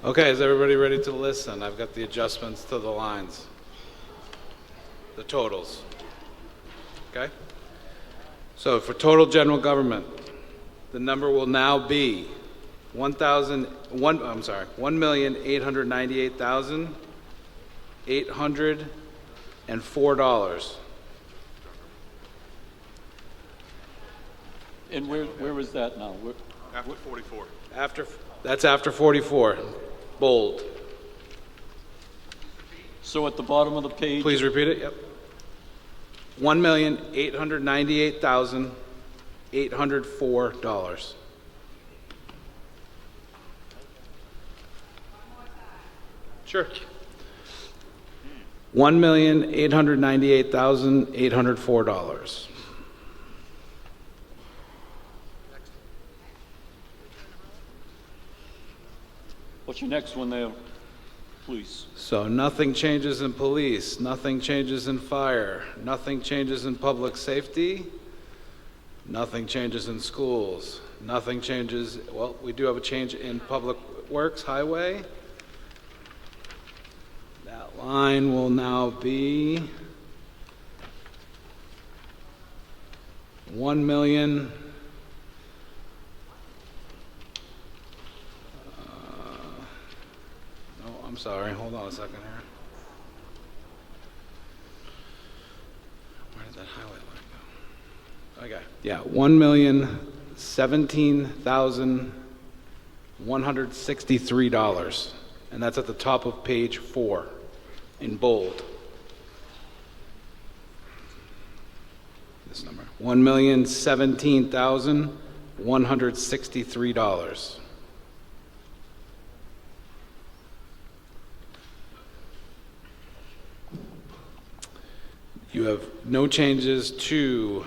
Okay, is everybody ready to listen? I've got the adjustments to the lines. The totals. Okay? So for total general government, the number will now be $1,898,804. And where is that now? After 44. That's after 44. Bold. So at the bottom of the page. Please repeat it. Yep. $1,898,804. Sure. $1,898,804. What's your next one there, please? So nothing changes in police, nothing changes in fire, nothing changes in public safety, nothing changes in schools, nothing changes, well, we do have a change in public works, highway. That line will now be 1,000,000. I'm sorry, hold on a second here. Where did that highway line go? Okay, yeah, $1,017,163, and that's at the top of page 4 in bold. This number, $1,017,163. You have no changes to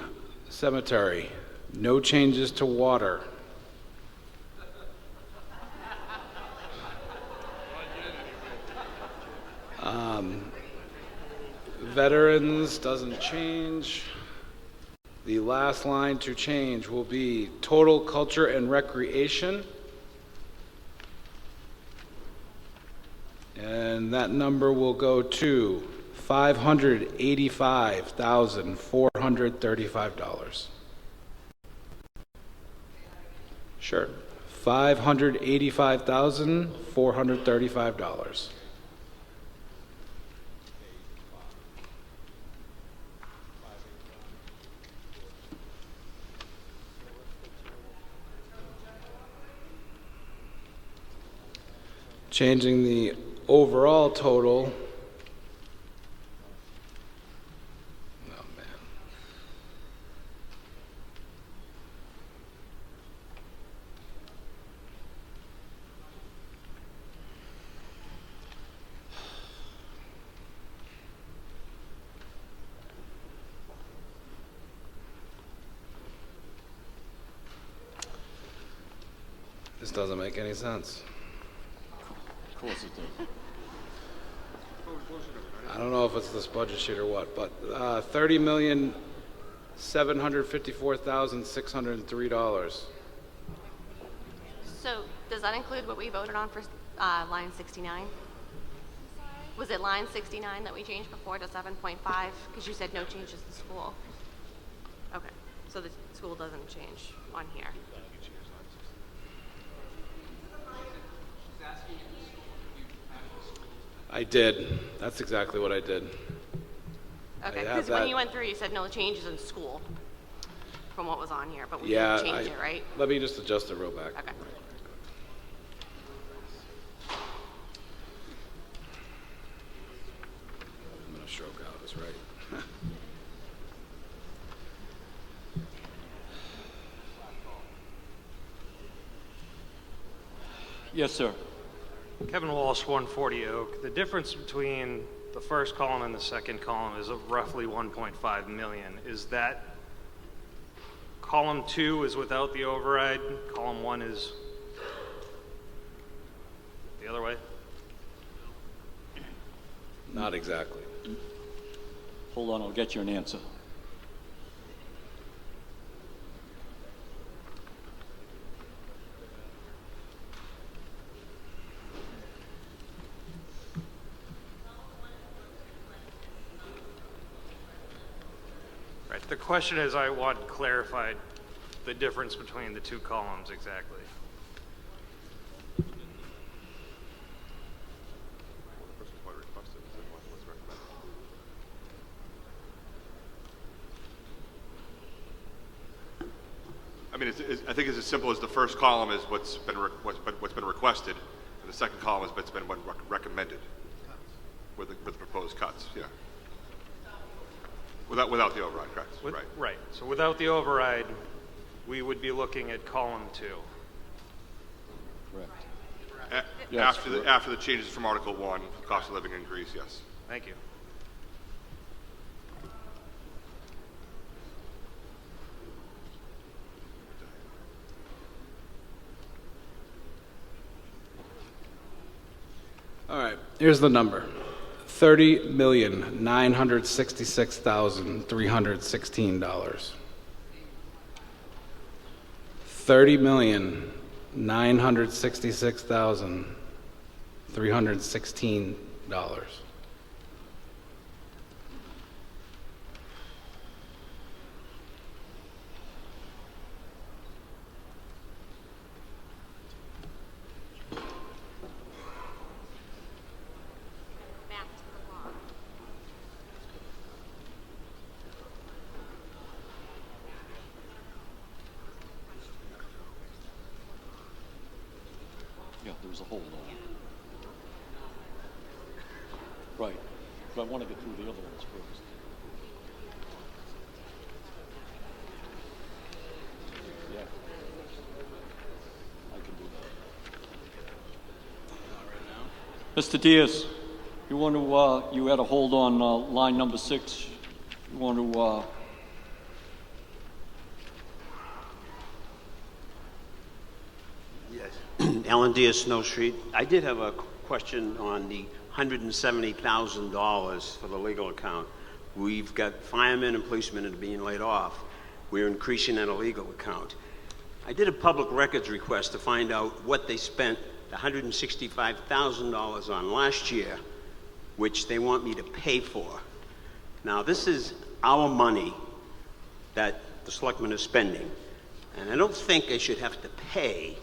cemetery, no changes to water. Veterans doesn't change. The last line to change will be total culture and recreation. And that number will go to $585,435. Sure. $585,435. Changing the overall total. Oh, man. This doesn't make any sense. Of course it does. I don't know if it's this budget sheet or what, but $30,754,603. So does that include what we voted on for line 69? Was it line 69 that we changed before to 7.5? Because you said no changes to school. Okay, so the school doesn't change on here. I did. That's exactly what I did. Okay, I have because when that- you went through, you said no changes in school from what was on here, but we Yeah, didn't change it, right? Let me just adjust it real back. Okay. I'm gonna stroke out, that's right. Yes, sir. Kevin Walsh, 140 Oak. The difference between the first column and the second column is roughly 1.5 million. Is that column 2 is without the override, column 1 is the other way? Not exactly. Hold on, I'll get you an answer. Right. The question is, I want clarified the difference between the two columns exactly. I mean, I think it's as simple as the first column is what's been requested, and the second column is what's been recommended with the proposed cuts. Yeah. Without the override, correct? Right. Right. So without the override, we would be looking at column 2. Correct. Yes, after the changes from Article 1, cost of living increase, yes. Thank you. All right, here's the number. $30,966,316. $30,966,316. Yeah, there was a hold on. Right, but I want to get through the other ones first. Yeah. I can do that. Mr. Diaz, you want to, you had a hold on line number 6. You want to, Yes. Alan Diaz, Snow Street. I did have a question on the $170,000 for the legal account. We've got firemen and policemen that are being laid off. We're increasing that legal account. I did a public records request to find out what they spent the $165,000 on last year, which they want me to pay for. Now, this is our money that the selectmen are spending, and I don't think they should have to pay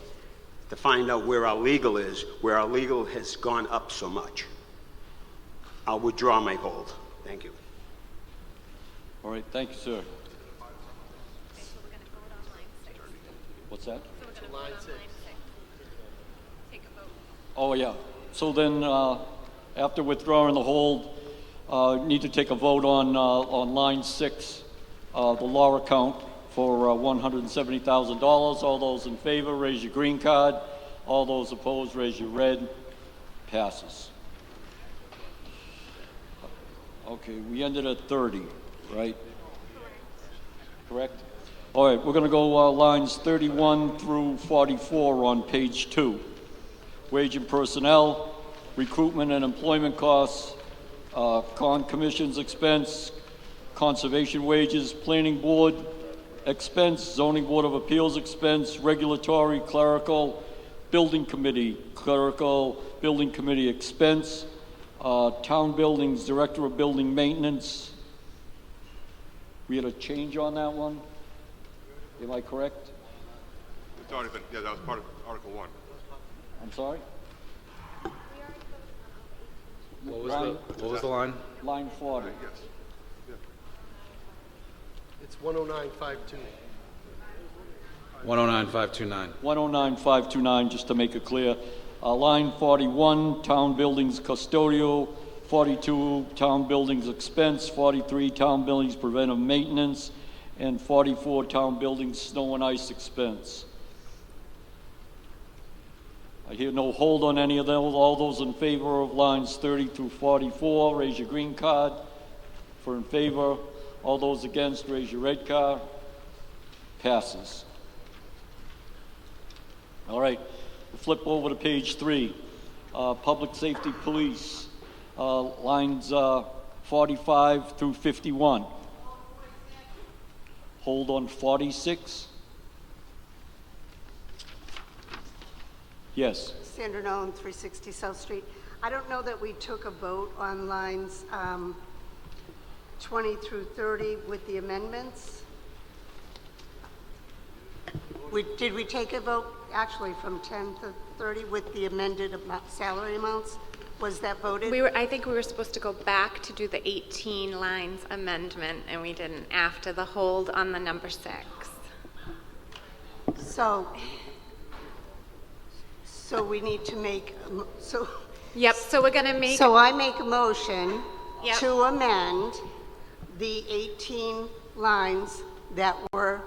to find out where our legal is, where our legal has gone up so much. I'll withdraw my hold. Thank you. all right, thank you, sir. What's that? Oh, yeah. So then, after withdrawing the hold, need to take a vote on line 6, the law account for $170,000. All those in favor, raise your green card. All those opposed, raise your red. Passes. Okay, we ended at 30, right? Correct? All right, we're going to go lines 31 through 44 on page 2. Wage and personnel, recruitment and employment costs, commissions expense, conservation wages, planning board expense, zoning board of appeals expense, regulatory, clerical, building committee, clerical, building committee expense, town buildings, director of building maintenance. We had a change on that one? Am I correct? It's already been, yeah, that was part of Article 1. I'm sorry? What was the line? Line 40. Yes. Yeah. It's 109.52. 109,529. 109,529, just to make it clear. Line 41, town buildings custodial, 42, town buildings expense, 43, town buildings preventive maintenance, and 44, town buildings snow and ice expense. I hear no hold on any of those. All those in favor of lines 30 through 44, raise your green card. For in favor, all those against, raise your red card. Passes. All right, we'll flip over to page 3. Public safety police, lines 45 through 51. Hold on 46. Yes. Sandra Nolan, 360 South Street. I don't know that we took a vote on lines 20 through 30 with the amendments. Did we take a vote actually from 10 to 30 with the amended salary amounts? Was that voted? I think we were supposed to go back to do the 18 lines amendment, and we didn't after the hold on the number 6. So we need to make, Yep, so we're gonna make. So I make a motion Yep. to amend the 18 lines that were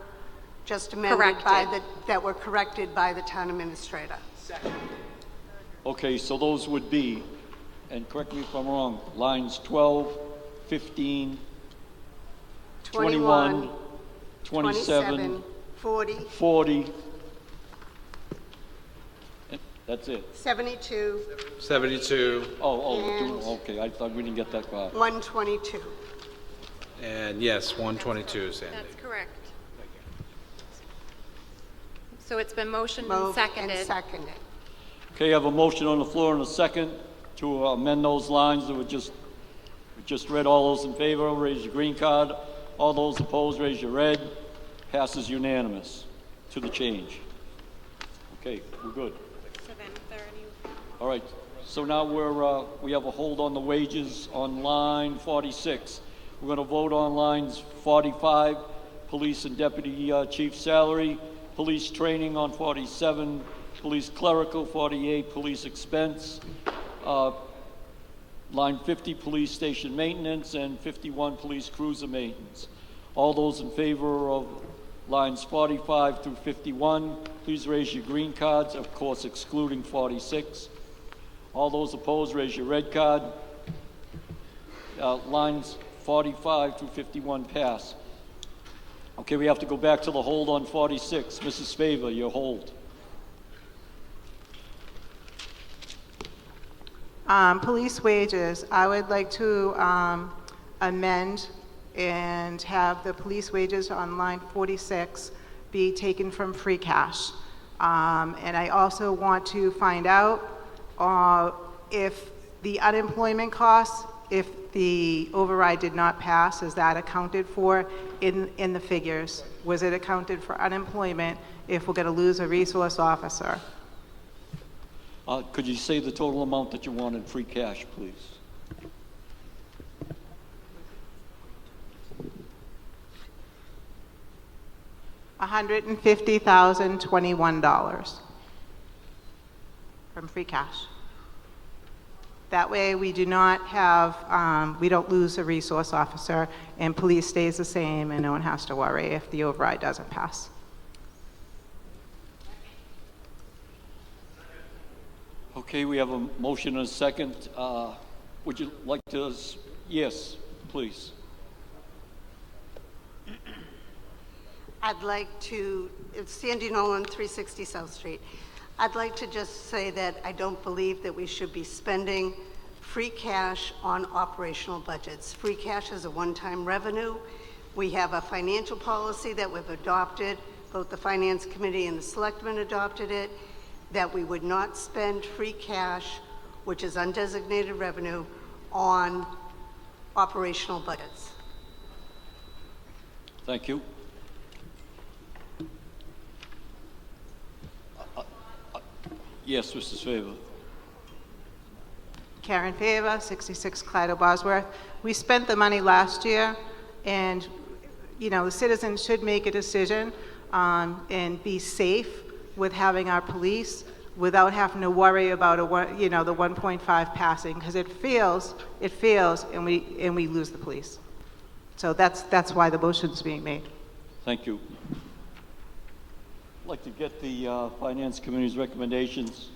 just amended that were corrected by the town administrator. Okay, so those would be, and correct me if I'm wrong, lines 12, 15, 21, 27, 40, 40. That's it. 72, 72. Okay, I thought we didn't get that far. 122. And yes, 122, Sandy. That's correct. So it's been motioned and Moved seconded. and seconded. Okay, I have a motion on the floor and a second to amend those lines that we just read. All those in favor, raise your green card. All those opposed, raise your red. Passes unanimous to the change. Okay, we're good. So then 30. All right, so now we have a hold on the wages on line 46. We're going to vote on lines 45, police and deputy chief salary, police training on 47, police clerical 48, police expense, line 50, police station maintenance, and 51, police cruiser maintenance. All those in favor of lines 45 through 51, please raise your green cards, of course excluding 46. All those opposed, raise your red card. Lines 45 through 51 pass. Okay, we have to go back to the hold on 46. Mrs. Favor, your hold. Police wages, I would like to amend and have the police wages on line 46 be taken from free cash. And I also want to find out if the unemployment costs, if the override did not pass, is that accounted for in the figures? Was it accounted for unemployment if we're going to lose a resource officer? Could you say the total amount that you want in free cash, please? $150,021 from free cash. That way we do not have, we don't lose a resource officer and police stays the same and no one has to worry if the override doesn't pass. Okay, we have a motion and a second. Would you like to? Yes, please. I'd like to, it's Sandy Nolan, 360 South Street. I'd like to just say that I don't believe that we should be spending free cash on operational budgets. Free cash is a one-time revenue. We have a financial policy that we've adopted, both the Finance Committee and the Selectmen adopted it, that we would not spend free cash, which is undesignated revenue, on operational budgets. Thank you. Yes, Mrs. Favor. Karen Favor, 66 Clyde Bosworth. We spent the money last year, and the citizens should make a decision and be safe with having our police without having to worry about the 1.5 passing, because it fails, and we lose the police. So that's why the motion's being made. Thank you. I'd like to get the Finance Committee's recommendations.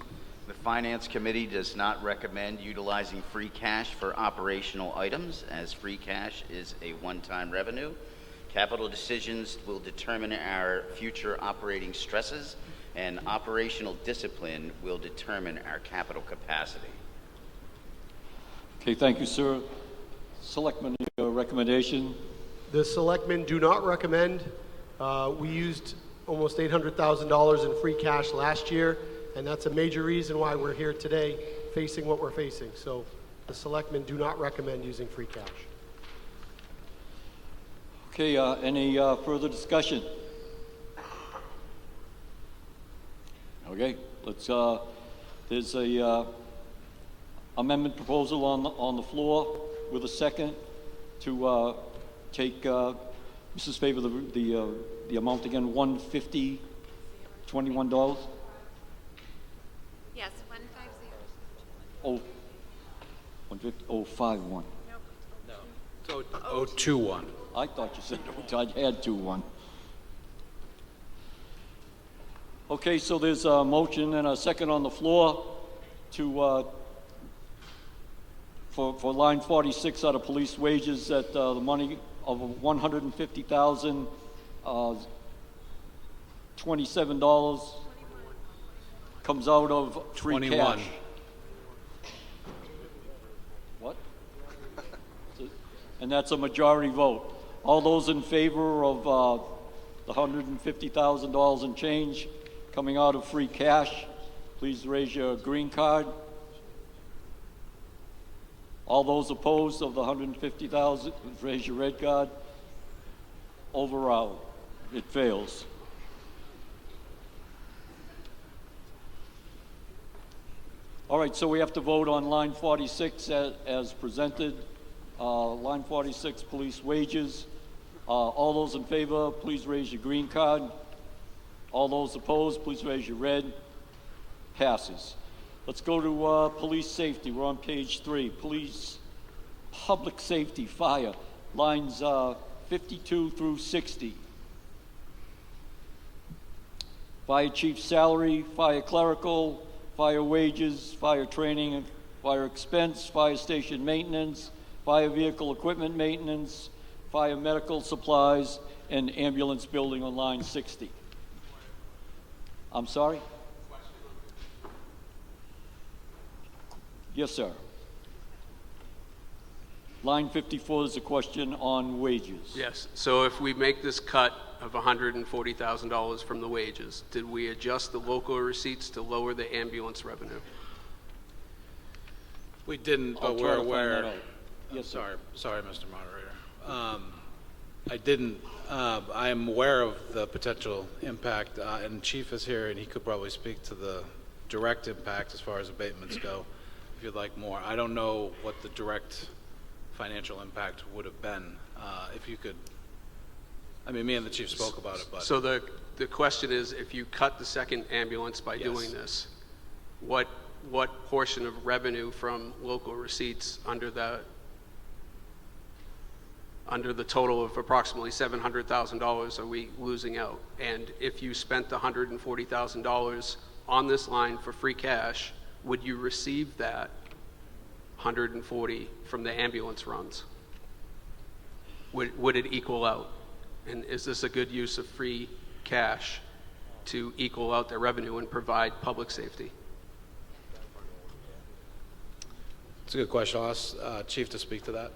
The Finance Committee does not recommend utilizing free cash for operational items, as free cash is a one-time revenue. Capital decisions will determine our future operating stresses, and operational discipline will determine our capital capacity. Okay, thank you, sir. Selectman, your recommendation? The selectmen do not recommend. We used almost $800,000 in free cash last year, and that's a major reason why we're here today facing what we're facing. So the selectmen do not recommend using free cash. Okay, any further discussion? Okay, let's, there's a amendment proposal on the floor with a second to take Mrs. Favor the amount again, $150, $21. Yes, 150. Oh, 150, 051. So 021. I thought you said I had 21. Okay, so there's a motion and a second on the floor to for line 46 out of police wages that the money of $150,000, $27 comes out of free 21. cash. What? And that's a majority vote. All those in favor of the $150,000 and change coming out of free cash, please raise your green card. All those opposed of the $150,000, raise your red card. Overall, it fails. All right, so we have to vote on line 46 as presented. Line 46, police wages. All those in favor, please raise your green card. All those opposed, please raise your red. Passes. Let's go to police safety. We're on page 3. Police, public safety, fire, lines 52 through 60. Fire chief salary, fire clerical, fire wages, fire training, fire expense, fire station maintenance, fire vehicle equipment maintenance, fire medical supplies, and ambulance building on line 60. I'm sorry? Yes, sir. Line 54 is a question on wages. Yes, so if we make this cut of $140,000 from the wages, did we adjust the local receipts to lower the ambulance revenue? We didn't, I'll but try we're to find aware. that out. Yes, sir. Sorry, Mr. Moderator. I didn't. I am aware of the potential impact, and Chief is here, and he could probably speak to the direct impact as far as abatements go, if you'd like more. I don't know what the direct financial impact would have been. If you could, I mean, me and the Chief spoke about it, but. So the question is, if you cut the second ambulance by doing this, what portion of revenue from local receipts under the total of approximately $700,000 are we losing out? And if you spent the $140,000 on this line for free cash, would you receive that 140 from the ambulance runs? Would it equal out? And is this a good use of free cash to equal out the revenue and provide public safety? It's a good question. I'll ask Chief to speak to that.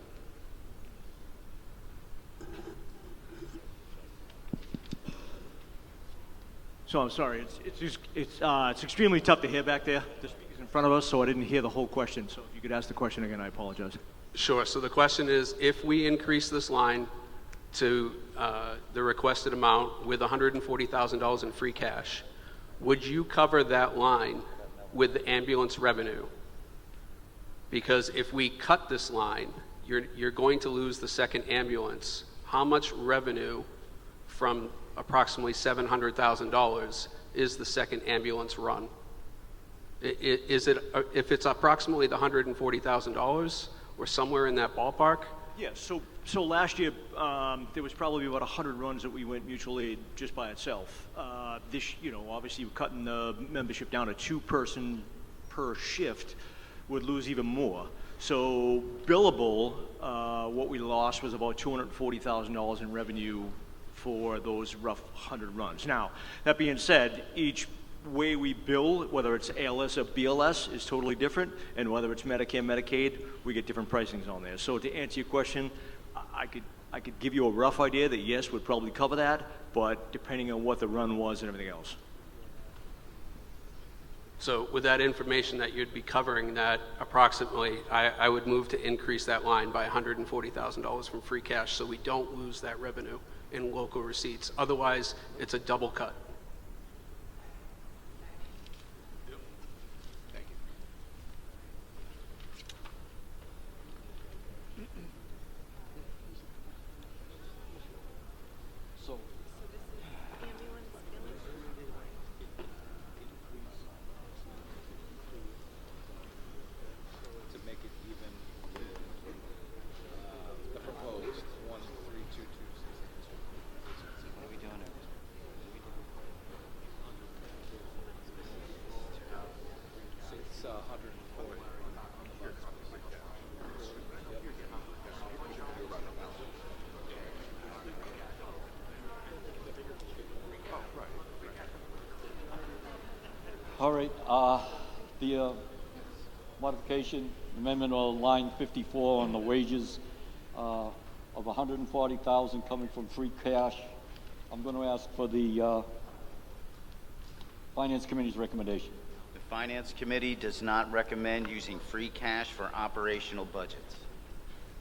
So I'm sorry, it's extremely tough to hear back there. The speaker's in front of us, so I didn't hear the whole question. So if you could ask the question again, I apologize. Sure. So the question is, if we increase this line to the requested amount with $140,000 in free cash, would you cover that line with the ambulance revenue? Because if we cut this line, you're going to lose the second ambulance. How much revenue from approximately $700,000 is the second ambulance run? Is it, if it's approximately the $140,000 or somewhere in that ballpark? Yeah, so last year, there was probably about 100 runs that we went mutual aid just by itself. This, obviously we're cutting the membership down to 2 person per shift, would lose even more. So billable, what we lost was about $240,000 in revenue for those rough 100 runs. Now, that being said, each way we bill, whether it's ALS or BLS, is totally different, and whether it's Medicare, Medicaid, we get different pricings on there. So to answer your question, I could give you a rough idea that yes, would probably cover that, but depending on what the run was and everything else. So with that information that you'd be covering that approximately, I would move to increase that line by $140,000 from free cash so we don't lose that revenue in local receipts. Otherwise, it's a double cut. To make it even with the proposed 13226. What are we doing? It's 140. All right, the modification, amendment on line 54 on the wages of $140,000 coming from free cash. I'm going to ask for the Finance Committee's recommendation. The Finance Committee does not recommend using free cash for operational budgets.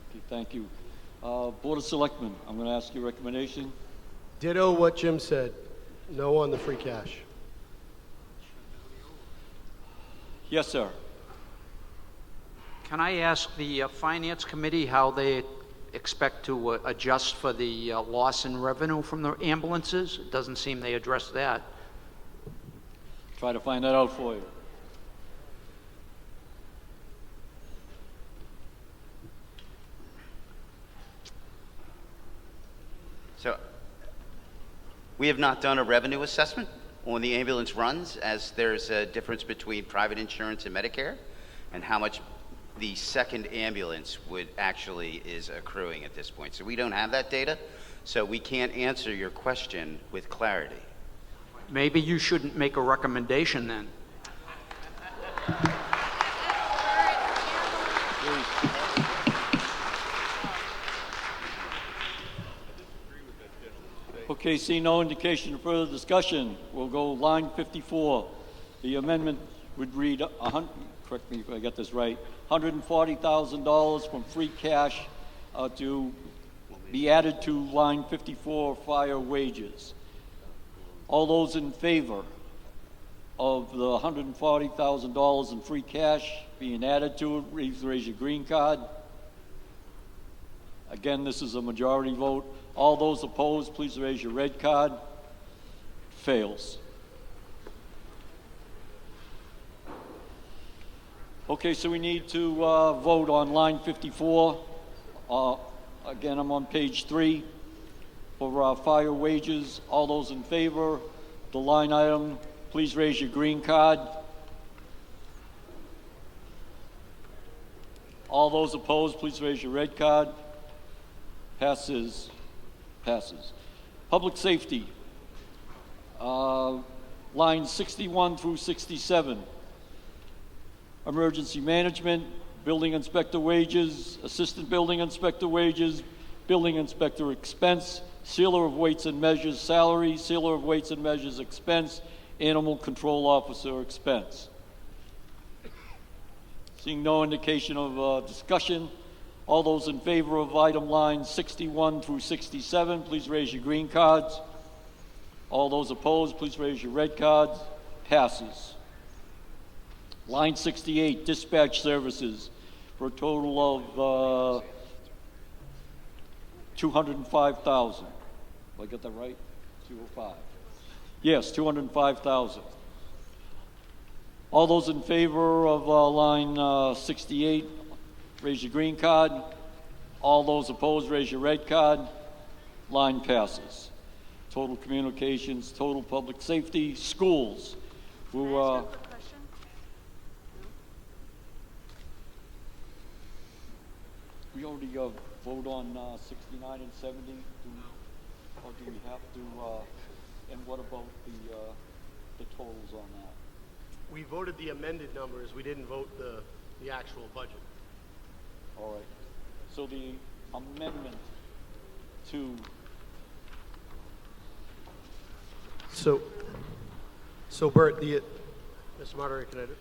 Okay, thank you. Board of Selectmen, I'm going to ask your recommendation. Ditto what Jim said. No on the free cash. Yes, sir. Can I ask the Finance Committee how they expect to adjust for the loss in revenue from the ambulances? It doesn't seem they addressed that. Try to find that out for you. So we have not done a revenue assessment on the ambulance runs, as there's a difference between private insurance and Medicare, and how much the second ambulance is accruing at this point. So we don't have that data, so we can't answer your question with clarity. Maybe you shouldn't make a recommendation then. Okay, see no indication of further discussion. We'll go line 54. The amendment would read, correct me if I get this right, $140,000 from free cash to be added to line 54, fire wages. All those in favor of the $140,000 in free cash being added to it, please raise your green card. Again, this is a majority vote. All those opposed, please raise your red card. Fails. Okay, so we need to vote on line 54. Again, I'm on page 3 for fire wages. All those in favor of the line item, please raise your green card. All those opposed, please raise your red card. Passes. Public safety, lines 61 through 67. Emergency management, building inspector wages, assistant building inspector wages, building inspector expense, sealer of weights and measures salary, sealer of weights and measures expense, animal control officer expense. Seeing no indication of discussion, all those in favor of item lines 61 through 67, please raise your green cards. All those opposed, please raise your red cards. Passes. Line 68, dispatch services, for a total of $205,000. Did I get that right? 205. Yes, $205,000. All those in favor of line 68, raise your green card. All those opposed, raise your red card. Line passes. Total communications, total public safety, schools. Who, we already vote on 69 and 70, or do we have to, and what about the totals on that? We voted the amended numbers. We didn't vote the actual budget. All right. So the amendment to... So Bert, Mr. Moderator, can I do?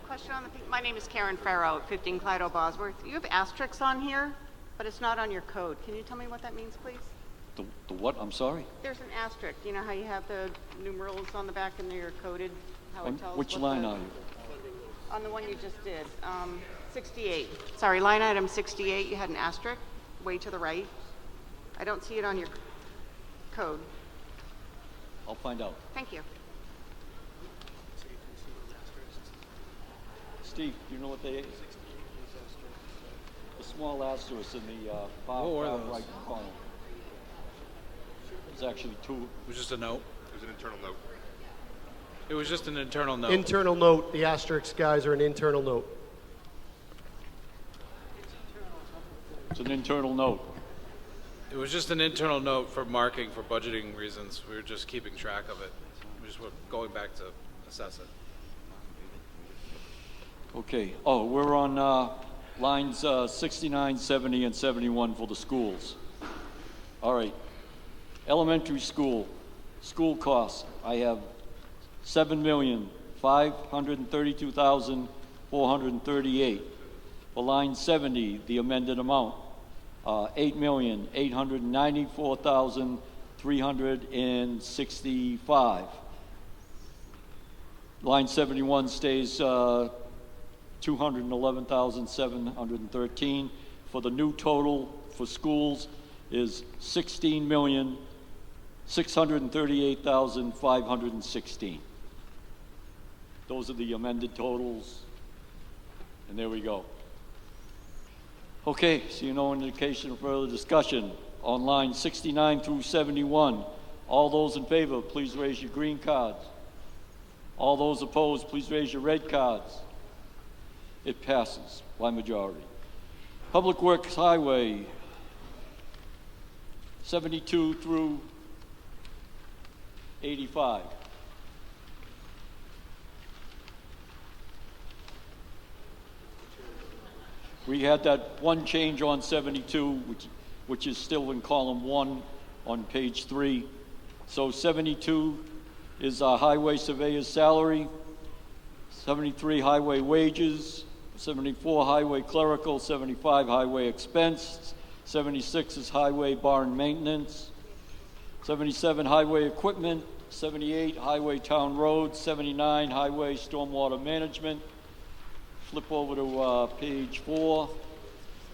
Question on my name is Karen Farrow at 15 Clyde Bosworth. You have asterisks on here, but it's not on your code. Can you tell me what that means, please? The what? I'm sorry? There's an asterisk. You know how you have the numerals on the back and they're coded? How it tells which what line are you? On the one you just did. 68. Sorry, line item 68, you had an asterisk. way to the right? I don't see it on your code. I'll find out. Thank you. Steve, do you know what they, the small asterisk in the far What were far those? right corner? There's actually two. It was just a note. It was an internal note. It was just an internal note. Internal note, the asterisk guys are an internal note. It's an internal note. It was just an internal note for marking for budgeting reasons. We were just keeping track of it. We just were going back to assess it. Okay. Oh, we're on lines 69, 70, and 71 for the schools. All right. Elementary school costs. I have $7,532,438. For line 70, the amended amount, $8,894,365. Line 71 stays $211,713. For the new total for schools is $16,638,516. Those are the amended totals, and there we go. Okay, so no indication of further discussion. On line 69 through 71, all those in favor, please raise your green cards. All those opposed, please raise your red cards. It passes by majority. Public Works Highway, 72 through 85. We had that one change on 72, which is still in column 1 on page 3. So 72 is our highway surveyor's salary, 73 highway wages, 74 highway clerical, 75 highway expense, 76 is highway barn maintenance, 77 highway equipment, 78 highway town roads, 79 highway stormwater management. Flip over to page 4.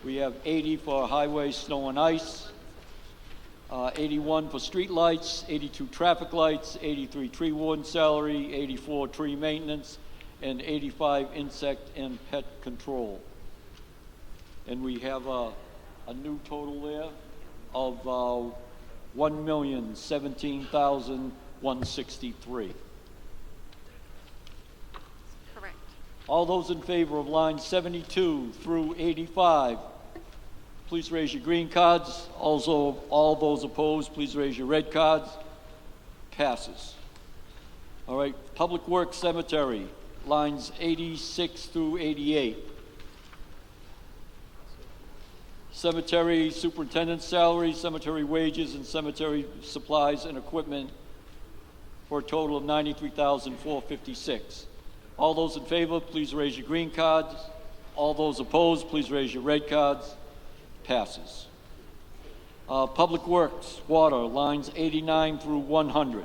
We have 80 for highway snow and ice, 81 for street lights, 82 traffic lights, 83 tree warden salary, 84 tree maintenance, and 85 insect and pet control. And we have a new total there of $1,017,163. Correct. All those in favor of lines 72 through 85, please raise your green cards. Also, all those opposed, please raise your red cards. Passes. All right, Public Works Cemetery, lines 86 through 88. Cemetery superintendent's salary, cemetery wages, and cemetery supplies and equipment for a total of $93,456. All those in favor, please raise your green cards. All those opposed, please raise your red cards. Passes. Public Works, water, lines 89 through 100.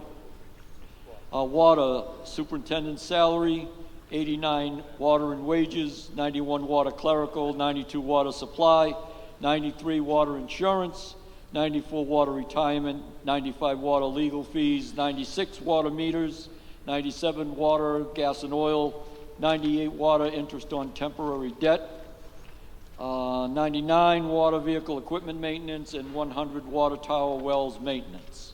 Water superintendent's salary, 89 water and wages, 91 water clerical, 92 water supply, 93 water insurance, 94 water retirement, 95 water legal fees, 96 water meters, 97 water, gas and oil, 98 water interest on temporary debt, 99 water vehicle equipment maintenance, and 100 water tower wells maintenance.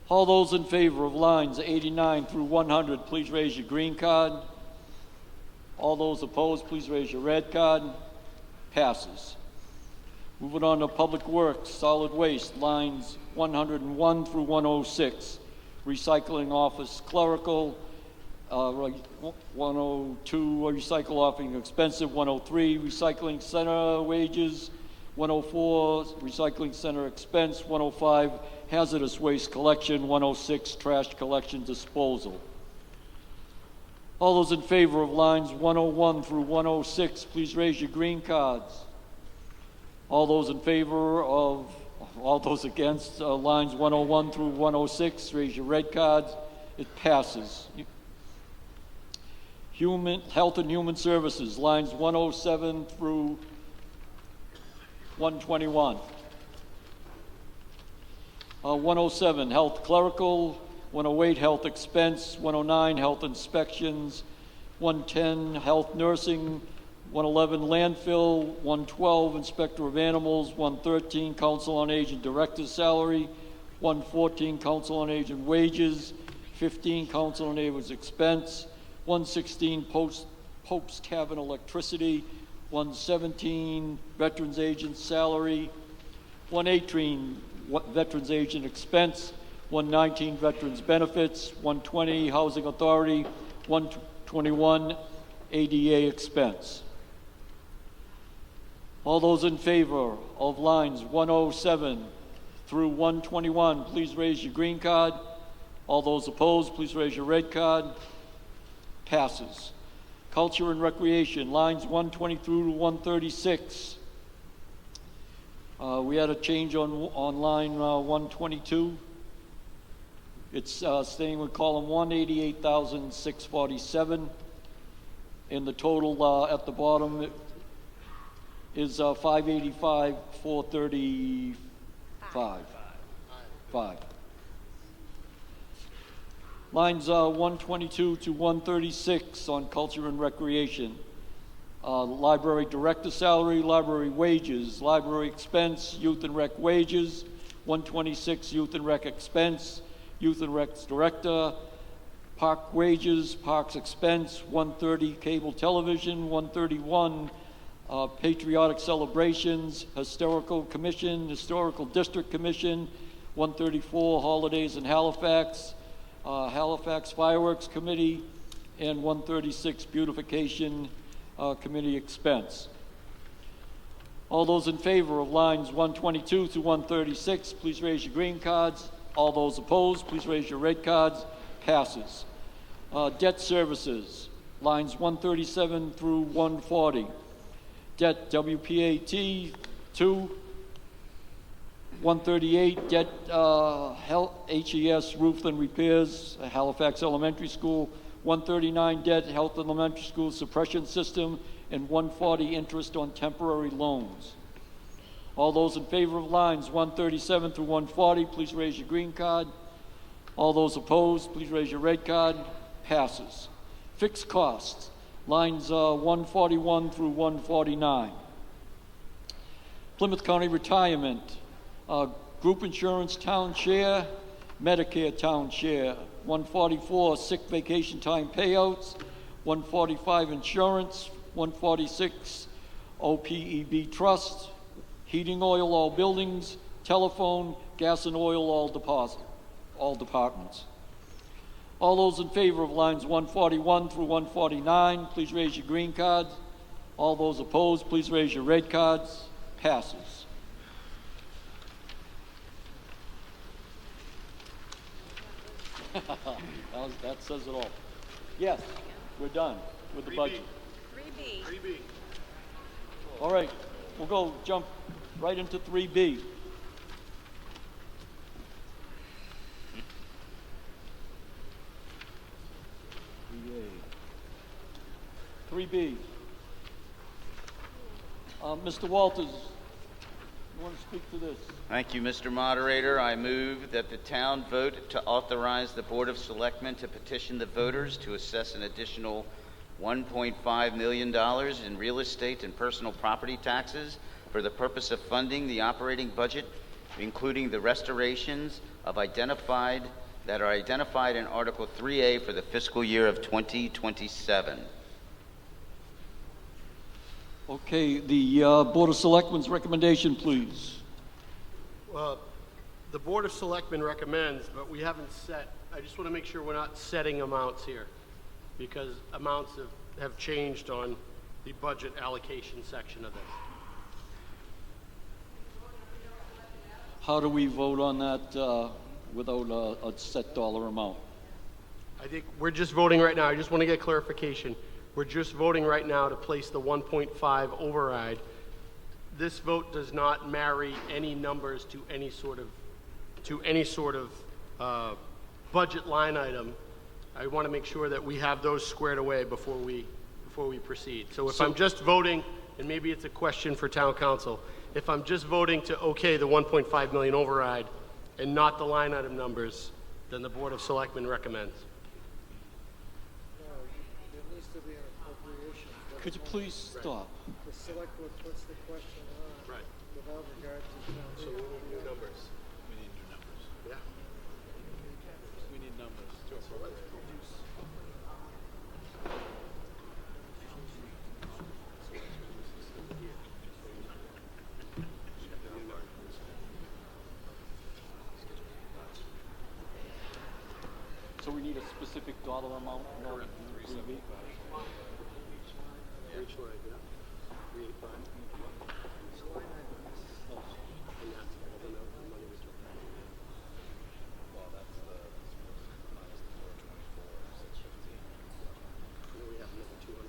All those in favor of lines 89 through 100, please raise your green card. All those opposed, please raise your red card. Passes. Moving on to Public Works, solid waste, lines 101 through 106. Recycling office clerical, 102 recycle offering expensive, 103 recycling center wages, 104 recycling center expense, 105 hazardous waste collection, 106 trash collection disposal. All those in favor of lines 101 through 106, please raise your green cards. All those in favor of, all those against lines 101 through 106, raise your red cards. It passes. Health and Human Services, lines 107 through 121. 107, health clerical. 108, health expense. 109, health inspections. 110, health nursing. 111, landfill. 112, inspector of animals. 113, council on aging director's salary. 114, council on aging wages. 15, council on aging expense. 116, Pope's Tavern electricity. 117, veterans agent salary. 118, veterans agent expense. 119, veterans benefits. 120, housing authority. 121, ADA expense. All those in favor of lines 107 through 121, please raise your green card. All those opposed, please raise your red card. Passes. Culture and recreation, lines 120 through to 136. We had a change on line 122. It's staying with column 188,647. And the total at the bottom is 585,435. 5. Lines 122 to 136 on culture and recreation. Library director salary, library wages, library expense, youth and rec wages. 126, youth and rec expense, youth and rec director, park wages, parks expense. 130, cable television. 131, patriotic celebrations, historical commission, historical district commission. 134, holidays in Halifax, Halifax Fireworks Committee, and 136, beautification committee expense. All those in favor of lines 122 to 136, please raise your green cards. All those opposed, please raise your red cards. Passes. Debt services, lines 137 through 140. Debt WPAT 2. 138, debt HES roof and repairs, Halifax Elementary School. 139, debt health elementary school suppression system. And 140, interest on temporary loans. All those in favor of lines 137 through 140, please raise your green card. All those opposed, please raise your red card. Passes. Fixed costs, lines 141 through 149. Plymouth County Retirement, group insurance town share, Medicare town share. 144, sick vacation time payouts. 145, insurance. 146, OPEB trust. Heating oil, all buildings. Telephone, gas and oil, all departments. All those in favor of lines 141 through 149, please raise your green cards. All those opposed, please raise your red cards. Passes. That says it all. Yes, we're done with the budget. 3B. 3B. All right, we'll go jump right into 3B. 3B. Mr. Walters, you want to speak to this? Thank you, Mr. Moderator. I move that the town vote to authorize the Board of Selectmen to petition the voters to assess an additional $1.5 million in real estate and personal property taxes for the purpose of funding the operating budget, including the restorations of identified in Article 3A for the fiscal year of 2027. Okay, the Board of Selectmen's recommendation, please. The Board of Selectmen recommends, but we haven't set, I just want to make sure we're not setting amounts here, because amounts have changed on the budget allocation section of this. How do we vote on that without a set dollar amount? I think we're just voting right now. I just want to get clarification. We're just voting right now to place the 1.5 override. This vote does not marry any numbers to any sort of budget line item. I want to make sure that we have those squared away before we proceed. So if I'm just voting, and maybe it's a question for town council, if I'm just voting to okay the 1.5 million override and not the line item numbers, then the Board of Selectmen recommends. There needs to be an appropriation. Could you please stop? The select board puts the question on. Right. Without regard to town So we need new numbers. We need new numbers. Yeah. We need numbers to appropriate. So we need a specific dollar amount in order to Each line, yeah. 385. And that's all the money we took. And then we have another 200.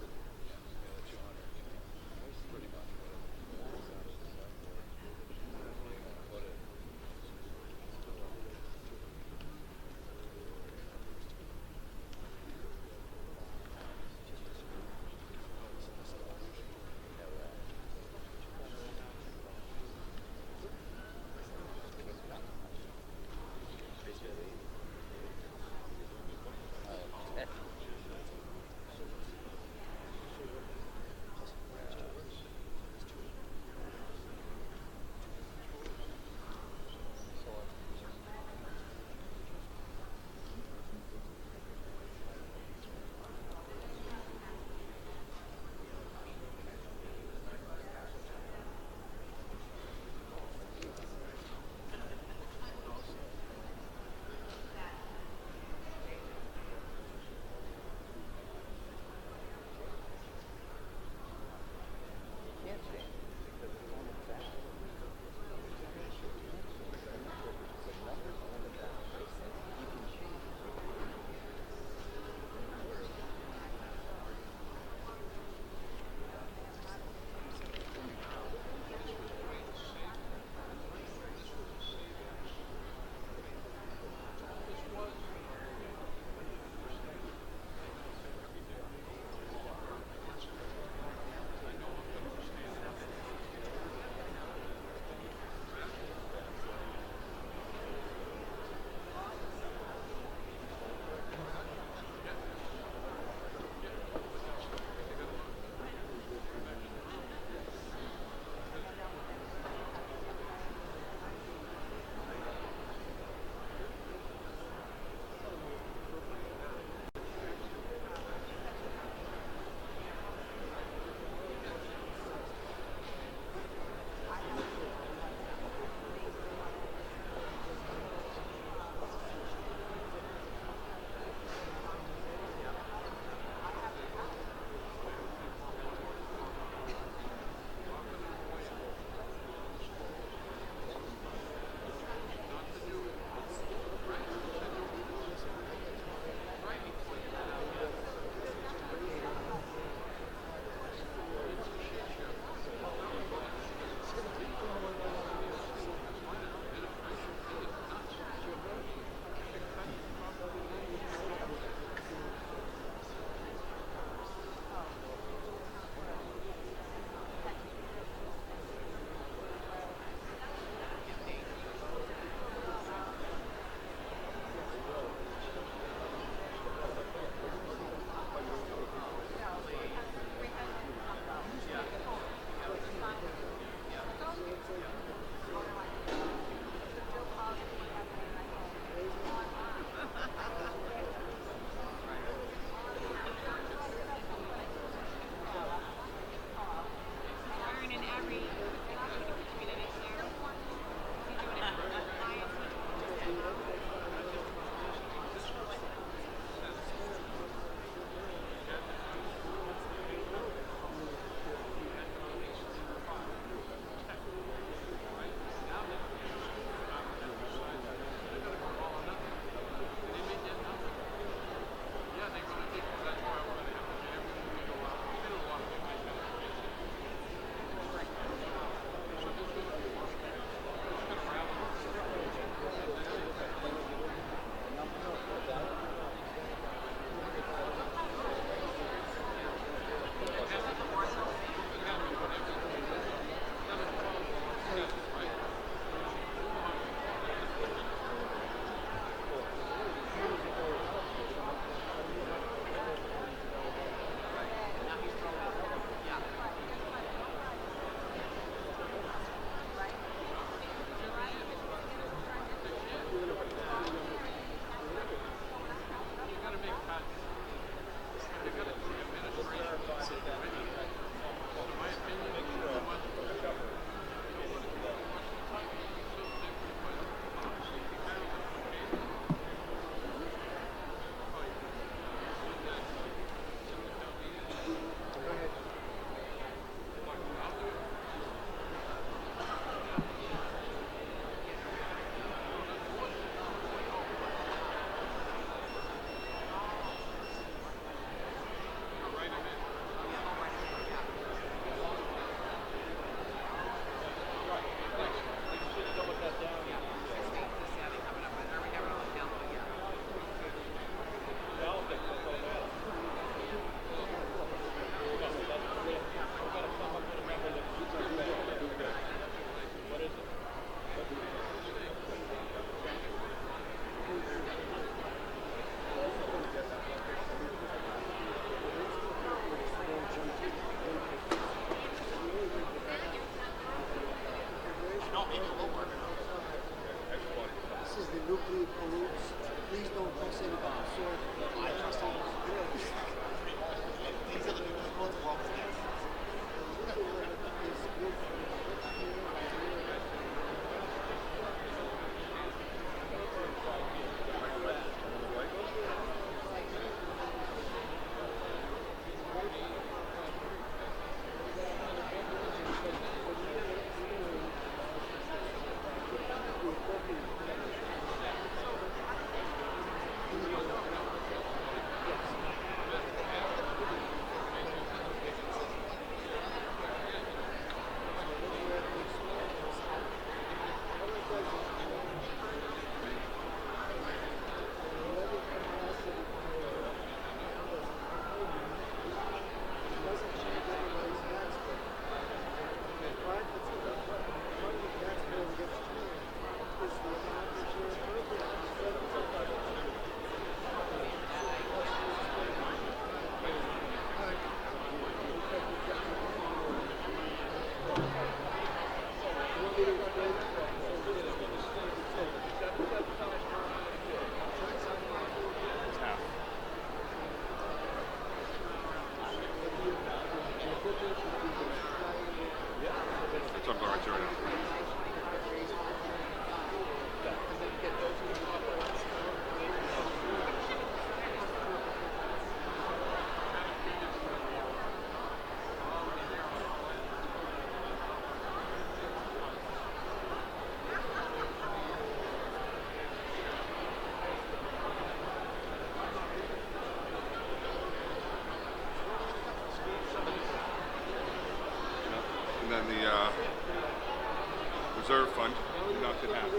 Please don't say the boss. I trust him. That's what I'm going right to right now. And then the reserve fund, we knocked it half.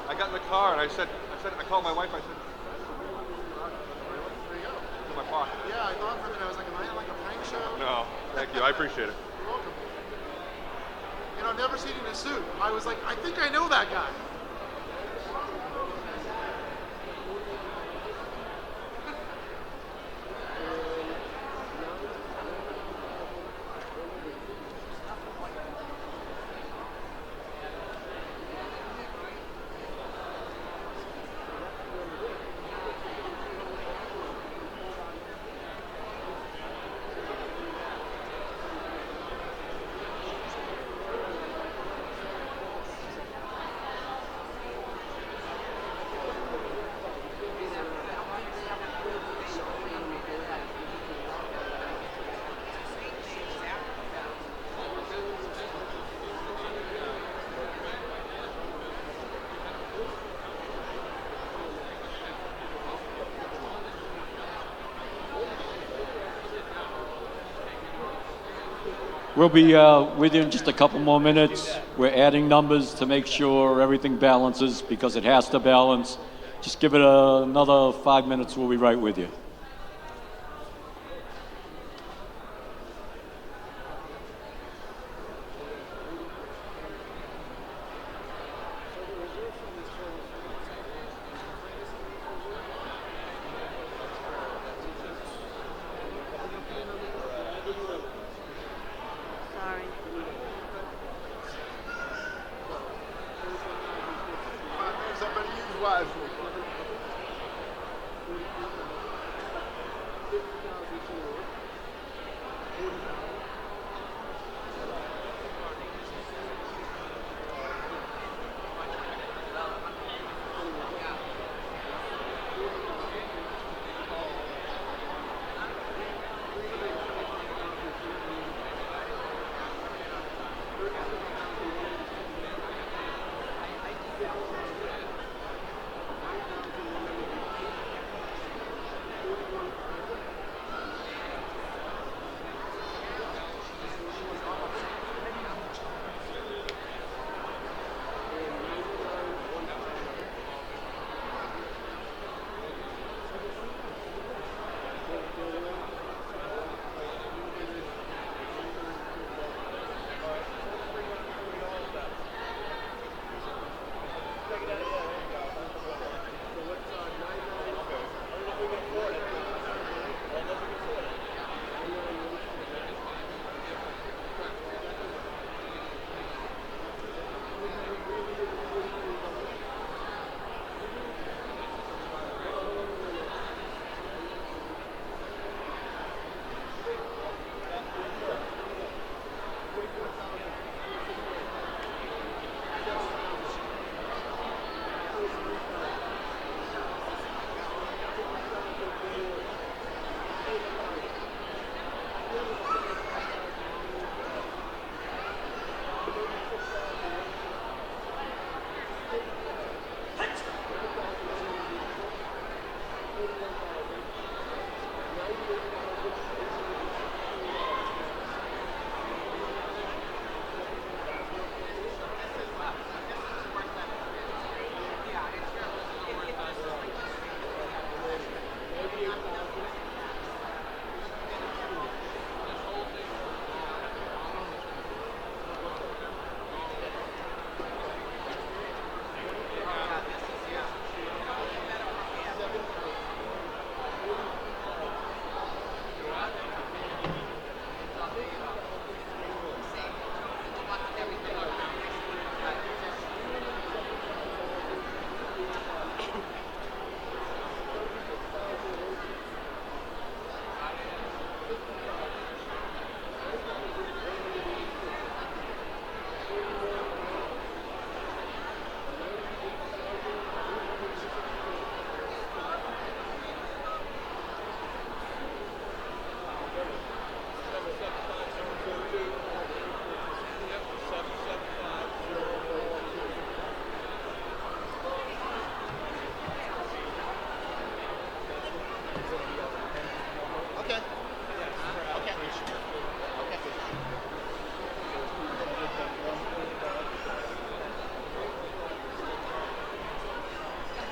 I got in the car and I called my wife. I said, it's in my pocket. Yeah, I thought for a minute, I was like, am I on like a prank show? No, thank you. I appreciate it. You're welcome. You know, I've never seen you in a suit. I was like, I think I know that guy. We'll be with you in just a couple more minutes. We're adding numbers to make sure everything balances because it has to balance. Just give it another 5 minutes. We'll be right with you. wisely.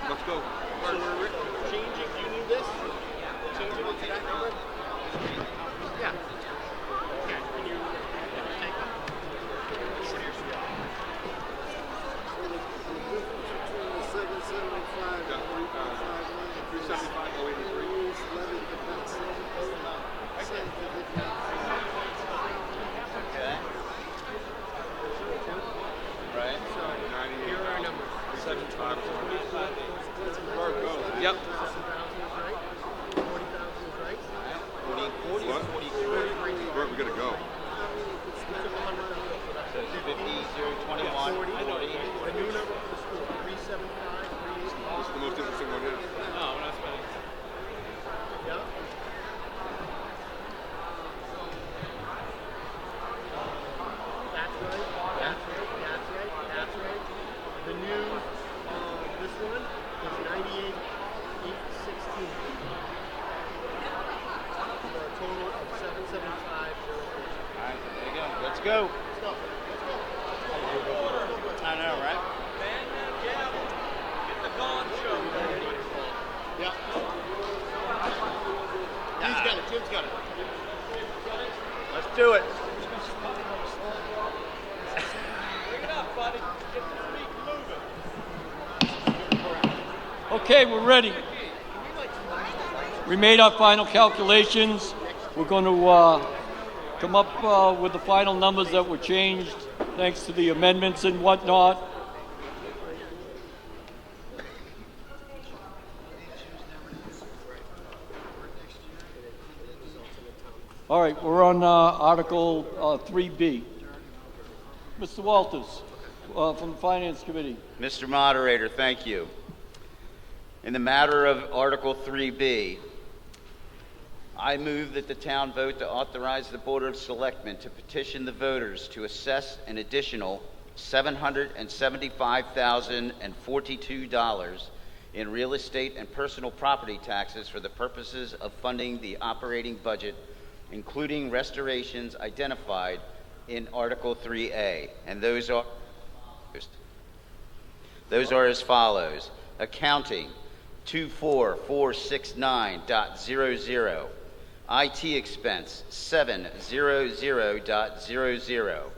Let's go. So we're changing, do you need this? Changing it to that number? Yeah. Okay, can you take them? Okay. Right. Here are our numbers. 725. Yep. 40 or 43? Where are we gonna go? 50, 021, 40. The new number for the school, 375, 380. This is the most interesting one yet. No, we're not spending. Yeah? That's right, that's right, that's right, that's right. The new, this one is 98,816. For a total of 775,040. All right, there you go. Let's go. I know, right? Get the gong show. Yeah. He's got it, Jim's got it. Let's do it. Bring it up, buddy. Get the feet moving. Okay, we're ready. We made our final calculations. We're going to come up with the final numbers that were changed thanks to the amendments and whatnot. All right, we're on Article 3B. Mr. Walters, from the Finance Committee. Mr. Moderator, thank you. In the matter of Article 3B, I move that the town vote to authorize the Board of Selectmen to petition the voters to assess an additional $775,042 in real estate and personal property taxes for the purposes of funding the operating budget, including restorations identified in Article 3A. And those are as follows. Accounting, 24469.00. IT expense, 700.00.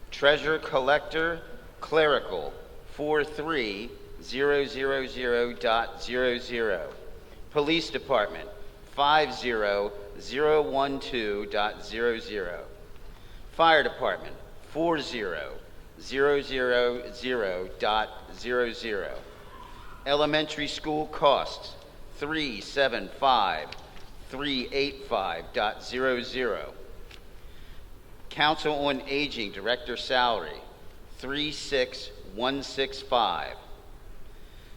Treasurer collector, clerical, 43000.00. Police department, 50012.00. Fire department, 40000.00. Elementary school costs, 375,385.00. Council on Aging Director Salary, 36165.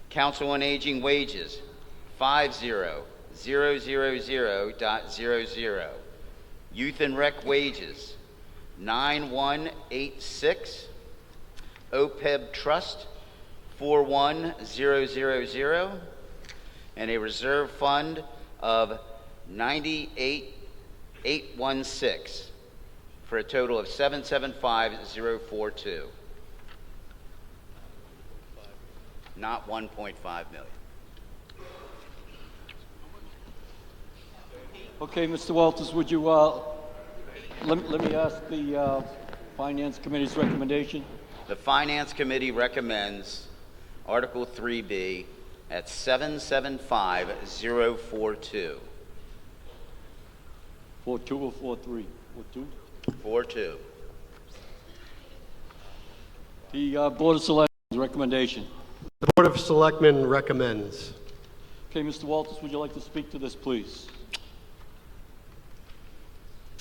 Council on Aging Wages, 50000.00. Youth and Rec Wages, 9186. OPEB Trust, 41000, and a reserve fund of 98816 for a total of 775,042. Not 1.5 million. Okay, Mr. Walters, would you let me ask the Finance Committee's recommendation? The Finance Committee recommends Article 3B at 775,042. 42 or 43? 42? 42. The Board of Selectmen's recommendation. The Board of Selectmen recommends. Okay, Mr. Walters, would you like to speak to this, please?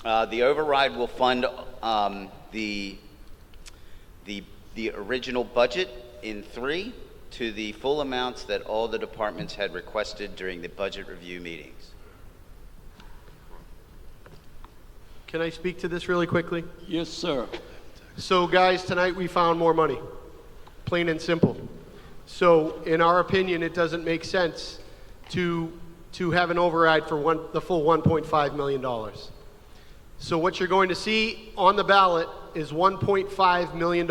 The override will fund the original budget in 3 to the full amounts that all the departments had requested during the budget review meetings. Can I speak to this really quickly? Yes, sir. So, guys, tonight we found more money, plain and simple. So, in our opinion, it doesn't make sense to have an override for the full $1.5 million. So what you're going to see on the ballot is $1.5 million.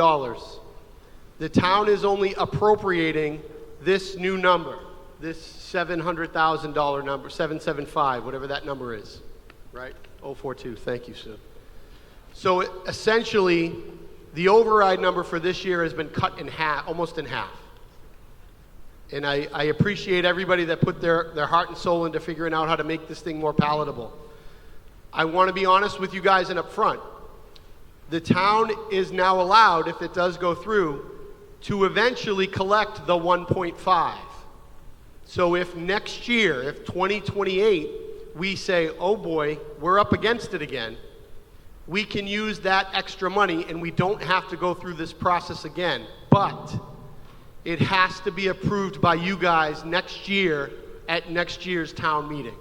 The town is only appropriating this new number, this $700,000 number, 775, whatever that number is, right? 042, thank you, Sue. So essentially, the override number for this year has been cut in half, almost in half. And I appreciate everybody that put their heart and soul into figuring out how to make this thing more palatable. I want to be honest with you guys and up front. The town is now allowed, if it does go through, to eventually collect the 1.5. So if next year, if 2028, we say, oh boy, we're up against it again, we can use that extra money and we don't have to go through this process again. But it has to be approved by you guys next year at next year's town meeting.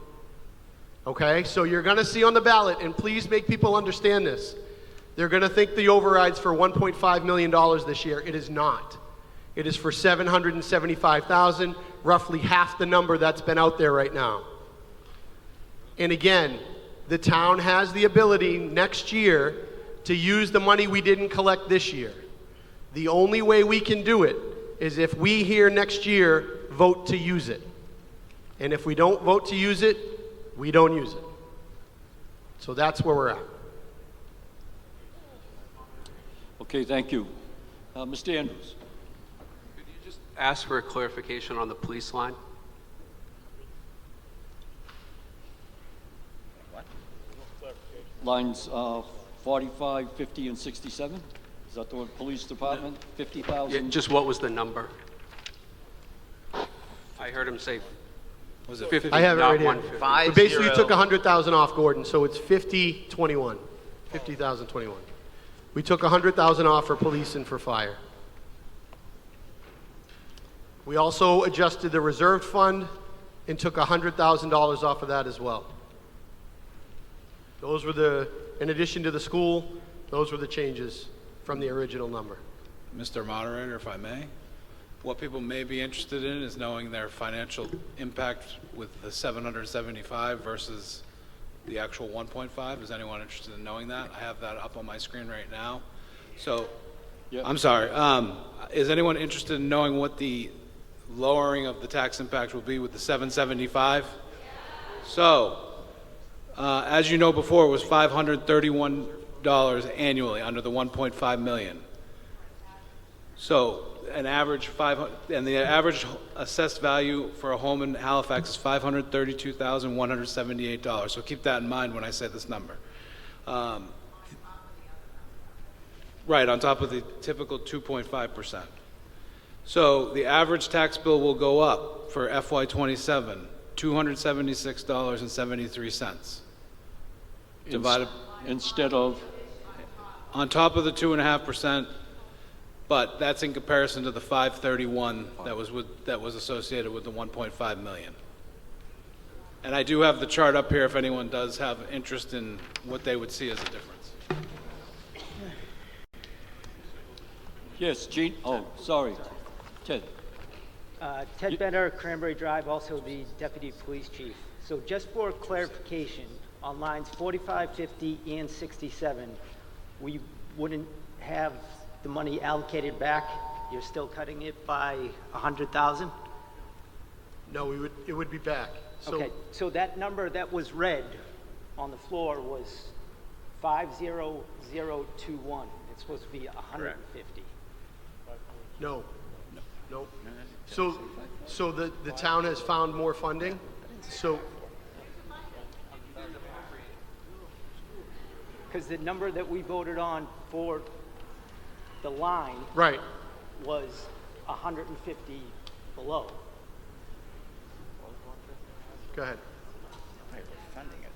Okay, so you're going to see on the ballot, and please make people understand this. They're going to think the override's for $1.5 million this year. It is not. It is for $775,000, roughly half the number that's been out there right now. And again, the town has the ability next year to use the money we didn't collect this year. The only way we can do it is if we here next year vote to use it. And if we don't vote to use it, we don't use it. So that's where we're at. Okay, thank you. Mr. Andrews. Could you just ask for a clarification on the police line? What? Lines 45, 50, and 67? Is that the police department? 50,000? Yeah, just what was the number? I heard him say Was it 50? I have it Not right here. 150. But basically, you took 100,000 off, Gordon, so it's 50,21. 50,021. We took 100,000 off for police and for fire. We also adjusted the reserved fund and took $100,000 off of that as well. Those were the, in addition to the school, those were the changes from the original number. Mr. Moderator, if I may, what people may be interested in is knowing their financial impact with the 775 versus the actual 1.5. Is anyone interested in knowing that? I have that up on my screen right now. So, I'm sorry. Is anyone interested in knowing what the lowering of the tax impact will be with the 775? So, as you know before, it was $531 annually under the 1.5 million. So an average and the average assessed value for a home in Halifax is $532,178. So keep that in mind when I say this number. Right, on top of the typical 2.5%. So the average tax bill will go up for FY27, $276.73. Divided instead of on top of the 2.5%, but that's in comparison to the 531 that was associated with the 1.5 million. And I do have the chart up here if anyone does have interest in what they would see as a difference. Yes, Gene. Oh, sorry, Ted. Ted Benner, Cranberry Drive, also the Deputy Police Chief. So just for clarification, on lines 45, 50, and 67, we wouldn't have the money allocated back? You're still cutting it by 100,000? No, it would be back. So, okay, so that number that was read on the floor was 50021. It's supposed to be 150. No. So the town has found more funding. So because the number that we voted on for the line right was 150 below. Go ahead.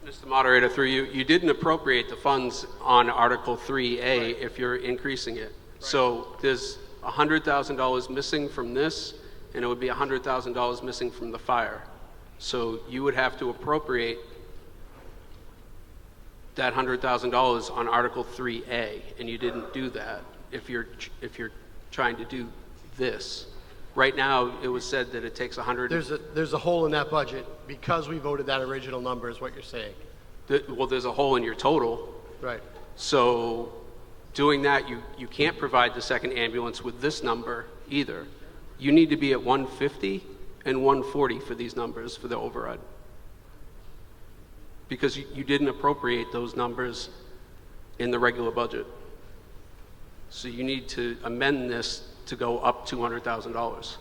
Mr. Moderator, through you, you didn't appropriate the funds on Article 3A if you're increasing it. So there's $100,000 missing from this, and it would be $100,000 missing from the fire. So you would have to appropriate that $100,000 on Article 3A, and you didn't do that if you're trying to do this. Right now, it was said that it takes 100. There's a hole in that budget because we voted that original number, is what you're saying. Well, there's a hole in your total. Right. So doing that, you can't provide the second ambulance with this number either. You need to be at 150 and 140 for these numbers for the override. Because you didn't appropriate those numbers in the regular budget. So you need to amend this to go up $200,000.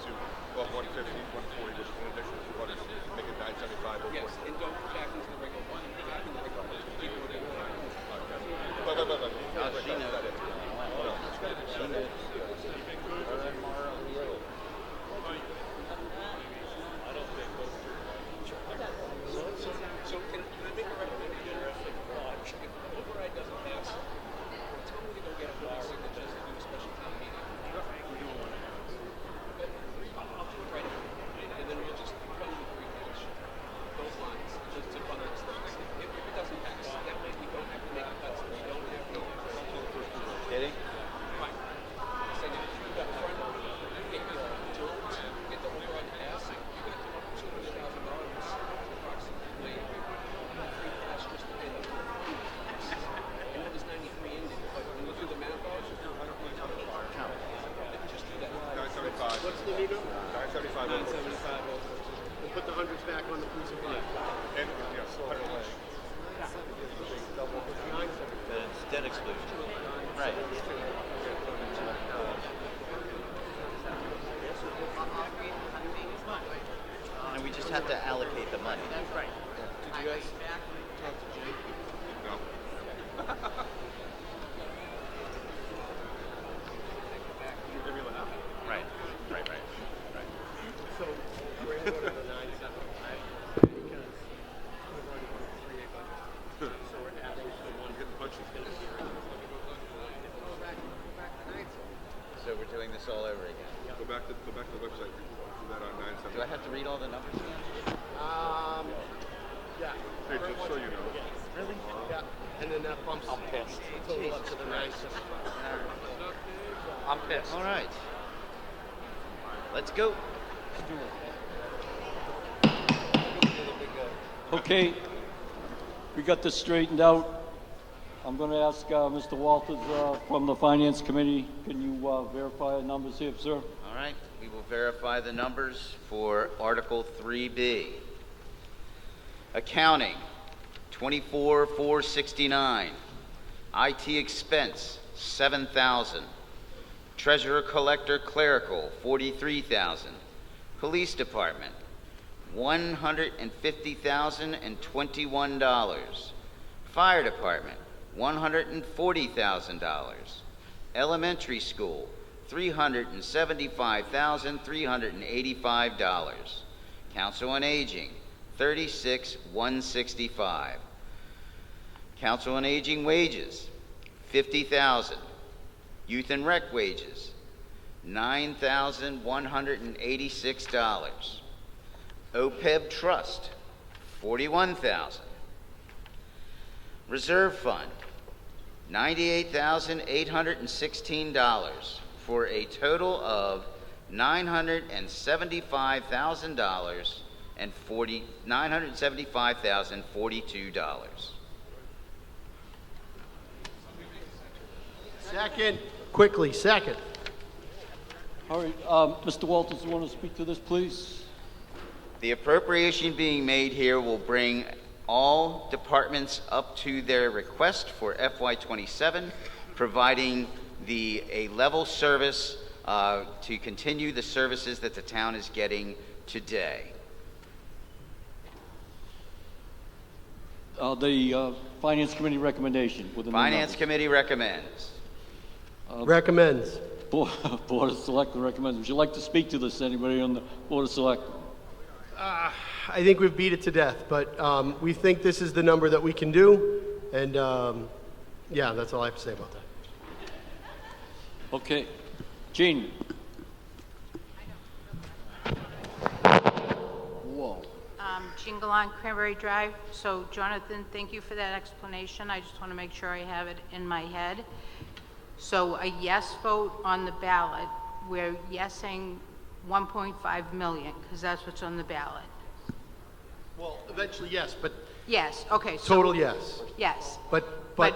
to, well, 150, 140, which in addition to what is, make it 975. Yes, and don't go back into the regular one. Go back in the regular one. Keep it in. So can I make a recommendation? If override doesn't pass, tell me to go get 40 signatures to do a special town meeting. I'll do it right now. And then we'll just fund the free cash. Those lines, just to fund that stuff. If it doesn't pass, that way we don't have to make cuts. We don't have to. Kidding? Fine. So if you got front, get the tools, get the override pass, you're going to come up with $200,000 approximately free cash just to pay the I know there's 93 in there, but when you do the math, just do that. 975. What's the new number? 975. 975. We'll put the hundreds back on the police and fire. And, yes, 100 away. It's debt exclusion. Right. And we just have to allocate the money. That's right. Did you guys talk to Jake? No. Right. So we're going to go to the 975 because we've already gone to 3A budget. So we're adding to the one. It's going to be So we're doing this all over again. Go back to the website. Do that on 975. Do I have to read all the numbers again? Yeah. Hey, just so you know. Really? Yeah. And then that bumps I'm pissed. the total up to the 975. I'm pissed. All right. Let's go. Okay, we got this straightened out. I'm going to ask Mr. Walters from the Finance Committee, can you verify the numbers here, sir? All right. We will verify the numbers for Article 3B. Accounting, 24,469. IT expense, 7,000. Treasurer collector clerical, 43,000. Police department, $150,021. Fire department, $140,000. Elementary school, $375,385. Council on Aging, $36,165. Council on Aging wages, $50,000. Youth and Rec wages, $9,186. OPEB trust, $41,000. Reserve fund, $98,816 for a total of $975,042. Second. Quickly, second. All right, Mr. Walters, you want to speak to this, please? The appropriation being made here will bring all departments up to their request for FY27, providing a level service to continue the services that the town is getting today. The Finance Committee recommendation. With the Finance Committee recommends. Recommends. Board of Selectmen recommends. Would you like to speak to this, anybody on the Board of Selectmen? I think we've beat it to death, but we think this is the number that we can do, and yeah, that's all I have to say about that. Okay. Gene. Whoa. Jean Gallant, Cranberry Drive. So, Jonathan, thank you for that explanation. I just want to make sure I have it in my head. So, a yes vote on the ballot, we're yesing 1.5 million, because that's what's on the ballot. Well, eventually, yes, but Yes, okay. So total yes. Yes. But But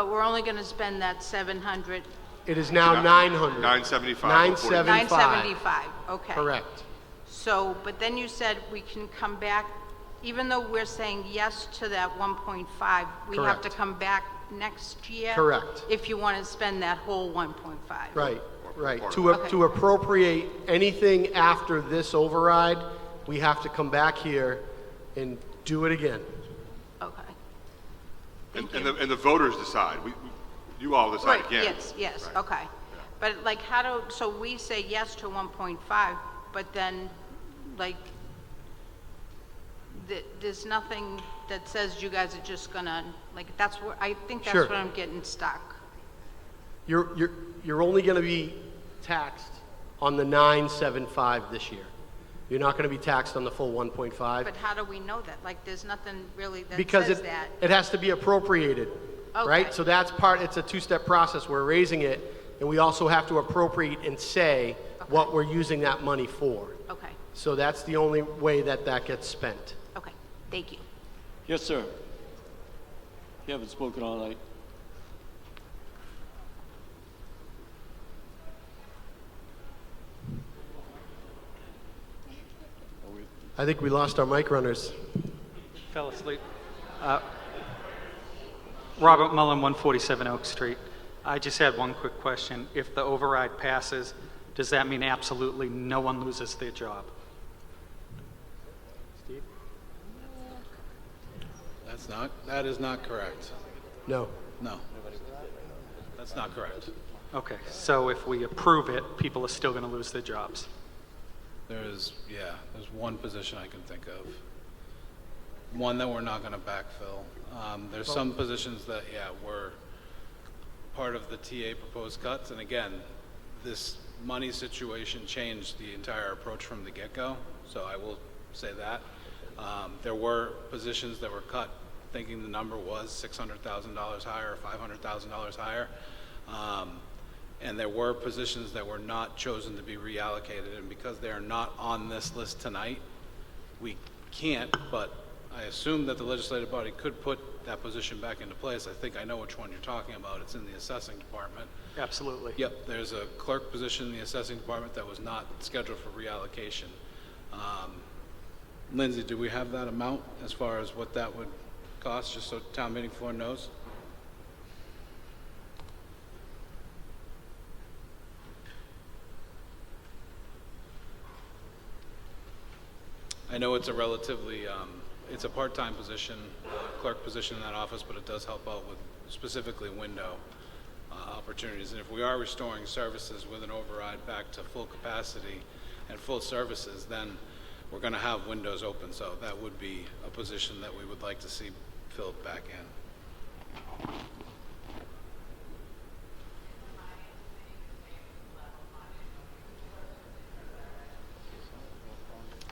we're only going to spend that 700. it is now 900. 975. 975, okay. Correct. So, but then you said we can come back, even though we're saying yes to that 1.5, we have to Correct. come back next year? Correct. If you want to spend that whole 1.5? Right. Right, part to, of it. to appropriate anything after this override, we have to come back here and do it again. Okay. And the voters decide. You all decide Right, again. yes, Right. okay. But like, so we say yes to 1.5, but then, like, there's nothing that says you guys are just gonna, like, that's where, I think that's Sure. where I'm getting stuck. You're only gonna be taxed on the 975 this year. You're not gonna be taxed on the full 1.5. But how do we know that? Like, there's nothing really that Because says that. it has to be appropriated, right? Okay. So that's it's a two-step process. We're raising it, and we also have to appropriate and say what we're using that money for. Okay, So that's the only way that gets spent. okay, thank you. Yes, sir. You haven't spoken all night. I think we lost our mic runners. Fell asleep. Robert Mullen, 147 Oak Street. I just had one quick question. If the override passes, does that mean absolutely no one loses their job? Steve? That is not correct. No. No. That's not correct. Okay, so if we approve it, people are still going to lose their jobs. There's one position I can think of. One that we're not going to backfill. There's some positions that, were part of the TA proposed cuts. And again, this money situation changed the entire approach from the get-go. So I will say that. There were positions that were cut thinking the number was $600,000 higher or $500,000 higher. And there were positions that were not chosen to be reallocated, and because they are not on this list tonight, we can't, but I assume that the legislative body could put that position back into place. I think I know which one you're talking about. It's in the assessing department. Absolutely. Yep, there's a clerk position in the assessing department that was not scheduled for reallocation. Lindsay, do we have that amount as far as what that would cost, just so town meeting floor knows? I know it's a relatively, it's a part-time position, clerk position in that office, but it does help out with specifically window opportunities. And if we are restoring services with an override back to full capacity and full services, then we're going to have windows open. So that would be a position that we would like to see filled back in.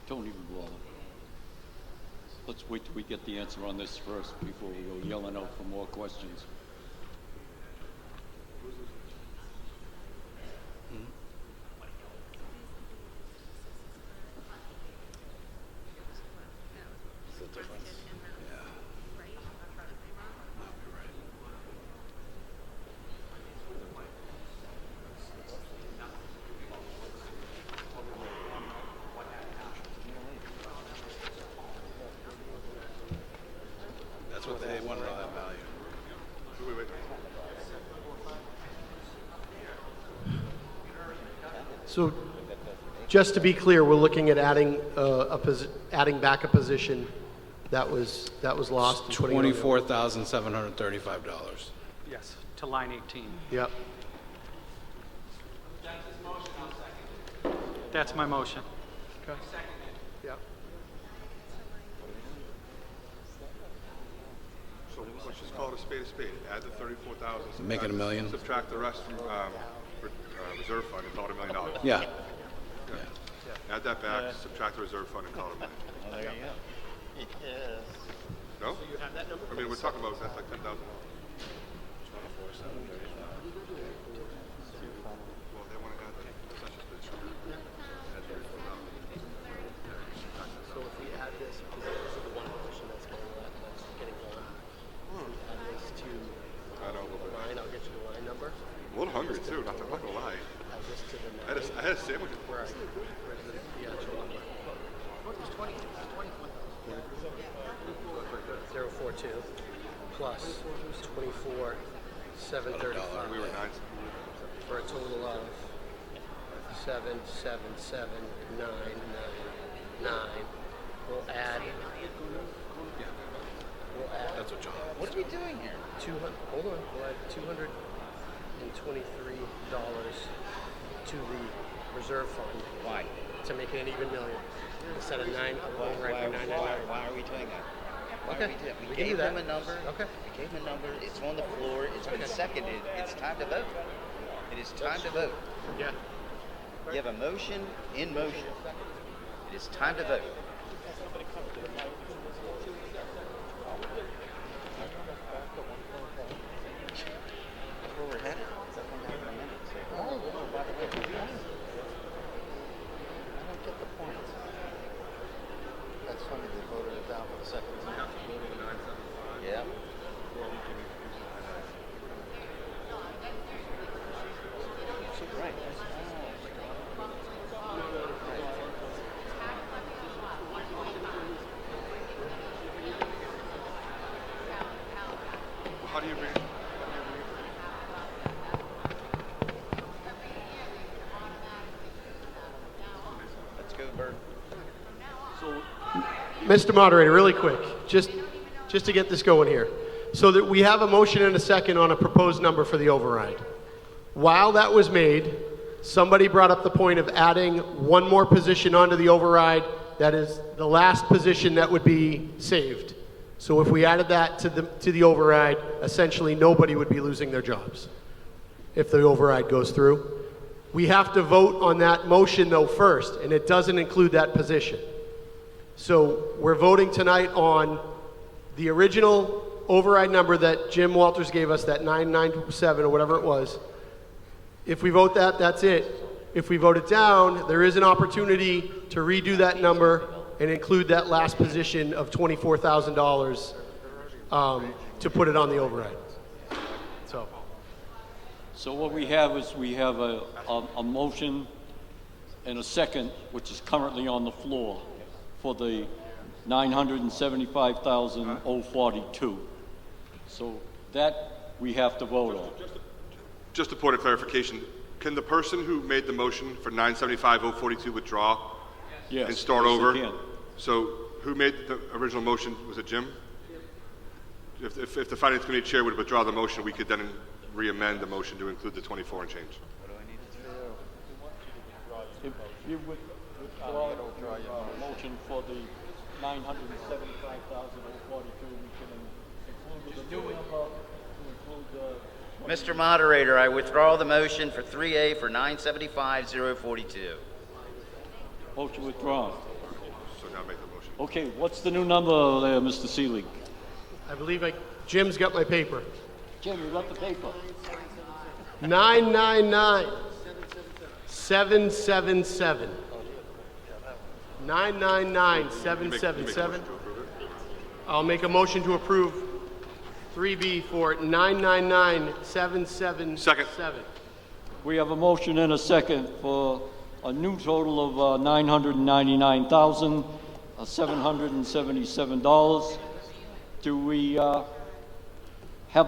Don't even bother. Let's wait till we get the answer on this first before we go yelling out for more questions. That's what they wanted on that value. So just to be clear, we're looking at adding adding back a position that was lost. and putting it on the- $24,735. Yes, to line 18. Yep. That's my motion. Okay. Yep. So let's just call it a spade a spade. Add the 34,000. Make it $1 million. Subtract the rest from reserve fund and call it $1 million. Yeah. Add that back, subtract the reserve fund and call it $1 million. There you go. No? I mean, we're talking about, that's like 10,000. Well, they want to add the census bid. So if we add this, because this is the one position that's getting gone, add this to line, I'll get you the line number. I'm a little hungry too, I'm not gonna lie. Add this to the I had a sandwich. Where's the actual number? It's 20. It's 042 plus 24,735. We were 9. For a total of 777,999. We'll add. That's what John. What are we doing here? 200. Hold on. We'll add $223 to the reserve fund. Why? To make it an even million. Instead of nine, Why are we doing that? Why are we doing We gave them a number. Okay. We gave them a number. It's on the floor. It's been seconded. It's time to vote. It is time to vote. Yeah. You have a motion in motion. It is time to vote. That's where we're headed. That's what happened in a minute. So, by the way, I don't get the points. That's funny, they voted it down for the second time. Yeah. So, right. How do you read? Let's go, Bert. Mr. Moderator, really quick, just to get this going here. So that we have a motion and a second on a proposed number for the override. While that was made, somebody brought up the point of adding one more position onto the override. That is the last position that would be saved. So if we added that to the override, essentially nobody would be losing their jobs if the override goes through. We have to vote on that motion though first, and it doesn't include that position. So we're voting tonight on the original override number that Jim Walters gave us, that 997 or whatever it was. If we vote that, that's it. If we vote it down, there is an opportunity to redo that number and include that last position of $24,000 to put it on the override. So what we have is we have a motion and a second, which is currently on the floor for the $975,042. So that we have to vote on. Just a point of clarification. Can the person who made the motion for 975,042 withdraw? Yes. And start yes, they over? can. So who made the original motion? Was it Jim? If the Finance Committee Chair would withdraw the motion, we could then re-amend the motion to include the 24 and change. If you withdraw your motion for the 975,042, we can include the new number to include the... Mr. Moderator, I withdraw the motion for 3A for 975,042. Motion withdrawn. So now make the motion. Okay, what's the new number there, Mr. Seelig? I believe Jim's got my paper. Jim, you got the paper. 999,777. 999,777. I'll make a motion to approve 3B for 999,777. We have a motion and a second for a new total of $999,777. Do we have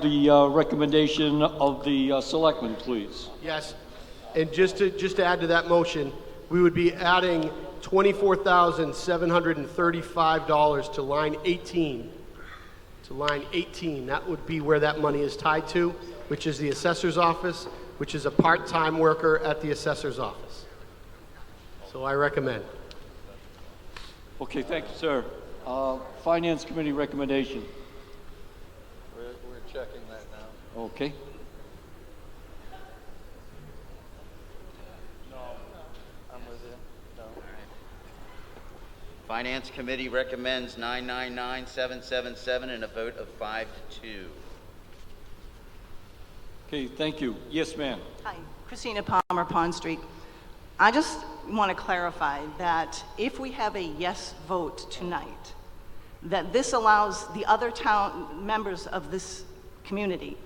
the recommendation of the selectmen, please? Yes, and just to add to that motion, we would be adding $24,735 to line 18. To line 18, that would be where that money is tied to, which is the assessor's office, which is a part-time worker at the assessor's office. So I recommend. Okay, thank you, sir. Finance Committee recommendation. We're checking that now. Okay. No. I'm with you. No. Finance Committee recommends 999,777 and a vote of 5-2. Okay, thank you. Yes, ma'am. Hi, Christina Palmer, Pond Street. I just want to clarify that if we have a yes vote tonight, that this allows the other town members of this community,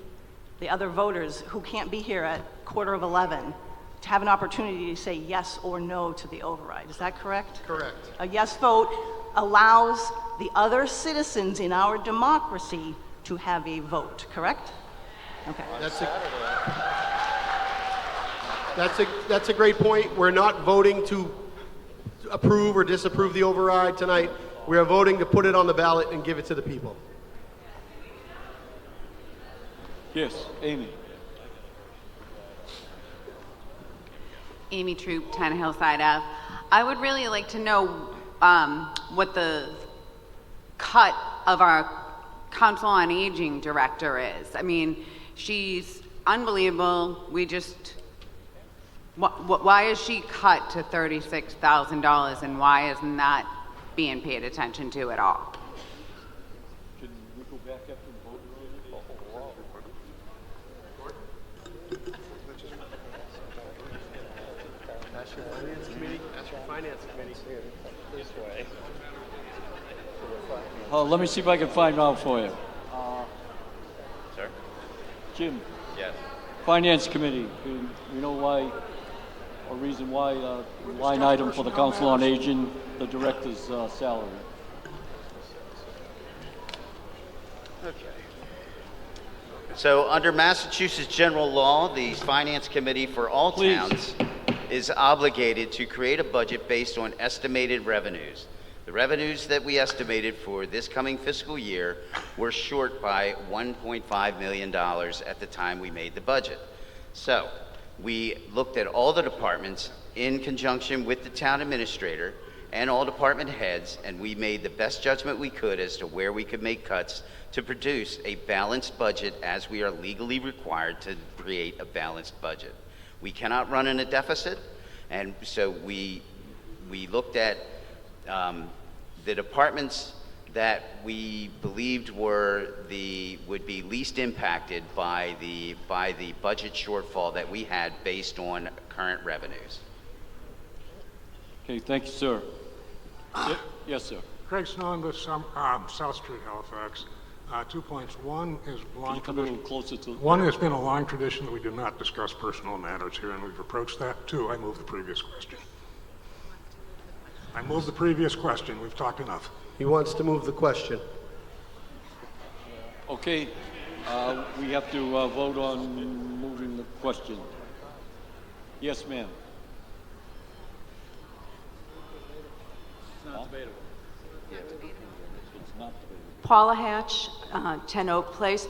the other voters who can't be here at 11:15, to have an opportunity to say yes or no to the override. Is that correct? Correct. A yes vote allows the other citizens in our democracy to have a vote, correct? Okay. That's it. That's a great point. We're not voting to approve or disapprove the override tonight. We are voting to put it on the ballot and give it to the people. Yes, Amy. Amy Troop, 10 Hillside Ave. I would really like to know what the cut of our Council on Aging director is. I mean, she's unbelievable. Why is she cut to $36,000 and why isn't that being paid attention to at all? Can we go back up and vote? Ask your finance committee. Ask your finance committee. This way. Let me see if I can find out for you. Sir? Jim, Yes. Finance Committee, do you know why, or reason why, line item for the Council on Aging, the director's salary? So under Massachusetts general law, the Finance Committee for all towns is obligated to create a budget based on estimated revenues. The revenues that we estimated for this coming fiscal year were short by $1.5 million at the time we made the budget. So we looked at all the departments in conjunction with the town administrator and all department heads, and we made the best judgment we could as to where we could make cuts to produce a balanced budget as we are legally required to create a balanced budget. We cannot run in a deficit, and so we looked at the departments that we believed would be least impacted by the budget shortfall that we had based on current revenues. Okay, thank you, sir. Yes, sir. Craig Snellengus, South Street, Halifax. 2 points. One is long Come a little closer to. One has been a long tradition that we do not discuss personal matters here, and we've approached that. Two, I move the previous question. I move the previous question. We've talked enough. He wants to move the question. Okay, we have to vote on moving the question. Yes, ma'am. It's not debatable. It's not debatable. Paula Hatch, 10 Oak Place.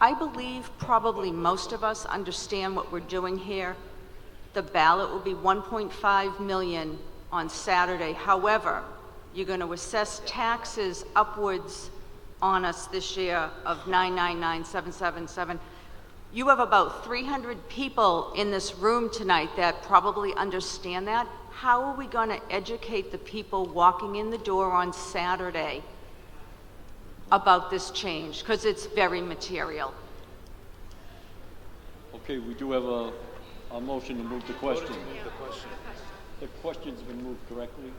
I believe probably most of us understand what we're doing here. The ballot will be 1.5 million on Saturday. However, you're going to assess taxes upwards on us this year of 999,777. You have about 300 people in this room tonight that probably understand that. How are we going to educate the people walking in the door on Saturday about this change? Because it's very material. Okay, we do have a motion to move the question. The question's been moved correctly.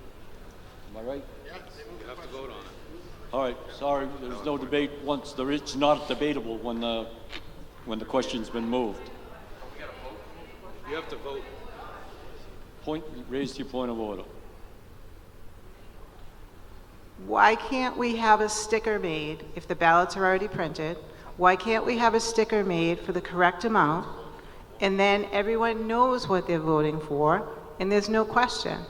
Am I right? Yes. You have to vote on it. All right, sorry, there's no debate once it's not debatable when the question's been moved. You have to vote. Raise your point of order. Why can't we have a sticker made if the ballots are already printed? Why can't we have a sticker made for the correct amount? And then everyone knows what they're voting for, and there's no question.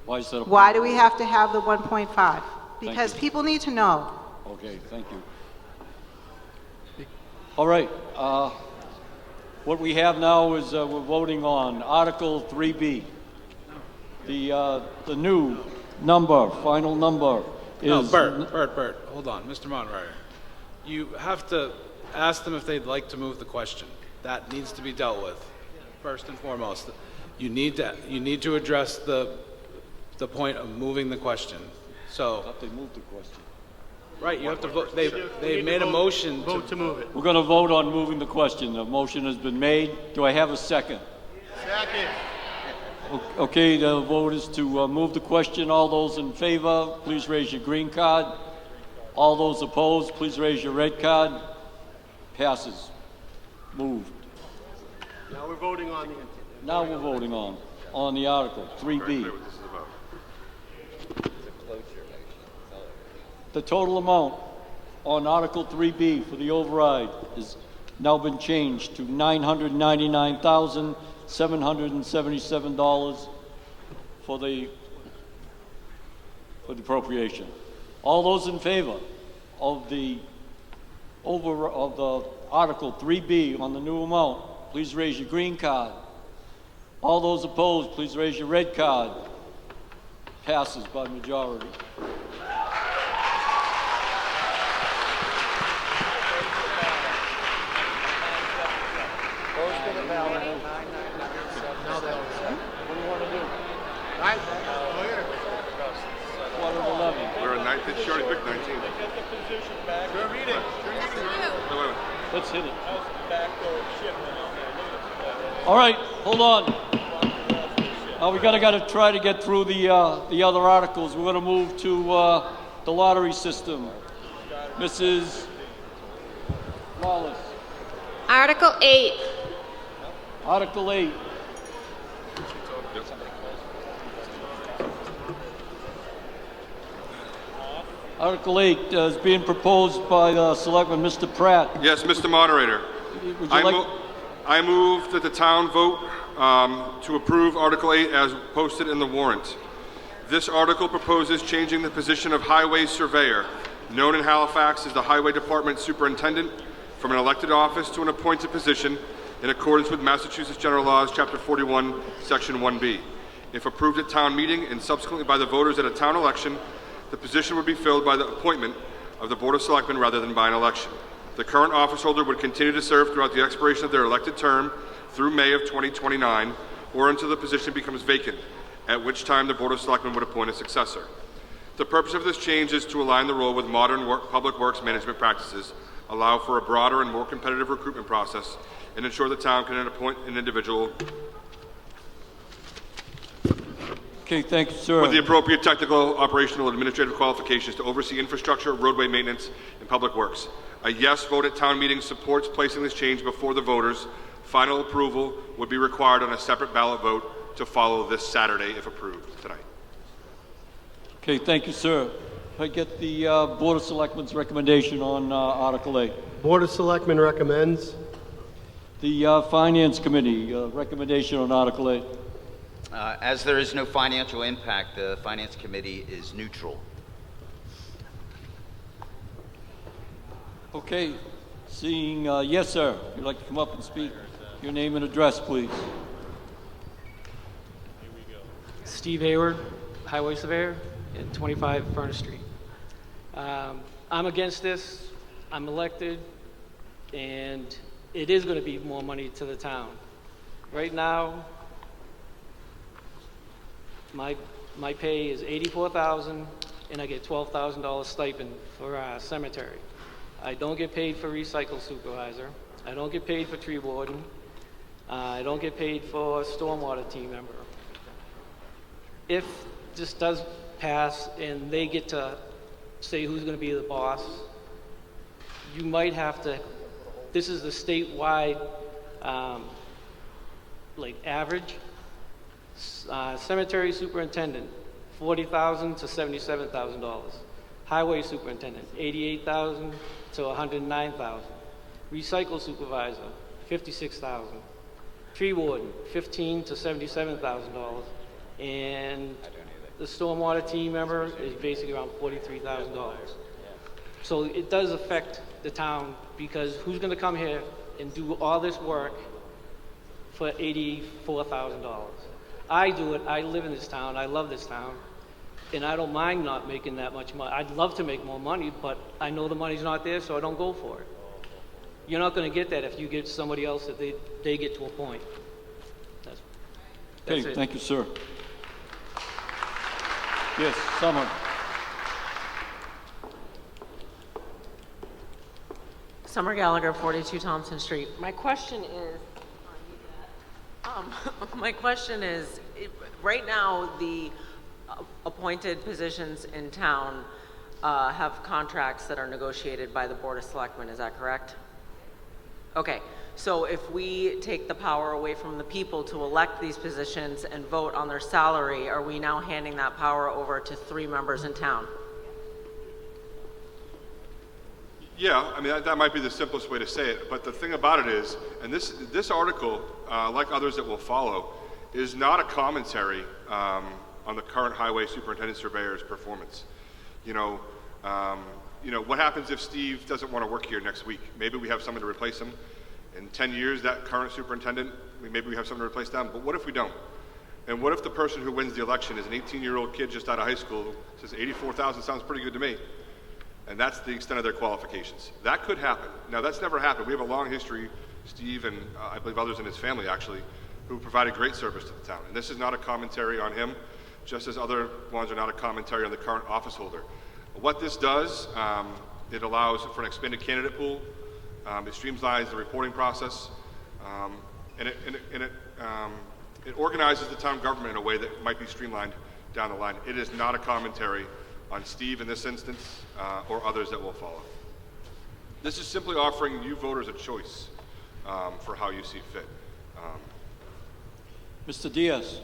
Why is that? Why do we have to have the 1.5? Because people need to know. Okay, thank you. All right, what we have now is we're voting on Article 3B. The new number, final number is... No, Bert, hold on. Mr. Monroy. You have to ask them if they'd like to move the question. That needs to be dealt with, first and foremost. You need to address the point of moving the question. So... I thought they moved the question. Right, you have to vote. They made a motion to move it. We're going to vote on moving the question. The motion has been made. Do I have a second? Second. Okay, the vote is to move the question. All those in favor, please raise your green card. All those opposed, please raise your red card. Passes. Moved. Now we're voting on the... Now we're voting on the article, 3B. The total amount on Article 3B for the override has now been changed to $777 for the appropriation. All those in favor of the Article 3B on the new amount, please raise your green card. All those opposed, please raise your red card. Passes by majority. Goes to the ballot. What do you want to do? Quarter of 11. We're at 19. She already picked 19. Let's hit it. All right, hold on. We gotta try to get through the other articles. We're gonna move to the lottery system. Mrs. Wallace. Article 8. Article 8. Article 8 is being proposed by Selectman Mr. Pratt. Yes, Mr. Moderator. Would you like... I move that the town vote to approve Article 8 as posted in the warrant. This article proposes changing the position of highway surveyor, known in Halifax as the Highway Department Superintendent, from an elected office to an appointed position in accordance with Massachusetts General Laws, Chapter 41, Section 1B. If approved at town meeting and subsequently by the voters at a town election, the position would be filled by the appointment of the Board of Selectmen rather than by an election. The current officeholder would continue to serve throughout the expiration of their elected term through May of 2029 or until the position becomes vacant, at which time the Board of Selectmen would appoint a successor. The purpose of this change is to align the role with modern public works management practices, allow for a broader and more competitive recruitment process, and ensure the town can appoint an individual Okay, thank you, sir. with the appropriate technical, operational, and administrative qualifications to oversee infrastructure, roadway maintenance, and public works. A yes vote at town meeting supports placing this change before the voters. Final approval would be required on a separate ballot vote to follow this Saturday if approved tonight. Okay, thank you, sir. If I get the Board of Selectmen's recommendation on Article 8. Board of Selectmen recommends. The Finance Committee recommendation on Article 8. As there is no financial impact, the Finance Committee is neutral. Okay, seeing, yes, sir. If you'd like to come up and speak, your name and address, please. Steve Hayward, Highway Surveyor at 25 Furnace Street. I'm against this. I'm elected, and it is going to be more money to the town. Right now, my pay is $84,000, and I get $12,000 stipend for cemetery. I don't get paid for recycle supervisor. I don't get paid for tree warden. I don't get paid for stormwater team member. If this does pass and they get to say who's going to be the boss, you might have to, this is the statewide average. Cemetery superintendent, $40,000 to $77,000. Highway superintendent, $88,000 to $109,000. Recycle supervisor, $56,000. Tree warden, $15,000 to $77,000. And the stormwater team member is basically around $43,000. So it does affect the town because who's going to come here and do all this work for $84,000? I do it. I live in this town. I love this town. And I don't mind not making that much money. I'd love to make more money, but I know the money's not there, so I don't go for it. You're not going to get that if you get somebody else that they get to a point. That's Okay, it. thank you, sir. Yes, Summer. Summer Gallagher, 42 Thompson Street. My question is, right now the appointed positions in town have contracts that are negotiated by the Board of Selectmen, is that correct? Okay, so if we take the power away from the people to elect these positions and vote on their salary, are we now handing that power over to 3 members in town? Yeah, I mean, that might be the simplest way to say it, but the thing about it is, and this article, like others that will follow, is not a commentary on the current highway superintendent surveyor's performance. You know, what happens if Steve doesn't want to work here next week? Maybe we have someone to replace him. In 10 years, that current superintendent, maybe we have someone to replace them, but what if we don't? And what if the person who wins the election is an 18-year-old kid just out of high school who says 84,000 sounds pretty good to me? And that's the extent of their qualifications. That could happen. Now, that's never happened. We have a long history, Steve and I believe others in his family actually, who provided great service to the town. And this is not a commentary on him, just as other ones are not a commentary on the current office holder. What this does, it allows for an expanded candidate pool. It streamlines the reporting process, and it organizes the town government in a way that might be streamlined down the line. It is not a commentary on Steve in this instance, or others that will follow. This is simply offering you voters a choice for how you see fit. Mr. Diaz.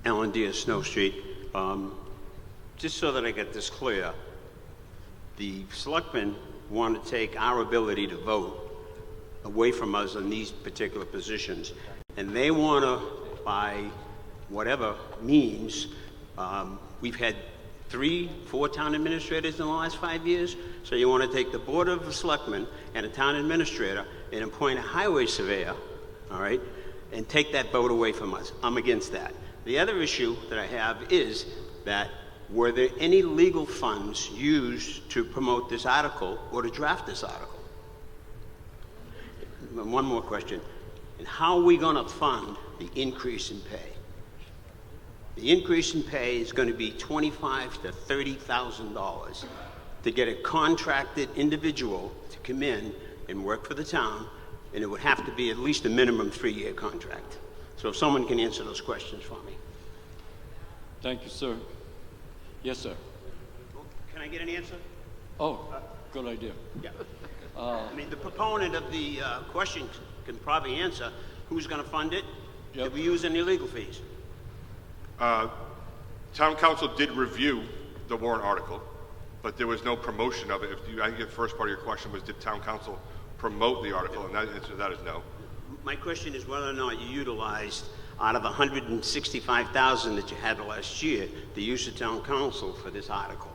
Alan Diaz, Snow Street. Just so that I get this clear, the selectmen want to take our ability to vote away from us on these particular positions, and they want to, by whatever means, we've had 3-4 town administrators in the last 5 years, so you want to take the Board of Selectmen and a town administrator and appoint a highway surveyor, all right, and take that vote away from us. I'm against that. The other issue that I have is that were there any legal funds used to promote this article or to draft this article? One more question. And how are we going to fund the increase in pay? The increase in pay is going to be $25,000 to $30,000 to get a contracted individual to come in and work for the town, and it would have to be at least a minimum 3-year contract. So if someone can answer those questions for me. Thank you, sir. Yes, sir. Can I get an answer? Oh, good idea. Yeah. I mean, the proponent of the question can probably answer who's going to fund it. Yep. Did we use any legal fees? Town council did review the warrant article, but there was no promotion of it. I think the first part of your question was, did town council promote the article? And the answer to that is no. My question is whether or not you utilized, out of $165,000 that you had last year, the use of town council for this article.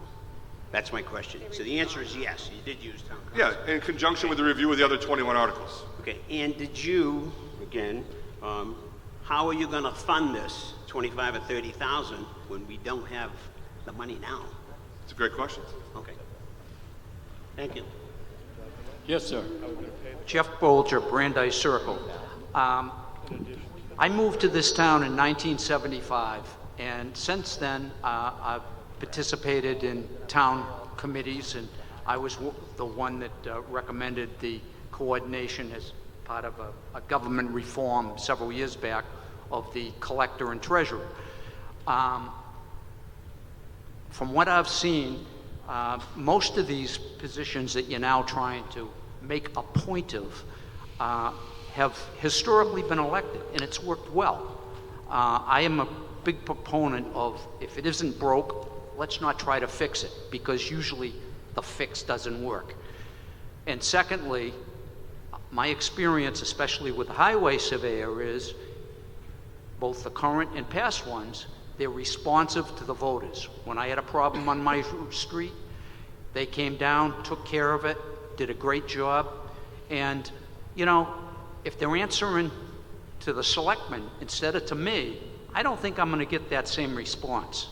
That's my question. So the answer is yes, you did use town council. Yeah, in conjunction with the review of the other 21 articles. Okay, and did you, again, how are you going to fund this 25 or 30,000 when we don't have the money now? It's a great question. Okay. Thank you. Yes, sir. Jeff Bolger, Brandeis Circle. I moved to this town in 1975, and since then I've participated in town committees, and I was the one that recommended the coordination as part of a government reform several years back of the collector and treasurer. From what I've seen, most of these positions that you're now trying to make a point of have historically been elected, and it's worked well. I am a big proponent of, if it isn't broke, let's not try to fix it, because usually the fix doesn't work. And secondly, my experience, especially with the highway surveyor, is both the current and past ones, they're responsive to the voters. When I had a problem on my street, they came down, took care of it, did a great job. And, you know, if they're answering to the selectmen instead of to me, I don't think I'm going to get that same response.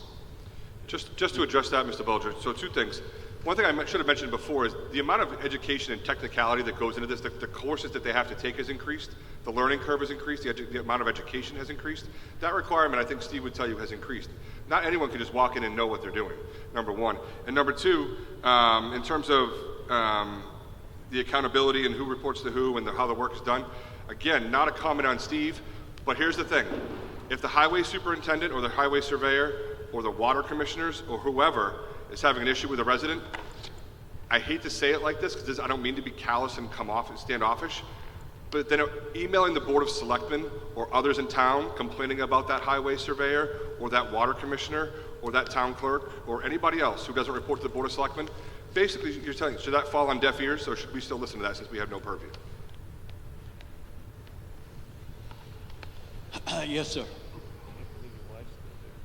Just to address that, Mr. Bulger, so 2 things. One thing I should have mentioned before is the amount of education and technicality that goes into this, the courses that they have to take has increased, the learning curve has increased, the amount of education has increased. That requirement, I think Steve would tell you, has increased. Not anyone can just walk in and know what they're doing, number one. And number two, in terms of the accountability and who reports to who and how the work is done, again, not a comment on Steve, but here's the thing. If the highway superintendent or the highway surveyor or the water commissioners or whoever is having an issue with a resident, I hate to say it like this because I don't mean to be callous and come off and standoffish, but then emailing the Board of Selectmen or others in town complaining about that highway surveyor or that water commissioner or that town clerk or anybody else who doesn't report to the Board of Selectmen, basically you're telling, should that fall on deaf ears or should we still listen to that since we have no purview? Yes, sir.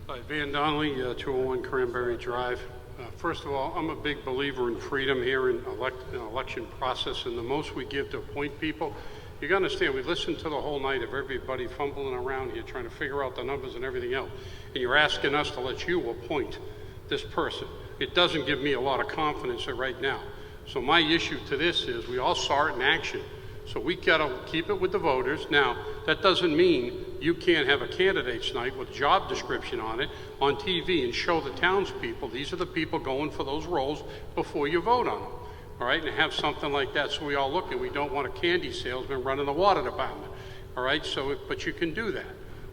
Hi, Van Donnelly, 201 Cranberry Drive. First of all, I'm a big believer in freedom here in an election process, and the most we give to appoint people, you gotta understand, we listened to the whole night of everybody fumbling around here trying to figure out the numbers and everything else, and you're asking us to let you appoint this person. It doesn't give me a lot of confidence right now. So my issue to this is we all saw it in action. So we gotta keep it with the voters. Now, that doesn't mean you can't have a candidates night with a job description on it on TV and show the townspeople, these are the people going for those roles before you vote on them. All right, and have something like that so we all look, and we don't want a candy salesman running the water department. All right, so, but you can do that.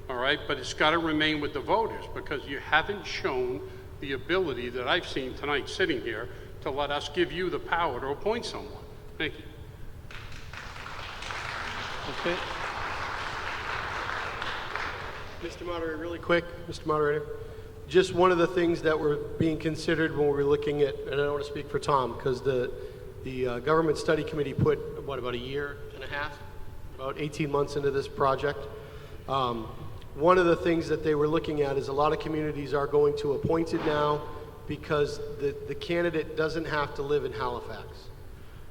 All right, but it's gotta remain with the voters because you haven't shown the ability that I've seen tonight sitting here to let us give you the power to appoint someone. Thank you. Okay. Mr. Moderator, really quick, Mr. Moderator. Just one of the things that were being considered when we were looking at, and I don't want to speak for Tom, because the Government Study Committee put, about a year and a half, about 18 months into this project. One of the things that they were looking at is a lot of communities are going to appoint it now because the candidate doesn't have to live in Halifax.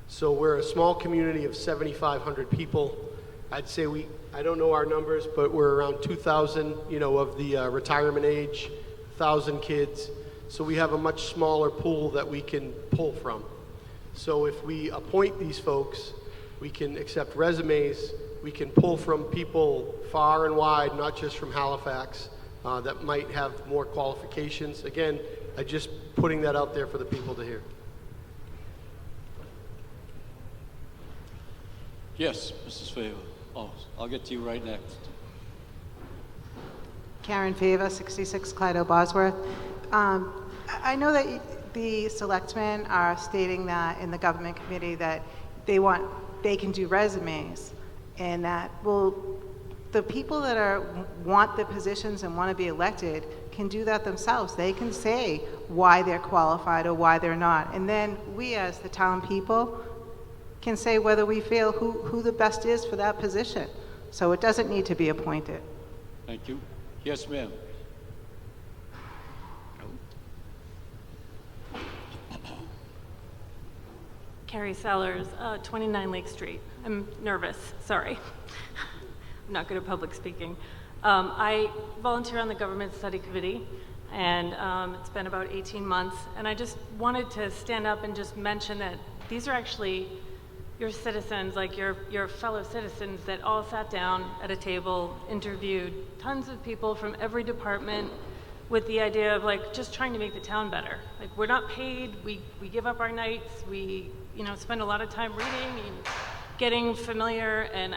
So we're a small community of 7,500 people. I'd say I don't know our numbers, but we're around 2,000, of the retirement age, 1,000 kids. So we have a much smaller pool that we can pull from. So if we appoint these folks, we can accept resumes, we can pull from people far and wide, not just from Halifax, that might have more qualifications. Again, I'm just putting that out there for the people to hear. Yes, Mrs. Favor. Oh, I'll get to you right next. Karen Fava, 66 Clyde Bosworth. I know that the selectmen are stating that in the government committee that they can do resumes, and that, well, the people that want the positions and want to be elected can do that themselves. They can say why they're qualified or why they're not, and then we as the town people can say whether we feel who the best is for that position. So it doesn't need to be appointed. Thank you. Yes, ma'am. Carrie Sellers, 29 Lake Street. I'm nervous, sorry. I'm not good at public speaking. I volunteer on the Government Study Committee, and it's been about 18 months, and I just wanted to stand up and just mention that these are actually your citizens, like your fellow citizens that all sat down at a table, interviewed tons of people from every department with the idea of just trying to make the town better. We're not paid, we give up our nights, we spend a lot of time reading and getting familiar, and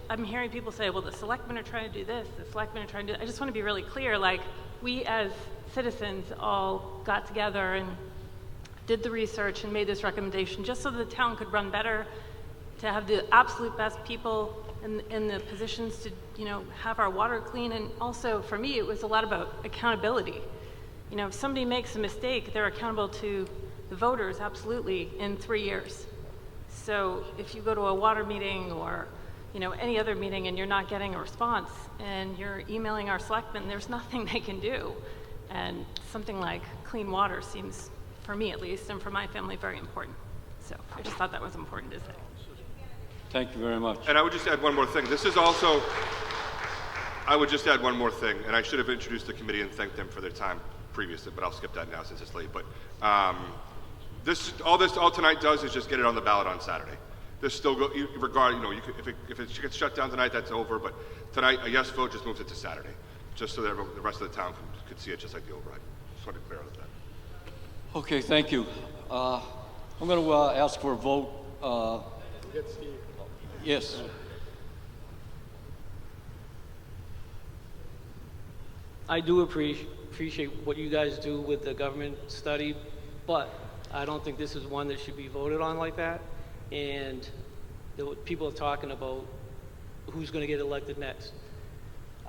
I'm hearing people say, well, the selectmen are trying to do this, the selectmen are trying to do, I just want to be really clear, we as citizens all got together and did the research and made this recommendation just so the town could run better, to have the absolute best people in the positions to, have our water clean. And also, for me, it was a lot about accountability. If somebody makes a mistake, they're accountable to the voters, absolutely, in 3 years. So if you go to a water meeting or, any other meeting and you're not getting a response and you're emailing our selectmen, there's nothing they can do. And something like clean water seems, for me at least, and for my family, very important. So I just thought that was important to say. Thank you very much. And I would just add one more thing. I would just add one more thing, and I should have introduced the committee and thanked them for their time previously, but I'll skip that now since it's late. But all tonight does is just get it on the ballot on Saturday. This still go, if it gets shut down tonight, that's over. But tonight, a yes vote just moves it to Saturday, just so that the rest of the town could see it just like the override. Just want to clear out that. Okay, thank you. I'm going to ask for a vote. Yes. I do appreciate what you guys do with the government study, but I don't think this is one that should be voted on like that. And people are talking about who's going to get elected next.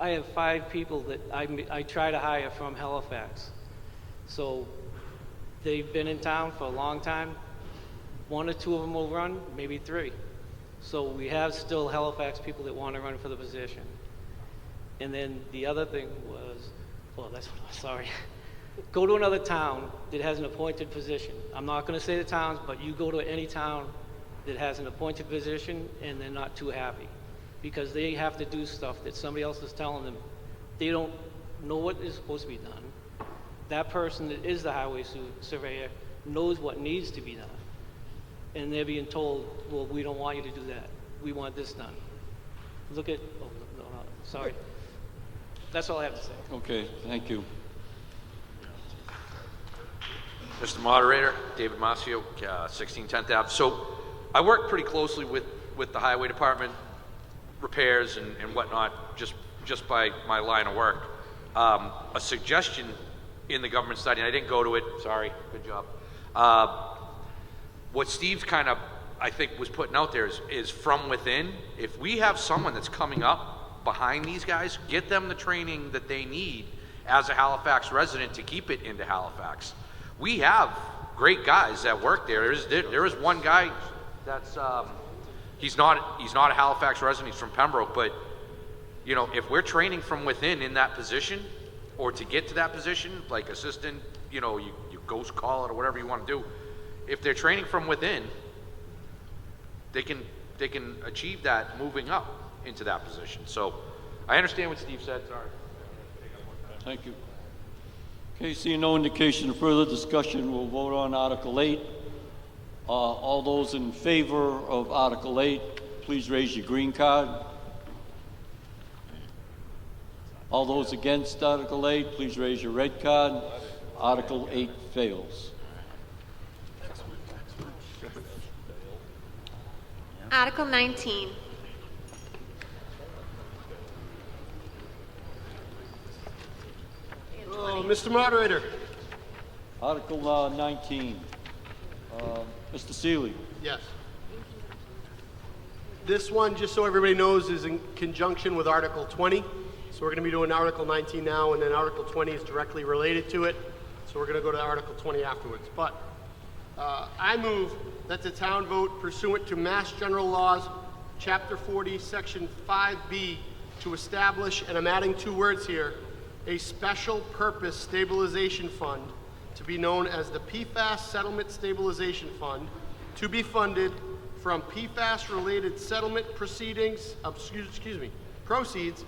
I have 5 people that I try to hire from Halifax. So they've been in town for a long time. 1 or 2 of them will run, maybe 3. So we have still Halifax people that want to run for the position. And then the other thing was, sorry. Go to another town that has an appointed position. I'm not going to say the towns, but you go to any town that has an appointed position and they're not too happy because they have to do stuff that somebody else is telling them. They don't know what is supposed to be done. That person that is the highway surveyor knows what needs to be done. And they're being told, well, we don't want you to do that. We want this done. Look at, sorry. That's all I have to say. Okay, thank you. Mr. Moderator, David Mascio, 16 10th Ave. So I work pretty closely with the Highway Department, repairs and whatnot, just by my line of work. A suggestion in the government study, and I didn't go to it, sorry, good job. What Steve kind of, I think, was putting out there is from within. If we have someone that's coming up behind these guys, get them the training that they need as a Halifax resident to keep it into Halifax. We have great guys that work there. There is one guy that's he's not a Halifax resident. He's from Pembroke, but you know, if we're training from within in that position, or to get to that position, like assistant, you know, you ghost call it or whatever you want to do. If they're training from within, they can achieve that moving up into that position. So I understand what Steve said. Sorry. Thank you. Okay, seeing no indication of further discussion, we'll vote on Article 8. All those in favor of Article 8, please raise your green card. All those against Article 8, please raise your red card. Article 8 fails. Article 19. Oh, Mr. Moderator. Article 19. Mr. Seeley. Yes. This one, just so everybody knows, is in conjunction with Article 20. So we're going to be doing Article 19 now, and then Article 20 is directly related to it. So we're going to go to Article 20 afterwards. But I move that the town vote pursuant to Mass General Laws, Chapter 40, Section 5B, to establish, and I'm adding 2 words here, a special purpose stabilization fund to be known as the PFAS Settlement Stabilization Fund, to be funded from PFAS-related settlement proceedings, proceeds,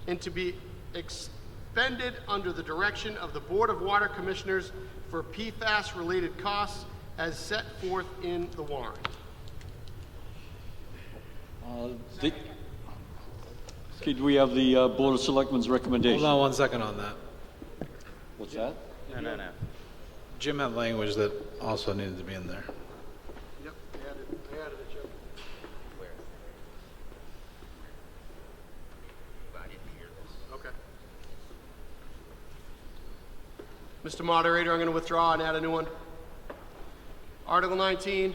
and to be expended under the direction of the Board of Water Commissioners for PFAS-related costs as set forth in the warrant. Okay, do we have the Board of Selectmen's recommendation? Hold on 1 second on that. What's that? No. Jim had language that also needed to be in there. Yep, I added it, Jim. Okay. Mr. Moderator, I'm going to withdraw and add a new one. Article 19,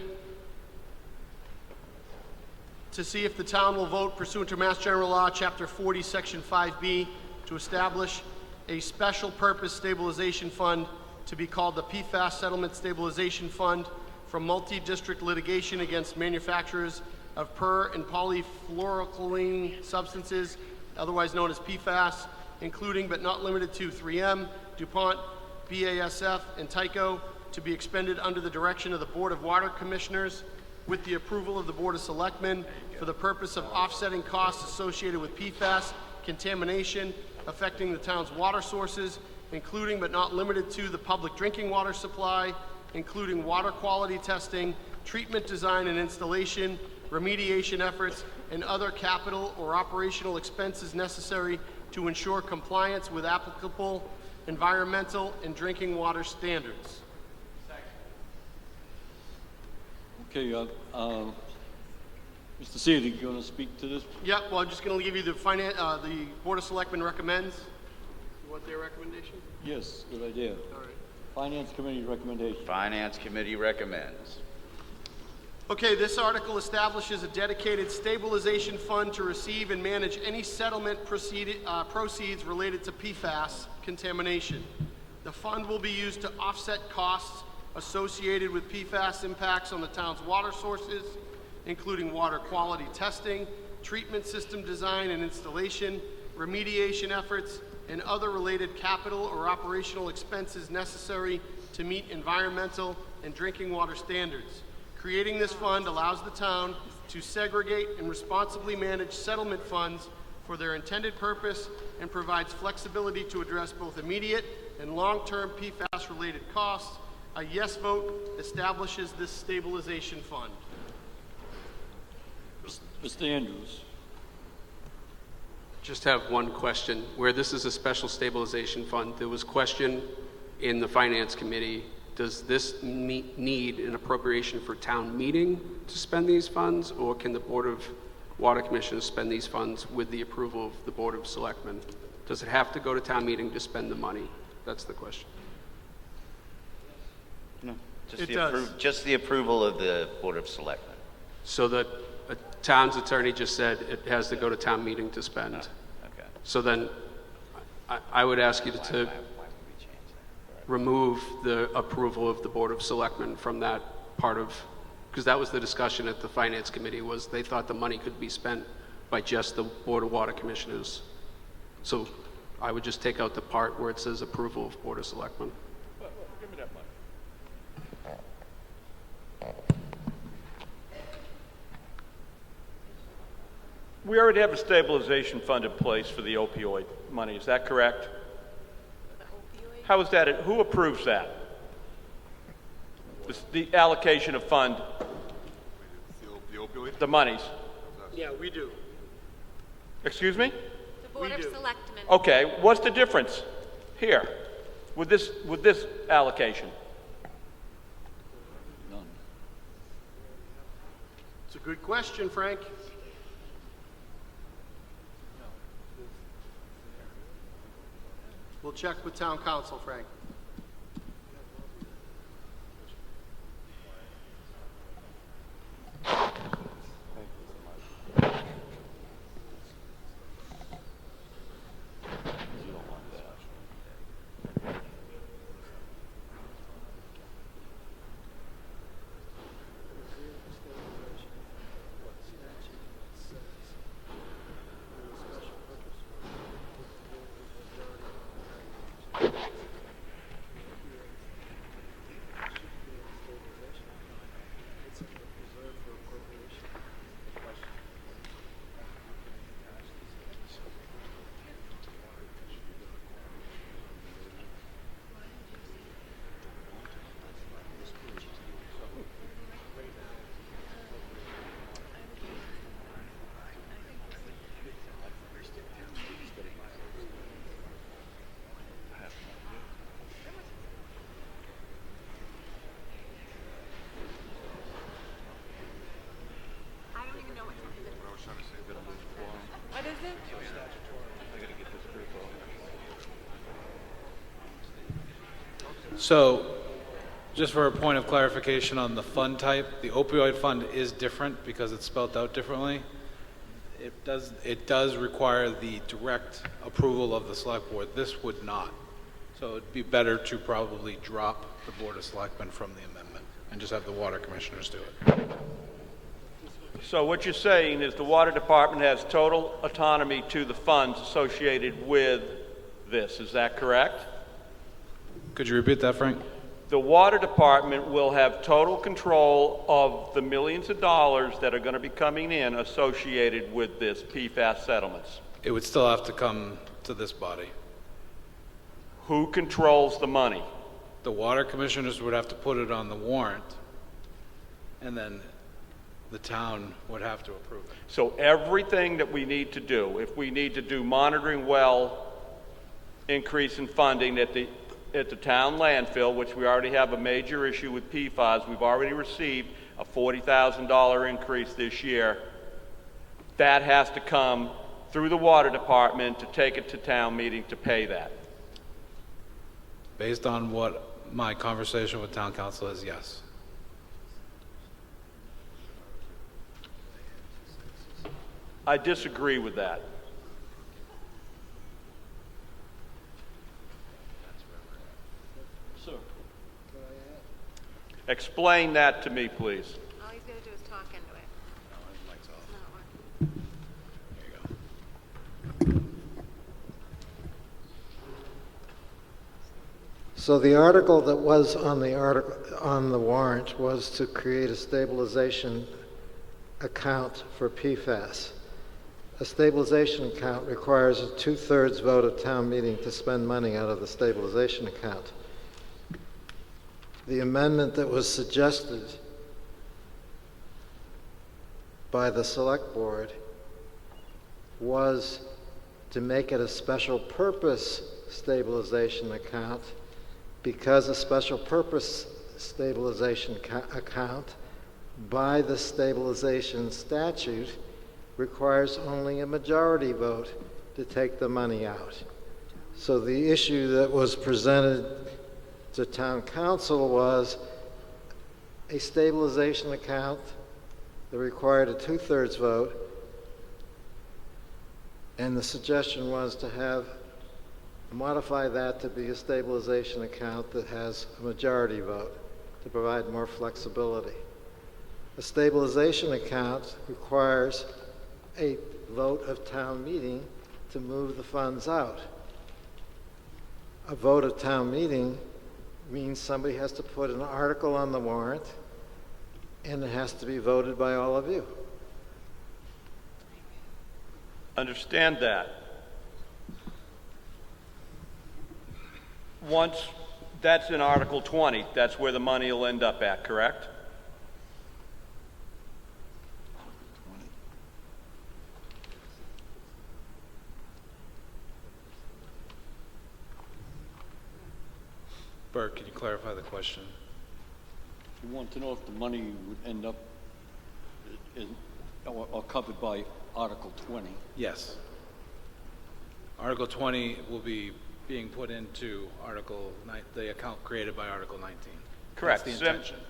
to see if the town will vote pursuant to Mass General Law, Chapter 40, Section 5B, to establish a special purpose stabilization fund to be called the PFAS Settlement Stabilization Fund from multi-district litigation against manufacturers of per- and polyfluoroalkyl substances, otherwise known as PFAS, including but not limited to 3M, DuPont, BASF, and Tyco, to be expended under the direction of the Board of Water Commissioners with the approval of the Board of Selectmen for the purpose of offsetting costs associated with PFAS contamination affecting the town's water sources, including but not limited to the public drinking water supply, including water quality testing, treatment design and installation, remediation efforts, and other capital or operational expenses necessary to ensure compliance with applicable environmental and drinking water standards. Okay, Mr. Seeley, you want to speak to this? Yep, well, I'm just going to give you the Board of Selectmen recommends. You want their recommendation? Yes, good idea. All right. Finance Committee recommendation. Finance Committee recommends. Okay, this article establishes a dedicated stabilization fund to receive and manage any settlement proceeds related to PFAS contamination. The fund will be used to offset costs associated with PFAS impacts on the town's water sources, including water quality testing, treatment system design and installation, remediation efforts, and other related capital or operational expenses necessary to meet environmental and drinking water standards. Creating this fund allows the town to segregate and responsibly manage settlement funds for their intended purpose and provides flexibility to address both immediate and long-term PFAS-related costs. A yes vote establishes this stabilization fund. Mr. Andrews. Just have one question. Where this is a special stabilization fund, there was question in the Finance Committee, does this need an appropriation for town meeting to spend these funds, or can the Board of Water Commissioners spend these funds with the approval of the Board of Selectmen? Does it have to go to town meeting to spend the money? That's the question. No, Just the approval of the Board of Selectmen. So that a town's attorney just said it has to go to town meeting to spend. Okay. So then I would ask you to remove the approval of the Board of Selectmen from that part of, because that was the discussion at the Finance Committee, was they thought the money could be spent by just the Board of Water Commissioners. So I would just take out the part where it says approval of Board of Selectmen. Give me that money. We already have a stabilization fund in place for the opioid money, is that correct? How is that, who approves that? The allocation of fund, The opioid? the monies. Yeah, we do. Excuse me? The Board of Selectmen. Okay, what's the difference here with this allocation? None. It's a good question, Frank. We'll check with town council, Frank. What is it? So, just for a point of clarification on the fund type, the opioid fund is different because it's spelled out differently. It does require the direct approval of the select board. This would not. So it'd be better to probably drop the Board of Selectmen from the amendment and just have the water commissioners do it. So what you're saying is the water department has total autonomy to the funds associated with this, is that correct? Could you repeat that, Frank? The water department will have total control of the millions of dollars that are going to be coming in associated with this PFAS settlements. It would still have to come to this body. Who controls the money? The water commissioners would have to put it on the warrant, and then the town would have to approve it. So everything that we need to do, if we need to do monitoring well, increase in funding at the town landfill, which we already have a major issue with PFAS, we've already received a $40,000 increase this year. That has to come through the water department to take it to town meeting to pay that. Based on what my conversation with town council is, yes. I disagree with that. Sir. Explain that to me, please. All he's going to do is talk into it. So the article that was on the warrant was to create a stabilization account for PFAS. A stabilization account requires a 2/3 vote of town meeting to spend money out of the stabilization account. The amendment that was suggested by the select board was to make it a special purpose stabilization account, because a special purpose stabilization account by the stabilization statute requires only a majority vote to take the money out. So the issue that was presented to town council was a stabilization account that required a 2/3 vote, and the suggestion was to modify that to be a stabilization account that has a majority vote to provide more flexibility. A stabilization account requires a vote of town meeting to move the funds out. A vote of town meeting means somebody has to put an article on the warrant, and it has to be voted by all of you. Understand that. Once that's in Article 20, that's where the money will end up at, correct? Bert, can you clarify the question? You want to know if the money would end up or covered by Article 20? Yes. Article 20 will be being put into the account created by Article 19. Correct. That's the intention.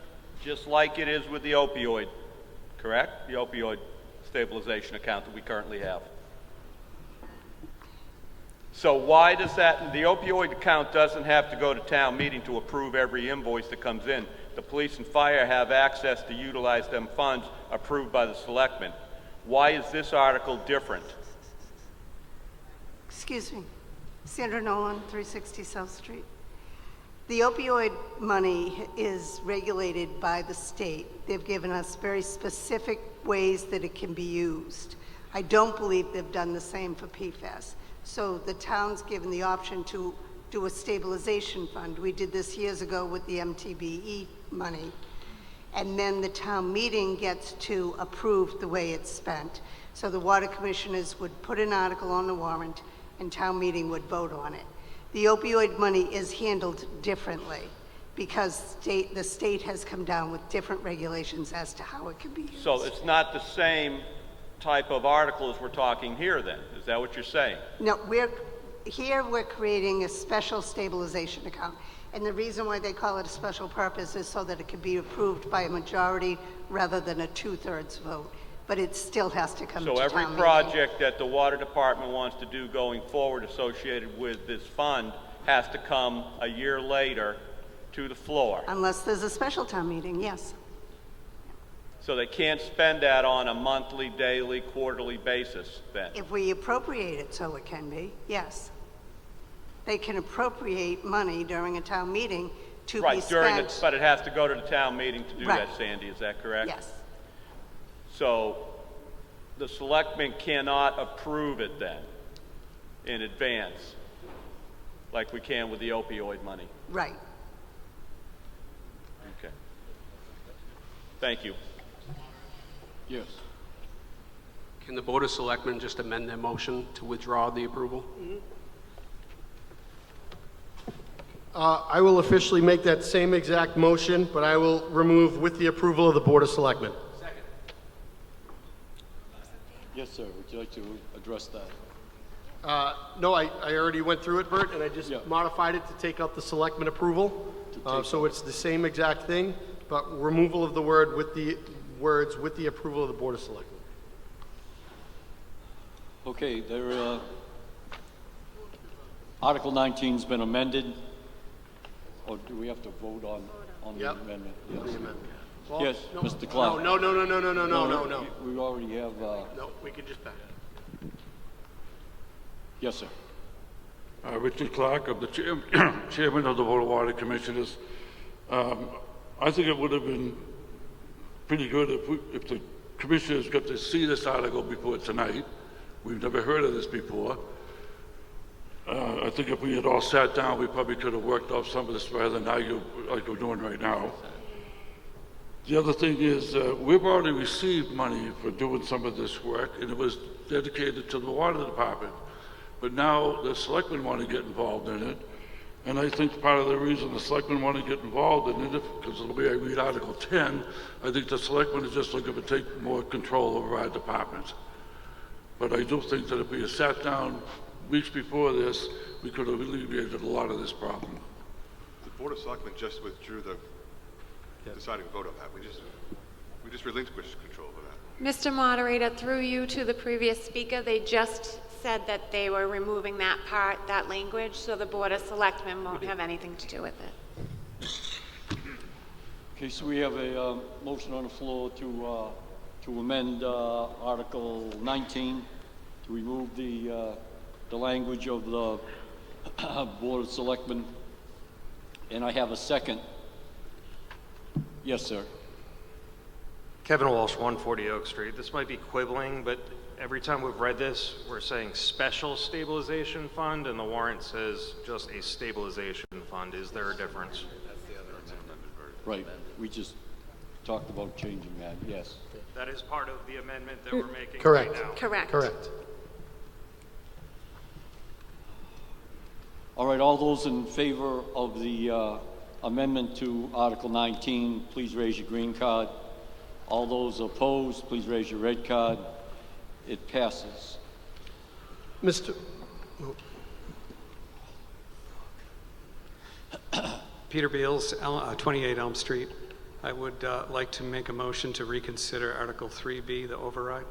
Just like it is with the opioid, correct? The opioid stabilization account that we currently have. So why does the opioid account doesn't have to go to town meeting to approve every invoice that comes in? The police and fire have access to utilize them funds approved by the selectmen. Why is this article different? Excuse me. Sandra Nolan, 360 South Street. The opioid money is regulated by the state. They've given us very specific ways that it can be used. I don't believe they've done the same for PFAS. So the town's given the option to do a stabilization fund. We did this years ago with the MTBE money. And then the town meeting gets to approve the way it's spent. So the water commissioners would put an article on the warrant and town meeting would vote on it. The opioid money is handled differently because the state has come down with different regulations as to how it can be used. So it's not the same type of article as we're talking here then? Is that what you're saying? No, we're creating a special stabilization account. And the reason why they call it a special purpose is so that it can be approved by a majority rather than a 2/3 vote. But it still has to come to town meeting. So every project that the water department wants to do going forward associated with this fund has to come a year later to the floor. Unless there's a special town meeting, yes. So they can't spend that on a monthly, daily, quarterly basis then? If we appropriate it so it can be, yes. They can appropriate money during a town meeting to be spent. But it has to go to the town meeting to do Right. that, Sandy, is that correct? Yes. So the selectmen cannot approve it then in advance, like we can with the opioid money? Right. Okay. Thank you. Yes. Can the Board of Selectmen just amend their motion to withdraw the approval? I will officially make that same exact motion, but I will remove with the approval of the Board of Selectmen. Yes, sir. Would you like to address that? No, I already went through it, Bert, and I just modified it to take out the selectmen approval. So it's the same exact thing, but removal of the word with the words with the approval of the Board of Selectmen. Okay, Article 19's been amended. Or do we have to vote on the Yep. amendment? The Yes. amendment. Well, Yes, no, Mr. Clark. No. We already have, No, we can just back. yes, sir. Richard Clark, of the chairman of the Board of Water Commissioners. I think it would have been pretty good if the commissioners got to see this article before tonight. We've never heard of this before. I think if we had all sat down, we probably could have worked off some of this rather than argue like we're doing right now. The other thing is, we've already received money for doing some of this work, and it was dedicated to the water department. But now the selectmen want to get involved in it, and I think part of the reason the selectmen want to get involved in it, because of the way I read Article 10, I think the selectmen are just looking to take more control over our department. But I do think that if we had sat down weeks before this, we could have alleviated a lot of this problem. The Board of Selectmen just withdrew the deciding vote on that. We just relinquished control of that. Mr. Moderator, through you to the previous speaker, they just said that they were removing that part, that language, so the Board of Selectmen won't have anything to do with it. Okay, so we have a motion on the floor to amend Article 19 to remove the language of the Board of Selectmen, and I have a second. Yes, sir. Kevin Walsh, 140 Oak Street. This might be quibbling, but every time we've read this, we're saying special stabilization fund, and the warrant says just a stabilization fund. Is there a difference? Right. We just talked about changing that, yes. That is part of the amendment that we're making Correct. right now. Correct. Correct. All right, all those in favor of the amendment to Article 19, please raise your green card. All those opposed, please raise your red card. It passes. Mr. Peter Beals, 28 Elm Street. I would like to make a motion to reconsider Article 3B, the override.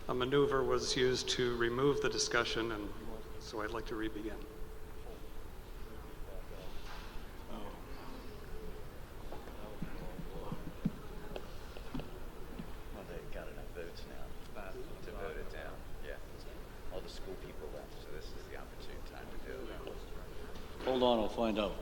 A maneuver was used to remove the discussion, and so I'd like to re-begin. Well, they've got enough votes now to vote it down. Yeah. All the school people left, so this is the opportune time to do it. Hold on, I'll find out.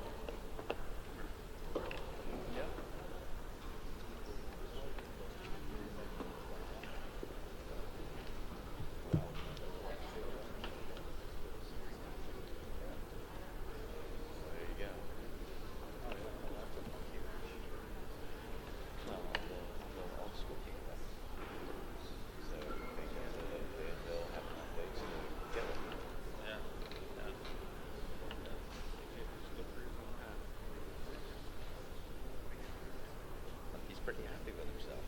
He's pretty happy with himself.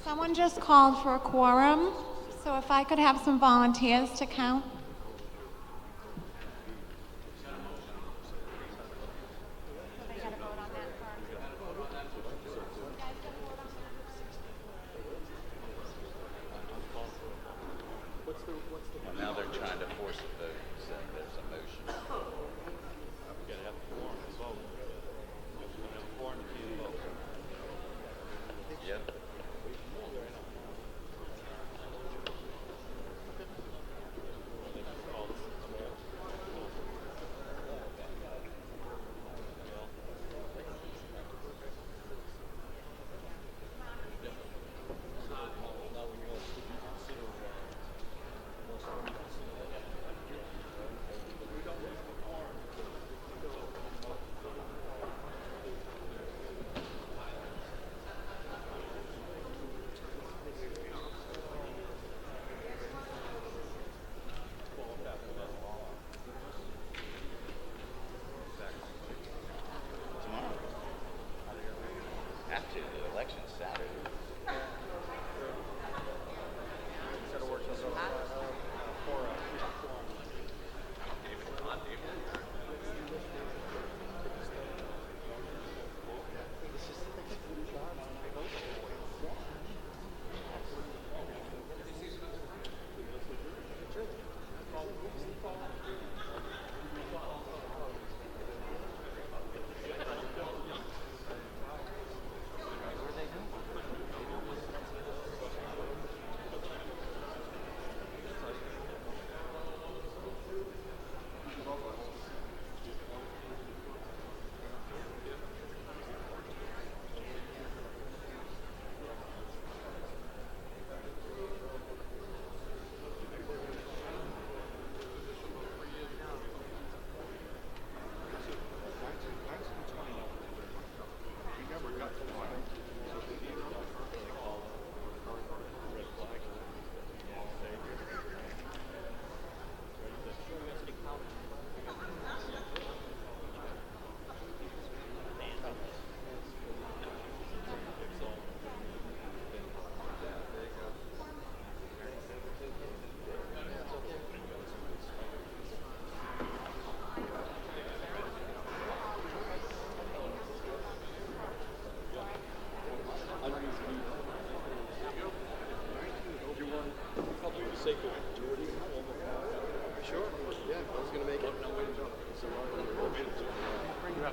Someone just called for a quorum, so if I could have some volunteers to count. Well, now they're trying to force a vote, so there's a motion. Yep.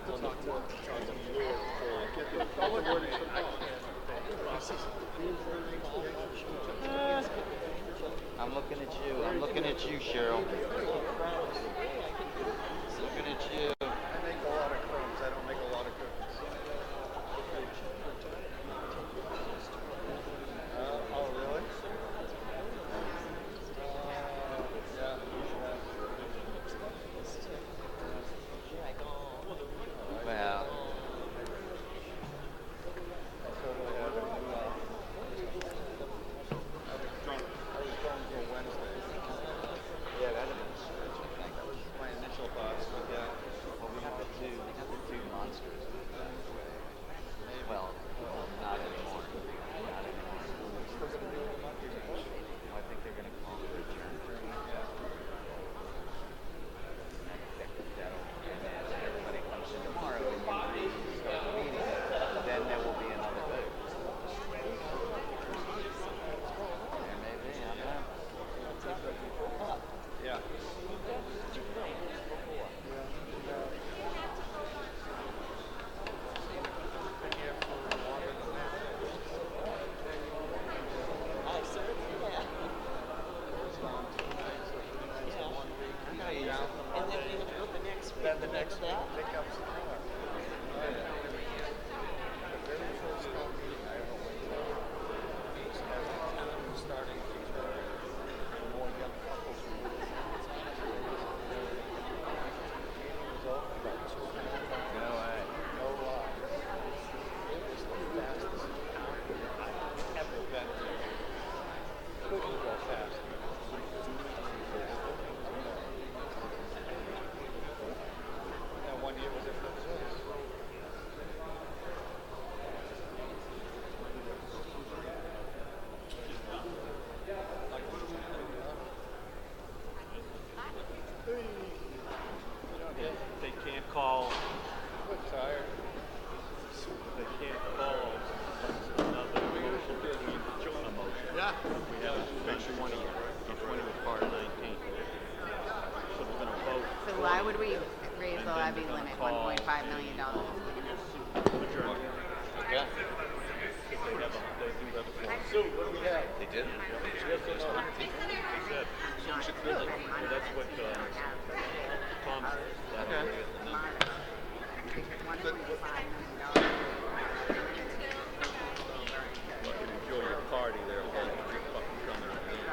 have to talk to you or get the wording from Paul. I'm looking at you. I'm looking at you, Cheryl. Looking at you. I make a lot of crumbs. I don't make a lot of cookies. Oh, really? Well. Yeah, that'd have been a stretch, I think. That was my initial thoughts, but yeah. Well, we have the two monsters. Well, not anymore. Not anymore. I think they're going to call for a adjourn. And then everybody comes in tomorrow and you start the meeting. Then there will be another vote. There may be, I don't know. Yeah. Then the next day, pick up some more. The very first town meeting I ever went to, as the town was starting to more young couples were moving. Meeting was over about 2 o'clock. No way. No lie. It was the fastest I've ever been to. Couldn't go faster. And 1 year was it for this? They can't call. I'm tired. They can't call another motion between the joint motion. Yeah. We haven't spent 20 yet. And 20 was part of 19. So we're going to vote. So why would we raise the levy limit, $1.5 million? Adjourn. Yeah. They do have a form. So what do we have? They did? Yes, they said. So that's what Tom said. Okay. You can enjoy your party there, okay? You're fucking coming up here.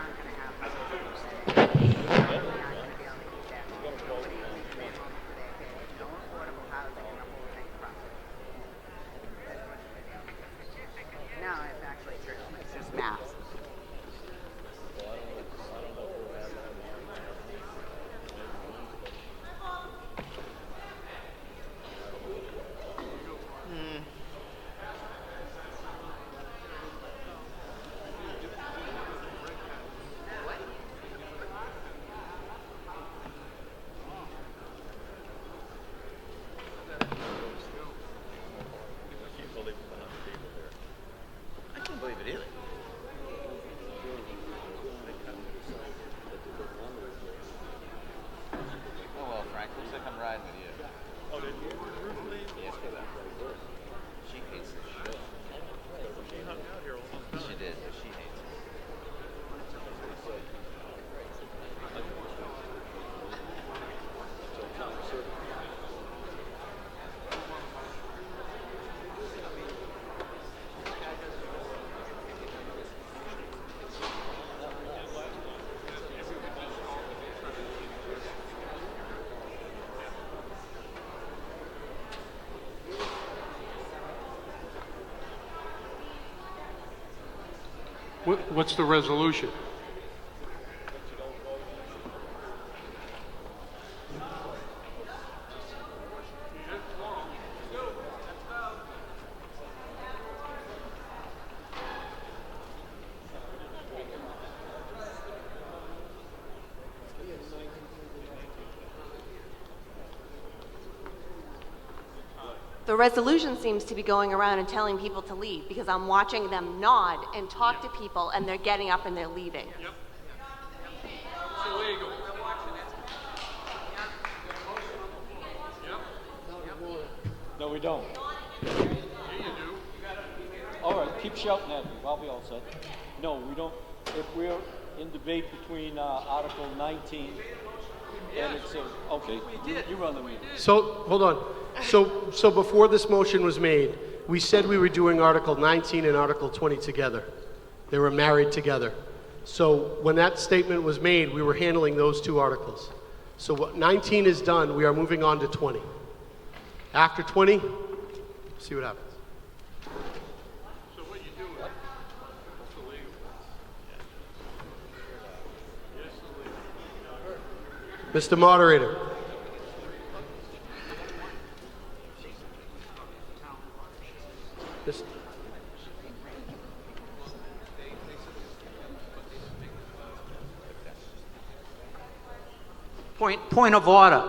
No, it's actually true. It's just math. I can't believe it either. Oh well, Frank, looks like I'm riding with you. Oh, did you? Yes, she hates this shit. She hung out here all the time. She did, but she hates it. What's the resolution? The resolution seems to be going around and telling people to leave because I'm watching them nod and talk to people and they're getting up and they're leaving. Yep. It's illegal. Yep. No, we don't. All right, keep shouting at me. I'll be all set. No, we don't. If we're in debate between Article 19 and it's okay, you run the meeting. So, hold on. So before this motion was made, we said we were doing Article 19 and Article 20 together. They were married together. So when that statement was made, we were handling those two articles. So what 19 is done, we are moving on to 20. After 20, see what happens. So what you doing? It's illegal. Yes, it's illegal. Mr. Moderator. Point of order.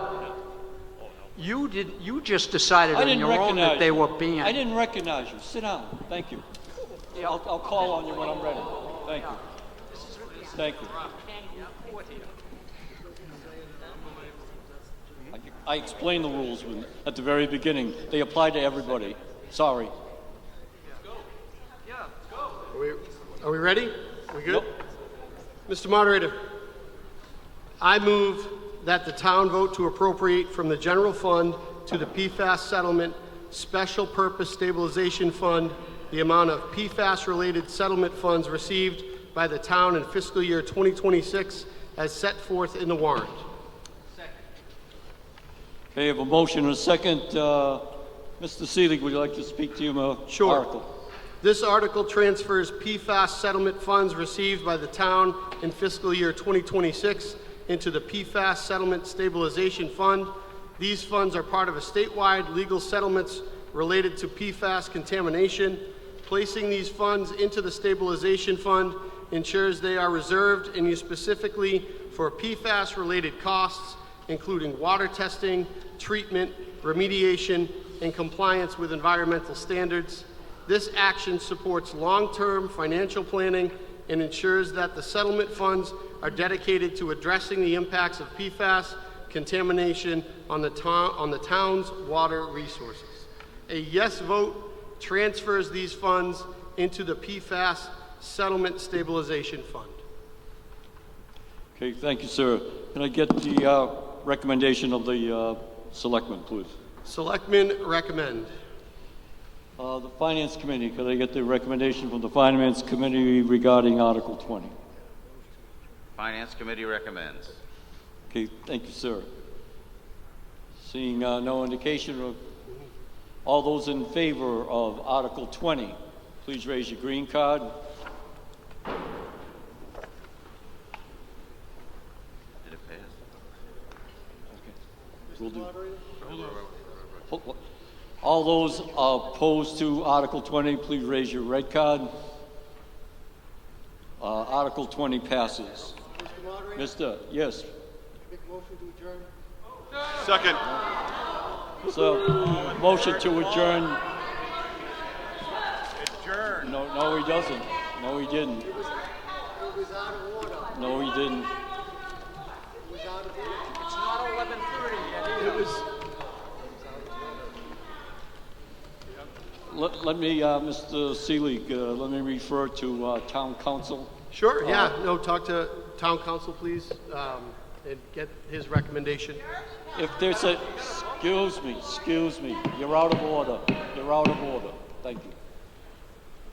You just decided I on didn't your own recognize that they you. were banned. I didn't recognize you. Sit down. Thank you. I'll call on you when I'm ready. Thank you. Thank you. I explained the rules at the very beginning. They apply to everybody. Sorry. Are we ready? We good? Mr. Moderator, I move that the town vote to appropriate from the general fund to the PFAS settlement special purpose stabilization fund the amount of PFAS-related settlement funds received by the town in fiscal year 2026 as set forth in the warrant. Okay, I have a motion and a second. Mr. Seelig, would you like to speak to your article? This article transfers PFAS settlement funds received by the town in fiscal year 2026 into the PFAS Settlement Stabilization Fund. These funds are part of a statewide legal settlements related to PFAS contamination. Placing these funds into the stabilization fund ensures they are reserved and used specifically for PFAS-related costs, including water testing, treatment, remediation, and compliance with environmental standards. This action supports long-term financial planning and ensures that the settlement funds are dedicated to addressing the impacts of PFAS contamination on the town's water resources. A yes vote transfers these funds into the PFAS Settlement Stabilization Fund. Okay, thank you, sir. Can I get the recommendation of the selectmen, please? Selectmen recommend. The Finance Committee, could I get the recommendation from the Finance Committee regarding Article 20? Finance Committee recommends. Okay, thank you, sir. Seeing no indication of all those in favor of Article 20, please raise your green card. Did it pass? Okay. We'll do. All those opposed to Article 20, please raise your red card. Article 20 passes. Mr. Yes. Make a motion to adjourn. Second. So, motion to adjourn. Adjourn. No, he doesn't. No, he didn't. It was out of order. No, he didn't. It was out of order. It's not 11:30 yet. It was. Let me, Mr. Seelig, let me refer to Town Council. Sure, yeah. No, talk to Town Council, please, and get his recommendation. If there's a, excuse me, you're out of order. You're out of order. Thank you.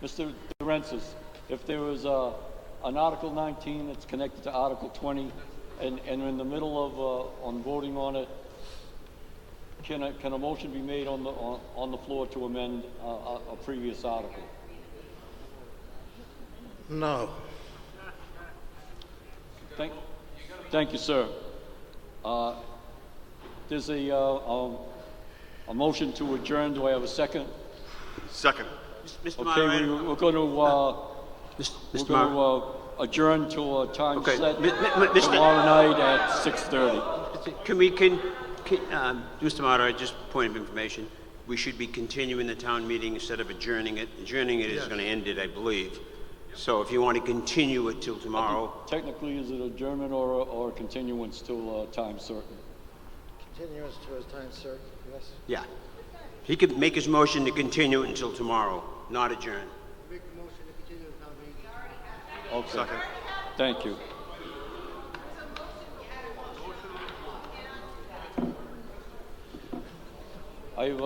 Mr. Durensis, if there was an Article 19 that's connected to Article 20, and in the middle of on voting on it, can a motion be made on the floor to amend a previous article? No. Thank you, sir. There's a motion to adjourn. Do I have a second? Second. Mr. Okay, Moderator. we're going to adjourn to a time set tomorrow night at 6:30. Mr. Moderator, just a point of information. We should be continuing the town meeting instead of adjourning it. Adjourning it is going to end it, I believe. So if you want to continue it till tomorrow. Technically, is it adjournment or continuance till time certain? Continuance to a time certain, yes? Yeah. He could make his motion to continue it until tomorrow, not adjourn. Okay. Second. Thank you. I have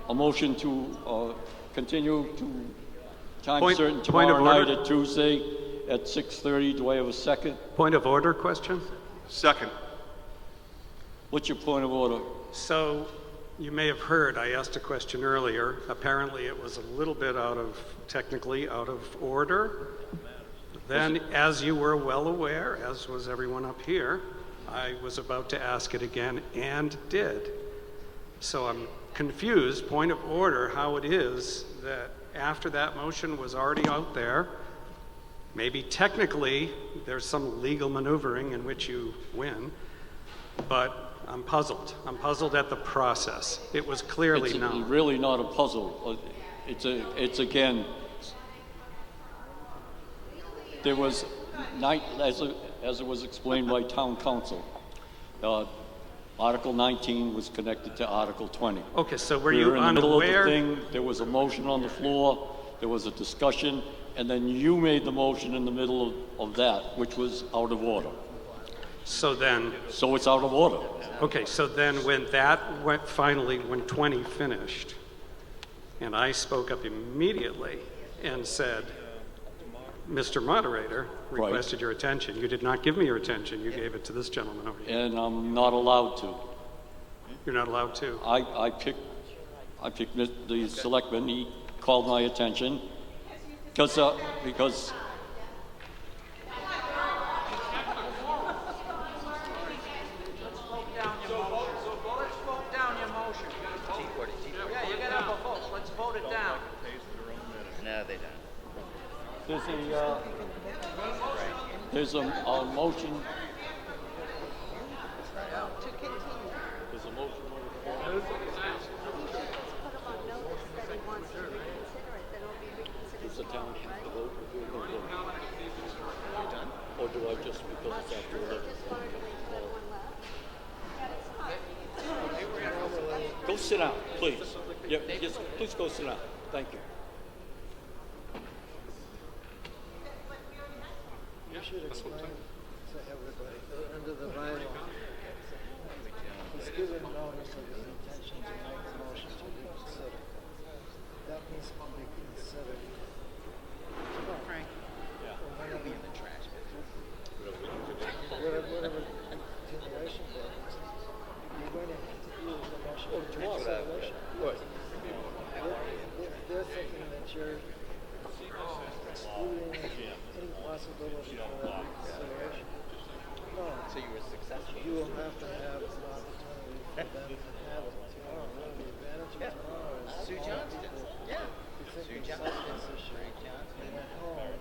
a motion to continue to time certain Point of tomorrow night order. at Tuesday at 6:30. Do I have a second? Point of order question? Second. What's your point of order? So, you may have heard, I asked a question earlier. Apparently, it was a little bit technically out of order. Then, as you were well aware, as was everyone up here, I was about to ask it again and did. So I'm confused, point of order, how it is that after that motion was already out there, maybe technically there's some legal maneuvering in which you win, but I'm puzzled. I'm puzzled at the process. It was clearly It's not. really not a puzzle. It's again, there was, as it was explained by town council, Article 19 was connected to Article 20. Okay, so were We you were in the middle of the unaware? thing, there was a motion on the floor, there was a discussion, and then you made the motion in the middle of that, which was out of order. So then... So it's out of order. Okay, so then when that when 20 finished, and I spoke up immediately and said, Mr. Moderator requested your attention. You did not give me your attention. You gave it to this gentleman over here. And I'm not allowed to. You're not allowed to? I picked the selectman, he called my attention, because Yeah, you gotta have a vote. Let's vote it down. No, they don't. there's a motion. There's a motion on the floor. Does the town have to vote? Or do I just, because it's after 11? Go sit down, please. Yeah, yes, please go sit down. Thank you. You should explain to everybody, under the bylaw, he's given notice of his intention to make a motion to reconsider. That needs to be considered. Frank? Yeah. Whatever continuation there is, you're going to have to use the motion for reconsideration. Right. They're thinking that you're excluding any possibility for reconsideration. No. So you were successful. You will have to have an opportunity for them to have it tomorrow. One of the advantages of tomorrow is Sue all Johnston. people Yeah. who think Sue of Johnston. substance issues and at home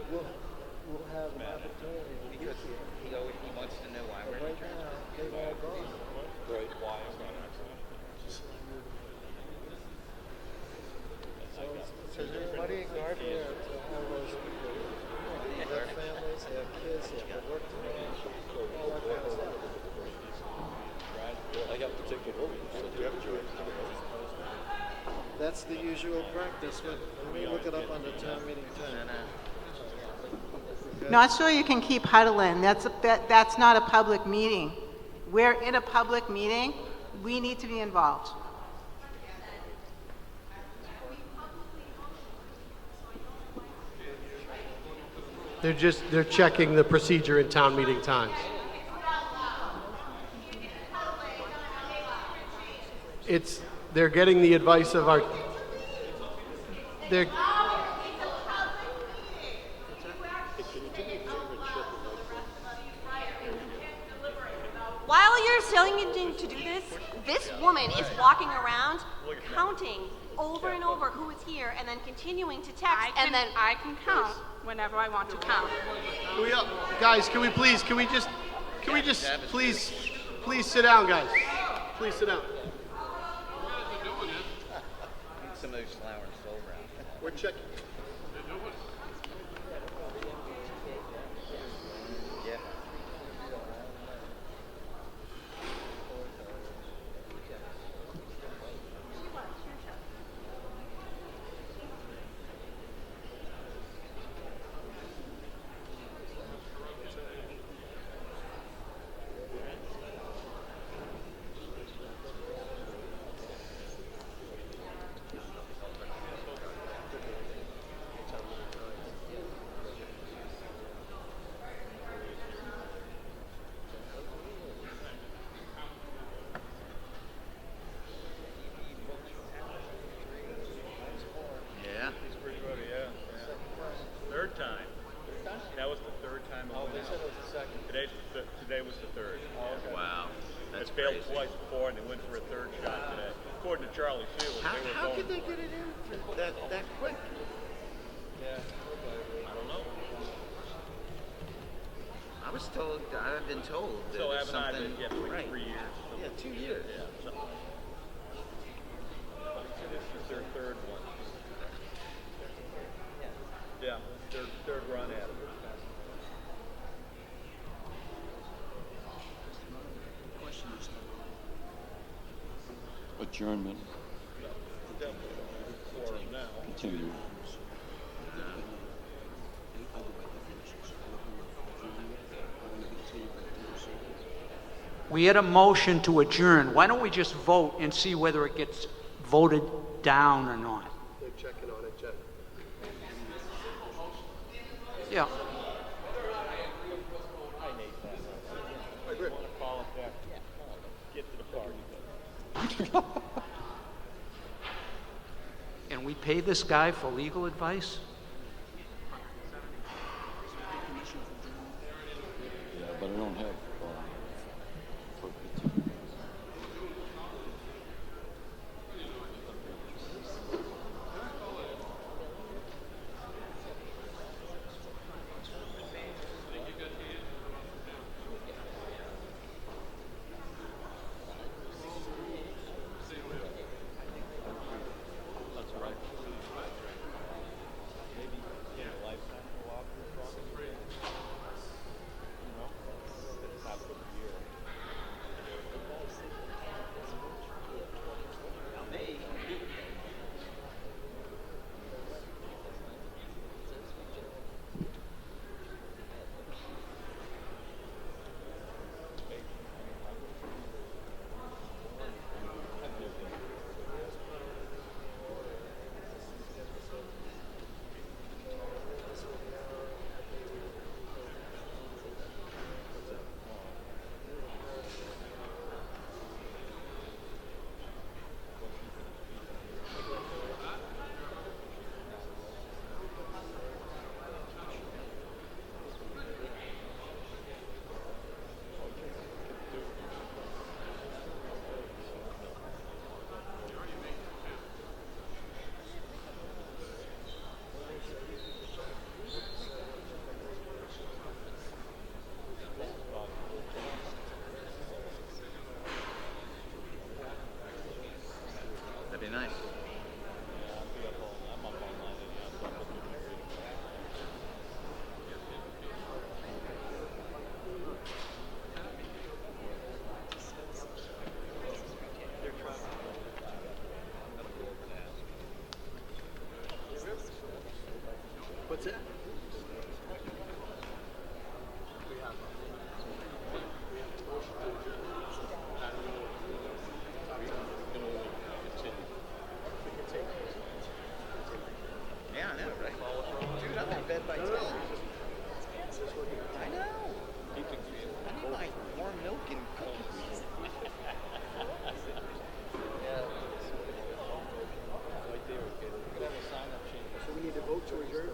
will have an opportunity to get Because here. he wants to know why But we're right now, they've all gone. Right. So it's a muddy guardrail to all those people. They have families, they have kids, they have to work tomorrow, all that kind of stuff. I have to take a vote. That's the usual practice, but let me look it up under town meeting time. Not sure you can keep huddling. That's not a public meeting. We're in a public meeting. We need to be involved. They're checking the procedure in town meeting times. They're getting the advice of they're, While you're telling me to do this, this woman is walking around counting over and over who is here and then continuing to text and then I can count whenever I want to count. guys, can we just please sit down, guys. Please sit down. Some of those flowers sold around. We're checking. Yeah. It's failed twice before, and they went for a third shot today. According to Charlie Sheila, How could they get it in for that quick? Yeah, I don't know. I've been told that So it's haven't I something. been, yeah, for like right. 3 years. Yeah, 2 years. Yeah, something like that. This is their third one. Yeah, third run at it. Adjournment. Continue. We had a motion to adjourn. Why don't we just vote and see whether it gets voted down or not? They're checking on it, Jen. Yeah. And we pay this guy for legal advice? Yeah, but I don't have, That'd be nice. What's that? Yeah, I know, right? Dude, I'm in bed by 10. I know. I need my warm milk and cookies. So we need to vote to adjourn?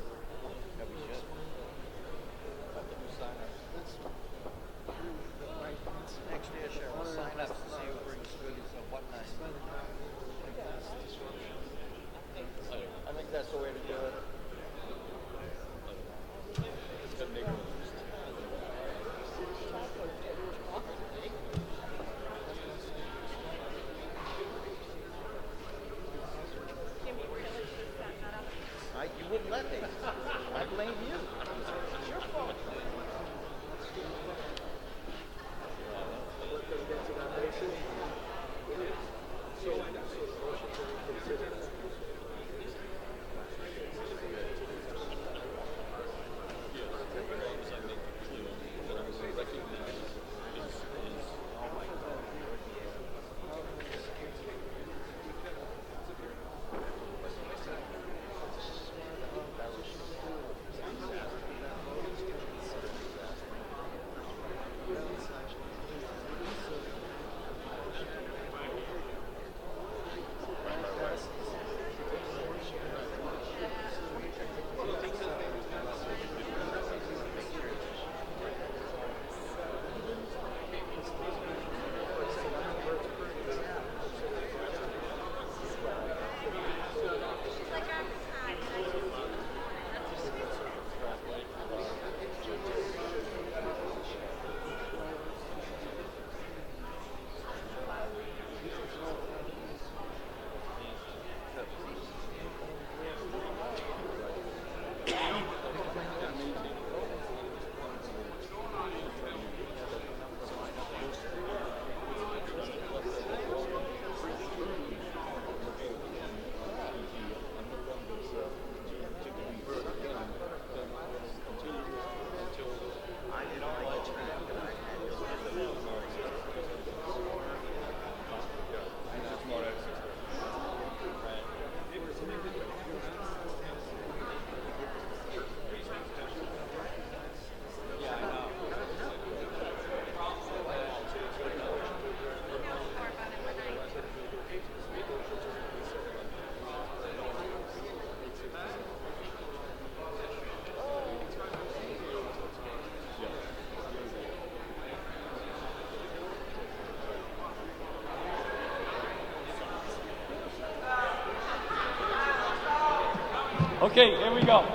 Okay, here we go.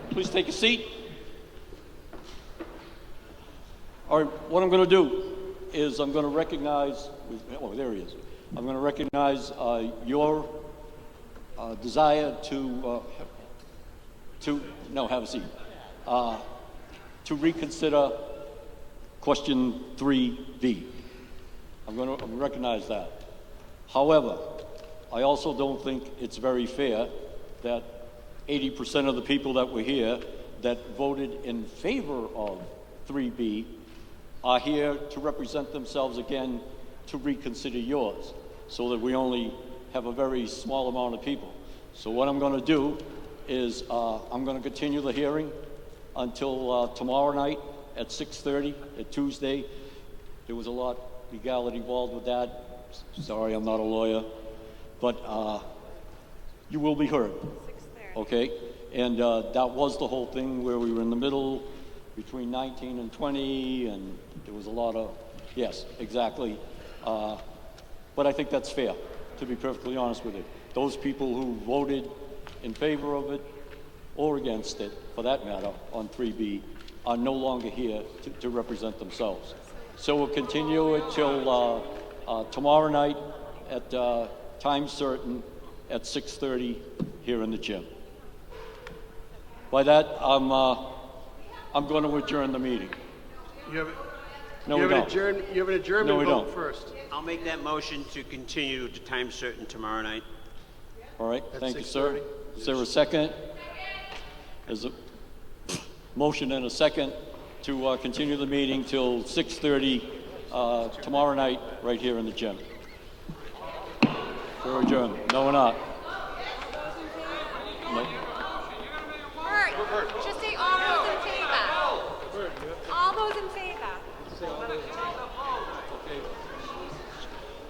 Please take a seat. All right, what I'm going to do is I'm going to recognize, oh, there he is. I'm going to recognize your desire to have a seat, to reconsider question 3B. I'm going to recognize that. However, I also don't think it's very fair that 80% of the people that were here that voted in favor of 3B are here to represent themselves again to reconsider yours, so that we only have a very small amount of people. So what I'm going to do is I'm going to continue the hearing until tomorrow night at 6:30 at Tuesday. There was a lot of legality involved with that. Sorry, I'm not a lawyer, but you will be heard. 6:30. Okay, and that was the whole thing where we were in the middle between 19 and 20, and there was a lot of, yes, exactly. But I think that's fair, to be perfectly honest with you. Those people who voted in favor of it or against it, for that matter, on 3B, are no longer here to represent themselves. So we'll continue it till tomorrow night at time certain at 6:30 here in the gym. By that, I'm going to adjourn the meeting. You have, No, you we have don't. You have an adjournment No, we vote don't. first. I'll make that motion to continue to time certain tomorrow night. All right, At thank you, sir. 6:30? Is there a second? There's a motion and a second to continue the meeting till 6:30 tomorrow night, right here in the gym. We're adjourned. No, we're not. No. Bert, just say all those in favor. All those in favor.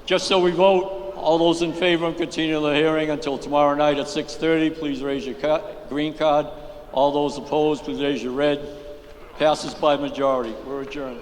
Just so we vote, all those in favor of continuing the hearing until tomorrow night at 6:30, please raise your green card. All those opposed, please raise your red. Passes by majority. We're adjourned.